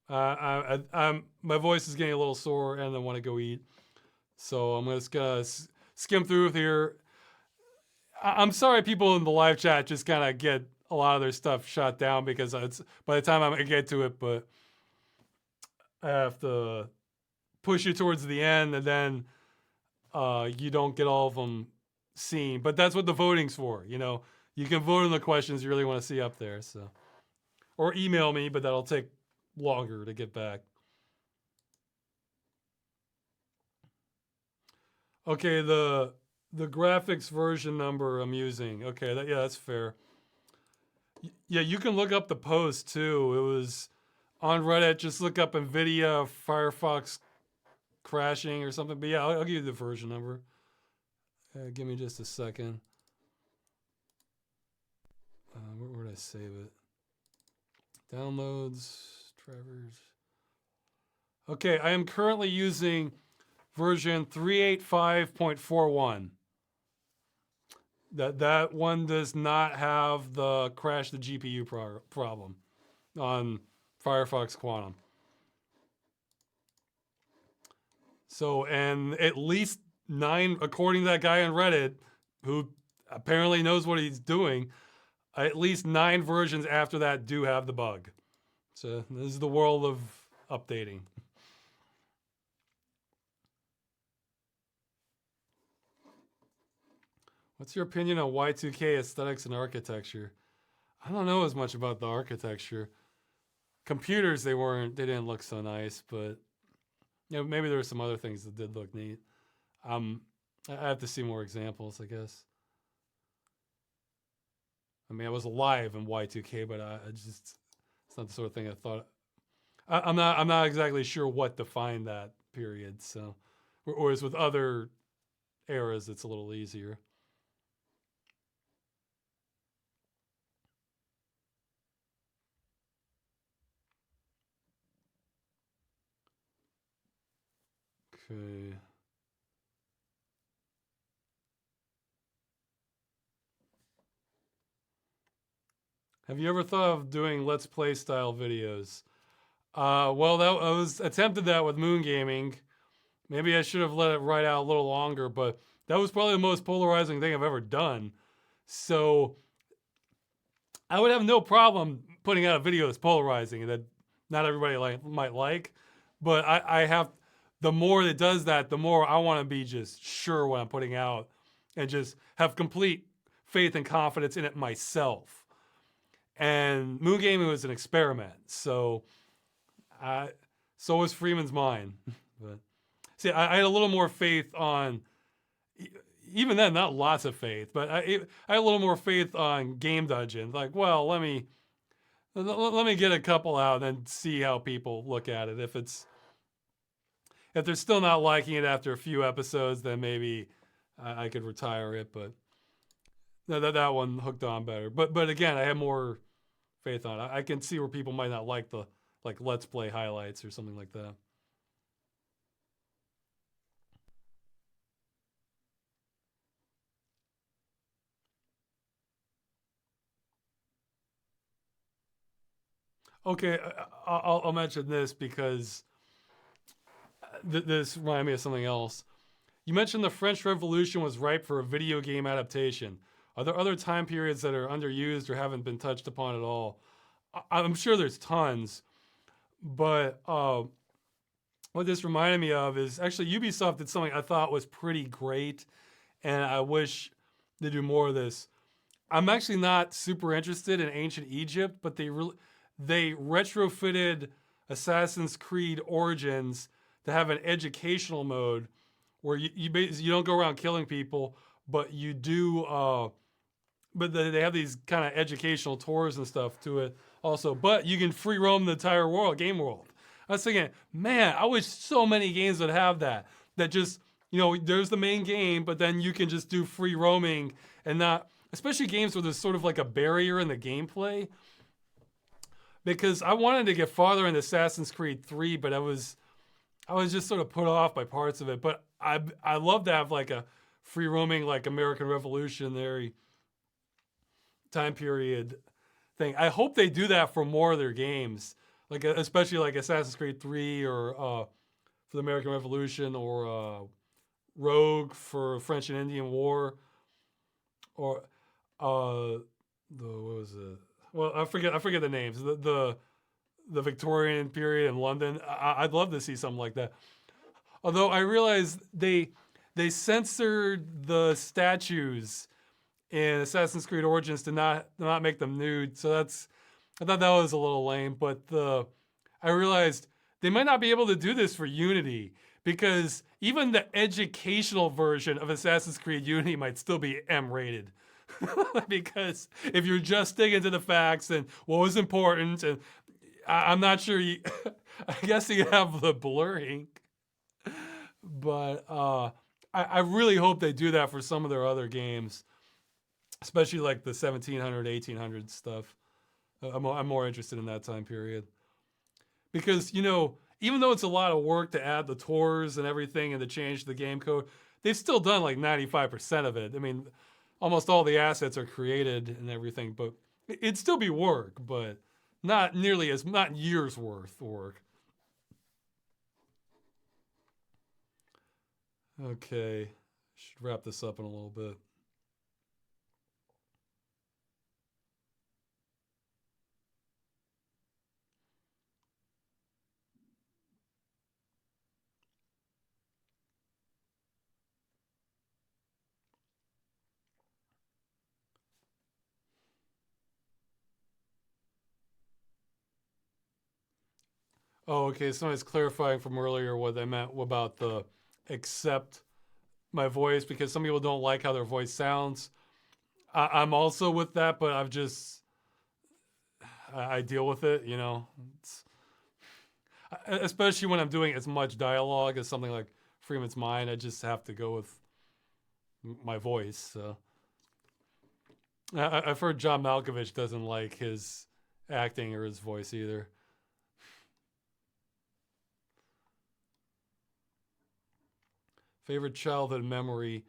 I'm my voice is getting a little sore, and I want to go eat. So I'm just gonna skim through here. I'm sorry, people in the live chat just kind of get a lot of their stuff shot down, because it's by the time I get to it, but I have to push you towards the end, and then you don't get all of them seen. But that's what the voting's for. You can vote on the questions you really want to see up there. So, or email me, but that'll take longer to get back. Okay, the graphics version number I'm using. Okay, yeah, that's fair. Yeah, you can look up the post too. It was on Reddit. Just look up NVIDIA Firefox crashing or something. But yeah, I'll give you the version number. Give me just a second. Where did I save it? Downloads, drivers. Okay, I am currently using version 385.41. That one does not have the crash the GPU problem on Firefox Quantum. So, and at least 9, according to that guy on Reddit, who apparently knows what he's doing, at least 9 versions after that do have the bug. So this is the world of updating. What's your opinion on Y2K aesthetics and architecture? I don't know as much about the architecture. Computers, they didn't look so nice, but maybe there were some other things that did look neat. I have to see more examples, I guess. I mean, I was alive in Y2K, but it's not the sort of thing I thought. I'm not exactly sure what defined that period. So, whereas with other eras, it's a little easier. Okay. Have you ever thought of doing Let's Play style videos? Well, I was attempted that with Moon Gaming. Maybe I should have let it ride out a little longer, but that was probably the most polarizing thing I've ever done. So I would have no problem putting out a video that's polarizing and that not everybody might like. But I have, the more it does that, the more I want to be just sure what I'm putting out and just have complete faith and confidence in it myself. And Moon Gaming was an experiment, so so was Freeman's Mind. But see, I had a little more faith on, even then, not lots of faith, but I had a little more faith on Game Dungeon. Like, well, let me get a couple out and then see how people look at it. If they're still not liking it after a few episodes, then maybe I could retire it. But that one hooked on better. But again, I have more faith on it. I can see where people might not like the Let's Play highlights or something like that. Okay, I'll mention this because this reminded me of something else. You mentioned the French Revolution was ripe for a video game adaptation. Are there other time periods that are underused or haven't been touched upon at all? I'm sure there's tons, but what this reminded me of is actually Ubisoft did something I thought was pretty great, and I wish they do more of this. I'm actually not super interested in ancient Egypt, but they retrofitted Assassin's Creed Origins to have an educational mode where you don't go around killing people, but you do. But they have these kind of educational tours and stuff to it also. But you can free roam the entire game world. I was thinking, man, I wish so many games would have that. That just, there's the main game, but then you can just do free roaming and not, especially games where there's sort of like a barrier in the gameplay. Because I wanted to get farther into Assassin's Creed 3, but I was just sort of put off by parts of it. But I love to have like a free roaming, like American Revolutionary time period thing. I hope they do that for more of their games, like especially like Assassin's Creed 3 or for the American Revolution or Rogue for French and Indian War, or what was it? Well, I forget the names. The Victorian period in London. I'd love to see something like that. Although I realize they censored the statues in Assassin's Creed Origins to not make them nude. So I thought that was a little lame. But I realized they might not be able to do this for Unity because even the educational version of Assassin's Creed Unity might still be M-rated. Because if you're just sticking to the facts and what was important, and I'm not sure I guess you have the blurring, but I really hope they do that for some of their other games, especially like the 1700, 1800 stuff. I'm more interested in that time period because even though it's a lot of work to add the tours and everything and to change the game code, they've still done like 95% of it. I mean, almost all the assets are created and everything, but it'd still be work, but not nearly as, not years worth of work. Okay, should wrap this up in a little bit. Oh, okay. Somebody's clarifying from earlier what they meant about the accept my voice, because some people don't like how their voice sounds. I'm also with that, but I've just I deal with it. You know, it's, especially when I'm doing as much dialogue as something like Freeman's Mind. I just have to go with my voice. So I've heard John Malkovich doesn't like his acting or his voice either. Favorite childhood memory?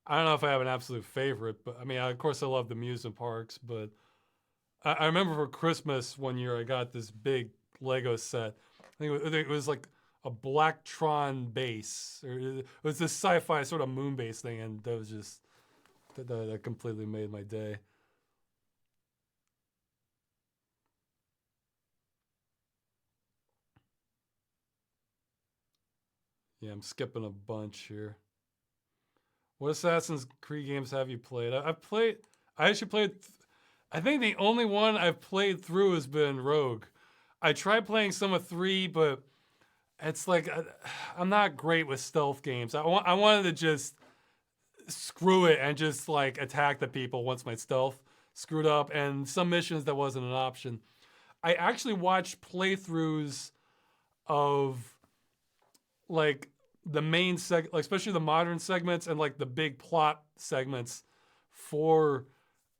I don't know if I have an absolute favorite, but I mean, of course, I love the amusement parks. But I remember for Christmas one year, I got this big Lego set. I think it was like a Blacktron base, or it was this sci-fi sort of moon base thing, and that was just that completely made my day. Yeah, I'm skipping a bunch here. What Assassin's Creed games have you played? I've played. I actually played. I think the only one I've played through has been Rogue. I tried playing some of three, but it's like I'm not great with stealth games. I wanted to just screw it and just like attack the people once my stealth screwed up, and some missions that wasn't an option. I actually watched playthroughs of like the main like especially the modern segments and like the big plot segments for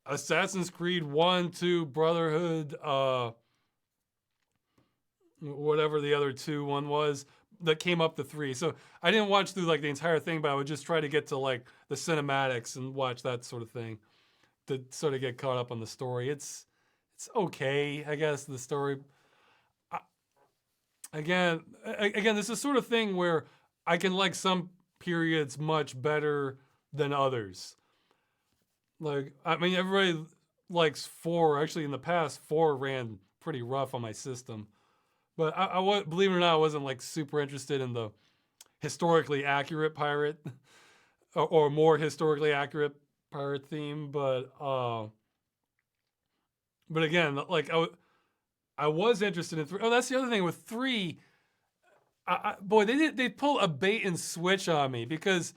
Assassin's Creed 1, 2, Brotherhood, whatever the other two one was that came up to 3. So I didn't watch through like the entire thing, but I would just try to get to like the cinematics and watch that sort of thing to sort of get caught up on the story. It's okay, I guess, the story. I, again, this is sort of thing where I can like some periods much better than others. Like, I mean, everybody likes 4. Actually, in the past, 4 ran pretty rough on my system. But I was, believe it or not, I wasn't like super interested in the historically accurate pirate or more historically accurate pirate theme. But again, like I was interested in 3. Oh, that's the other thing with 3. Boy, they pull a bait and switch on me, because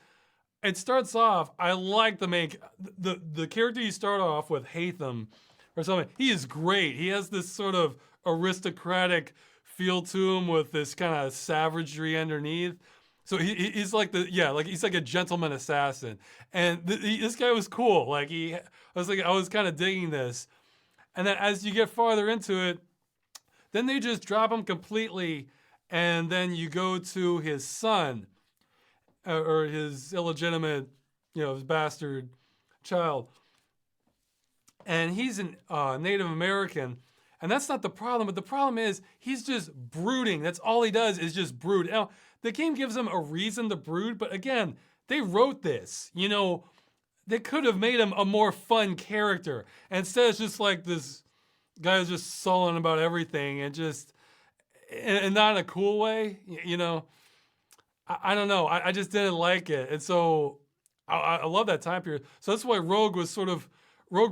it starts off. I like the character you start off with, Hatham, or something. He is great. He has this sort of aristocratic feel to him with this kind of savagery underneath. So he's like he's like a gentleman assassin, and this guy was cool. Like I was kind of digging this, and then as you get farther into it, then they just drop him completely, and then you go to his son, or his illegitimate, his bastard child, and he's an Native American, and that's not the problem. But the problem is he's just brooding. That's all he does is just brood. Now the game gives him a reason to brood, but again, they wrote this. They could have made him a more fun character. And instead, it's just like this guy who's just sullen about everything, and just, and not in a cool way. I don't know. I just didn't like it. And so I love that time period. So that's why Rogue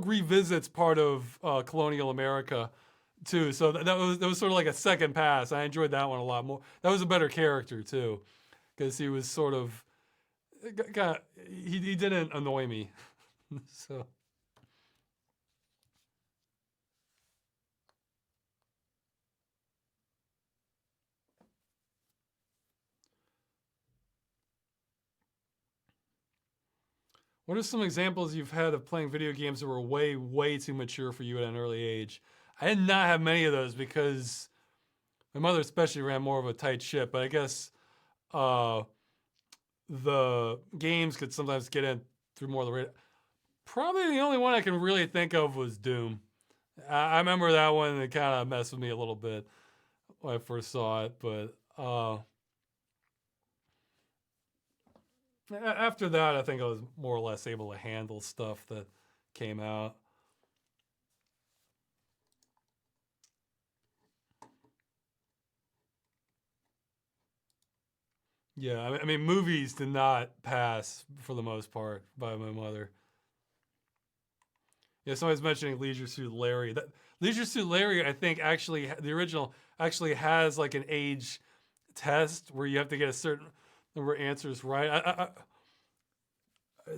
revisits part of colonial America too. So that was sort of like a second pass. I enjoyed that one a lot more. That was a better character too, because he was sort of, he didn't annoy me. So. What are some examples you've had of playing video games that were way too mature for you at an early age? I did not have many of those, because My mother especially ran more of a tight ship, but I guess uh, the games could sometimes get in through more of the radar. Probably the only one I can really think of was Doom. I remember that one. It kind of messed with me a little bit when I first saw it, but after that, I think I was more or less able to handle stuff that came out. Yeah, I mean, movies did not pass for the most part by my mother. Yeah, somebody's mentioning Leisure Suit Larry. That Leisure Suit Larry, I think, actually the original actually has like an age test where you have to get a certain number of answers right.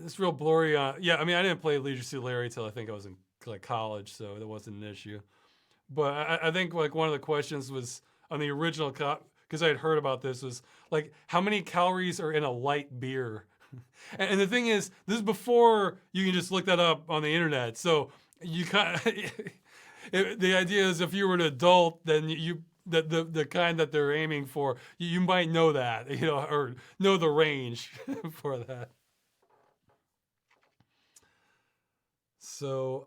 It's real blurry. Yeah, I mean, I didn't play Leisure Suit Larry till I think I was in like college, so that wasn't an issue. But I think like one of the questions was on the original because I had heard about this was like how many calories are in a light beer. And the thing is, this is before you can just look that up on the internet. So you kind of the idea is if you were an adult, then you the kind that they're aiming for, you might know that, or know the range for that. So,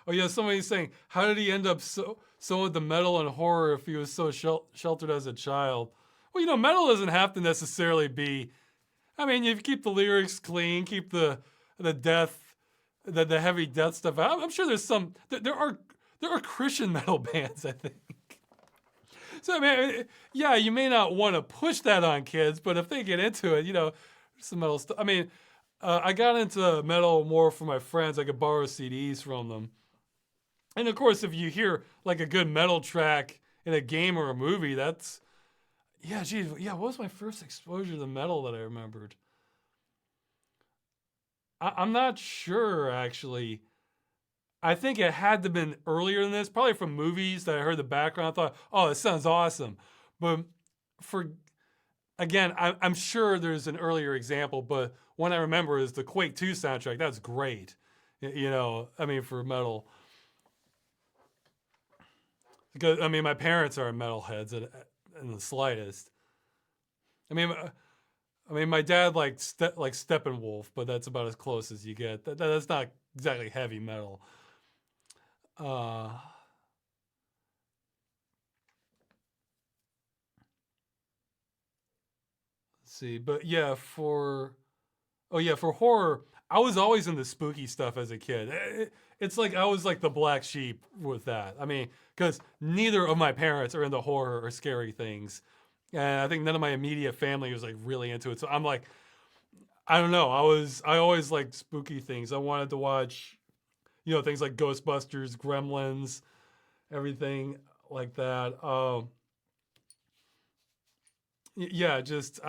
oh yeah, somebody's saying, how did he end up so into metal and horror if he was so sheltered as a child? Well, metal doesn't have to necessarily be. I mean, you keep the lyrics clean, keep the death, the heavy death stuff out. I'm sure there's some. There are Christian metal bands, I think. So I mean, yeah, you may not want to push that on kids, but if they get into it, some metal stuff. I mean, I got into metal more from my friends. I could borrow CDs from them. And of course, if you hear like a good metal track in a game or a movie, that's yeah, geez, yeah. What was my first exposure to metal that I remembered? I'm not sure actually. I think it had to have been earlier than this, probably from movies that I heard the background. I thought, oh, this sounds awesome. But for again, I'm sure there's an earlier example, but one I remember is the Quake 2 soundtrack. That's great. I mean, for metal. Because, I mean, my parents are metalheads in the slightest. I mean, my dad liked like Steppenwolf, but that's about as close as you get. That's not exactly heavy metal. Uh, let's see, but yeah, for horror, I was always into spooky stuff as a kid. It's like I was like the black sheep with that. I mean, because neither of my parents are into horror or scary things, and I think none of my immediate family was like really into it. So I'm like, I don't know. I always liked spooky things. I wanted to watch, things like Ghostbusters, Gremlins, everything like that. Yeah, just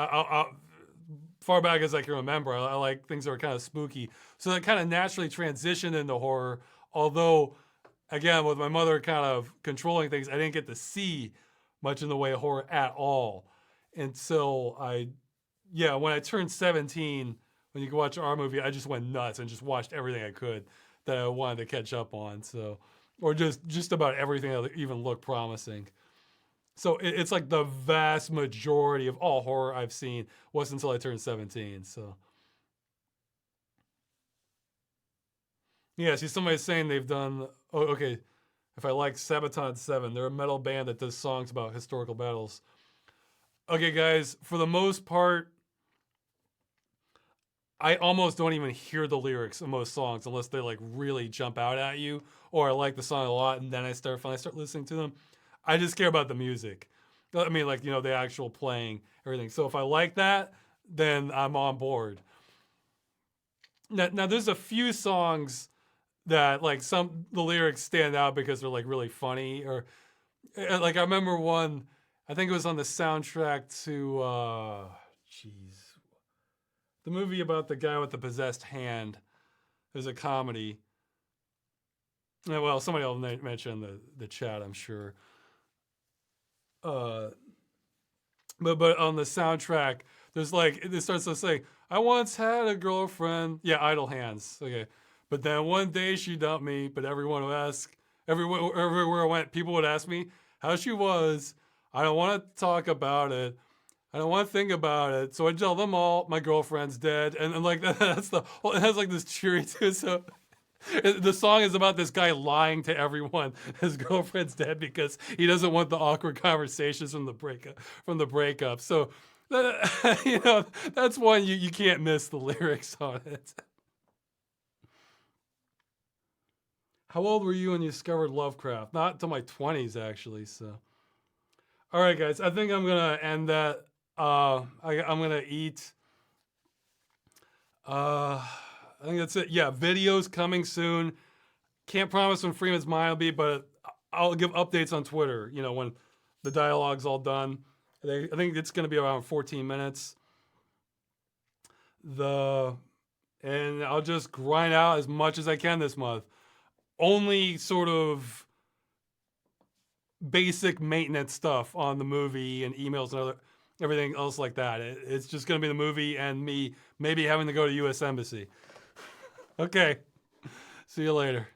far back as I can remember, I like things that are kind of spooky. So that kind of naturally transitioned into horror. Although, again, with my mother kind of controlling things, I didn't get to see much in the way of horror at all until yeah, when I turned 17, when you could watch our movie, I just went nuts and just watched everything I could that I wanted to catch up on. So, or just about everything that even looked promising. So it's like the vast majority of all horror I've seen wasn't until I turned 17. So yeah, see, somebody's saying they've done. Oh, okay. If I like Sabaton 7, they're a metal band that does songs about historical battles. Okay, guys, for the most part, I almost don't even hear the lyrics of most songs unless they like really jump out at you, or I like the song a lot, and then finally start listening to them. I just care about the music. I mean, like the actual playing, everything. So if I like that, then I'm on board. Now there's a few songs that like the lyrics stand out because they're like really funny, or like I remember one. I think it was on the soundtrack to jeez, the movie about the guy with the possessed hand. There's a comedy. Well, somebody will mention the chat, I'm sure. Uh, but on the soundtrack, there's like it starts to say, "I once had a girlfriend." Yeah, Idle Hands. Okay, but then one day she dumped me. But everyone who asks Everywhere I went, people would ask me how she was. I don't want to talk about it. I don't want to think about it. So I tell them all my girlfriend's dead, and like that's the whole. It has like this cheery too. So the song is about this guy lying to everyone his girlfriend's dead because he doesn't want the awkward conversations from the breakup. So you know, that's one you can't miss the lyrics on it. How old were you when you discovered Lovecraft? Not until my 20s, actually. So, all right, guys, I think I'm gonna end that. I'm gonna eat. I think that's it. Yeah, videos coming soon. Can't promise when Freeman's Mind will be, but I'll give updates on Twitter. You know, when the dialogue's all done. I think it's gonna be around 14 minutes. And I'll just grind out as much as I can this month. Only sort of basic maintenance stuff on the movie and emails and everything else like that. It's just going to be the movie and me maybe having to go to U.S. Embassy. Okay. See you later.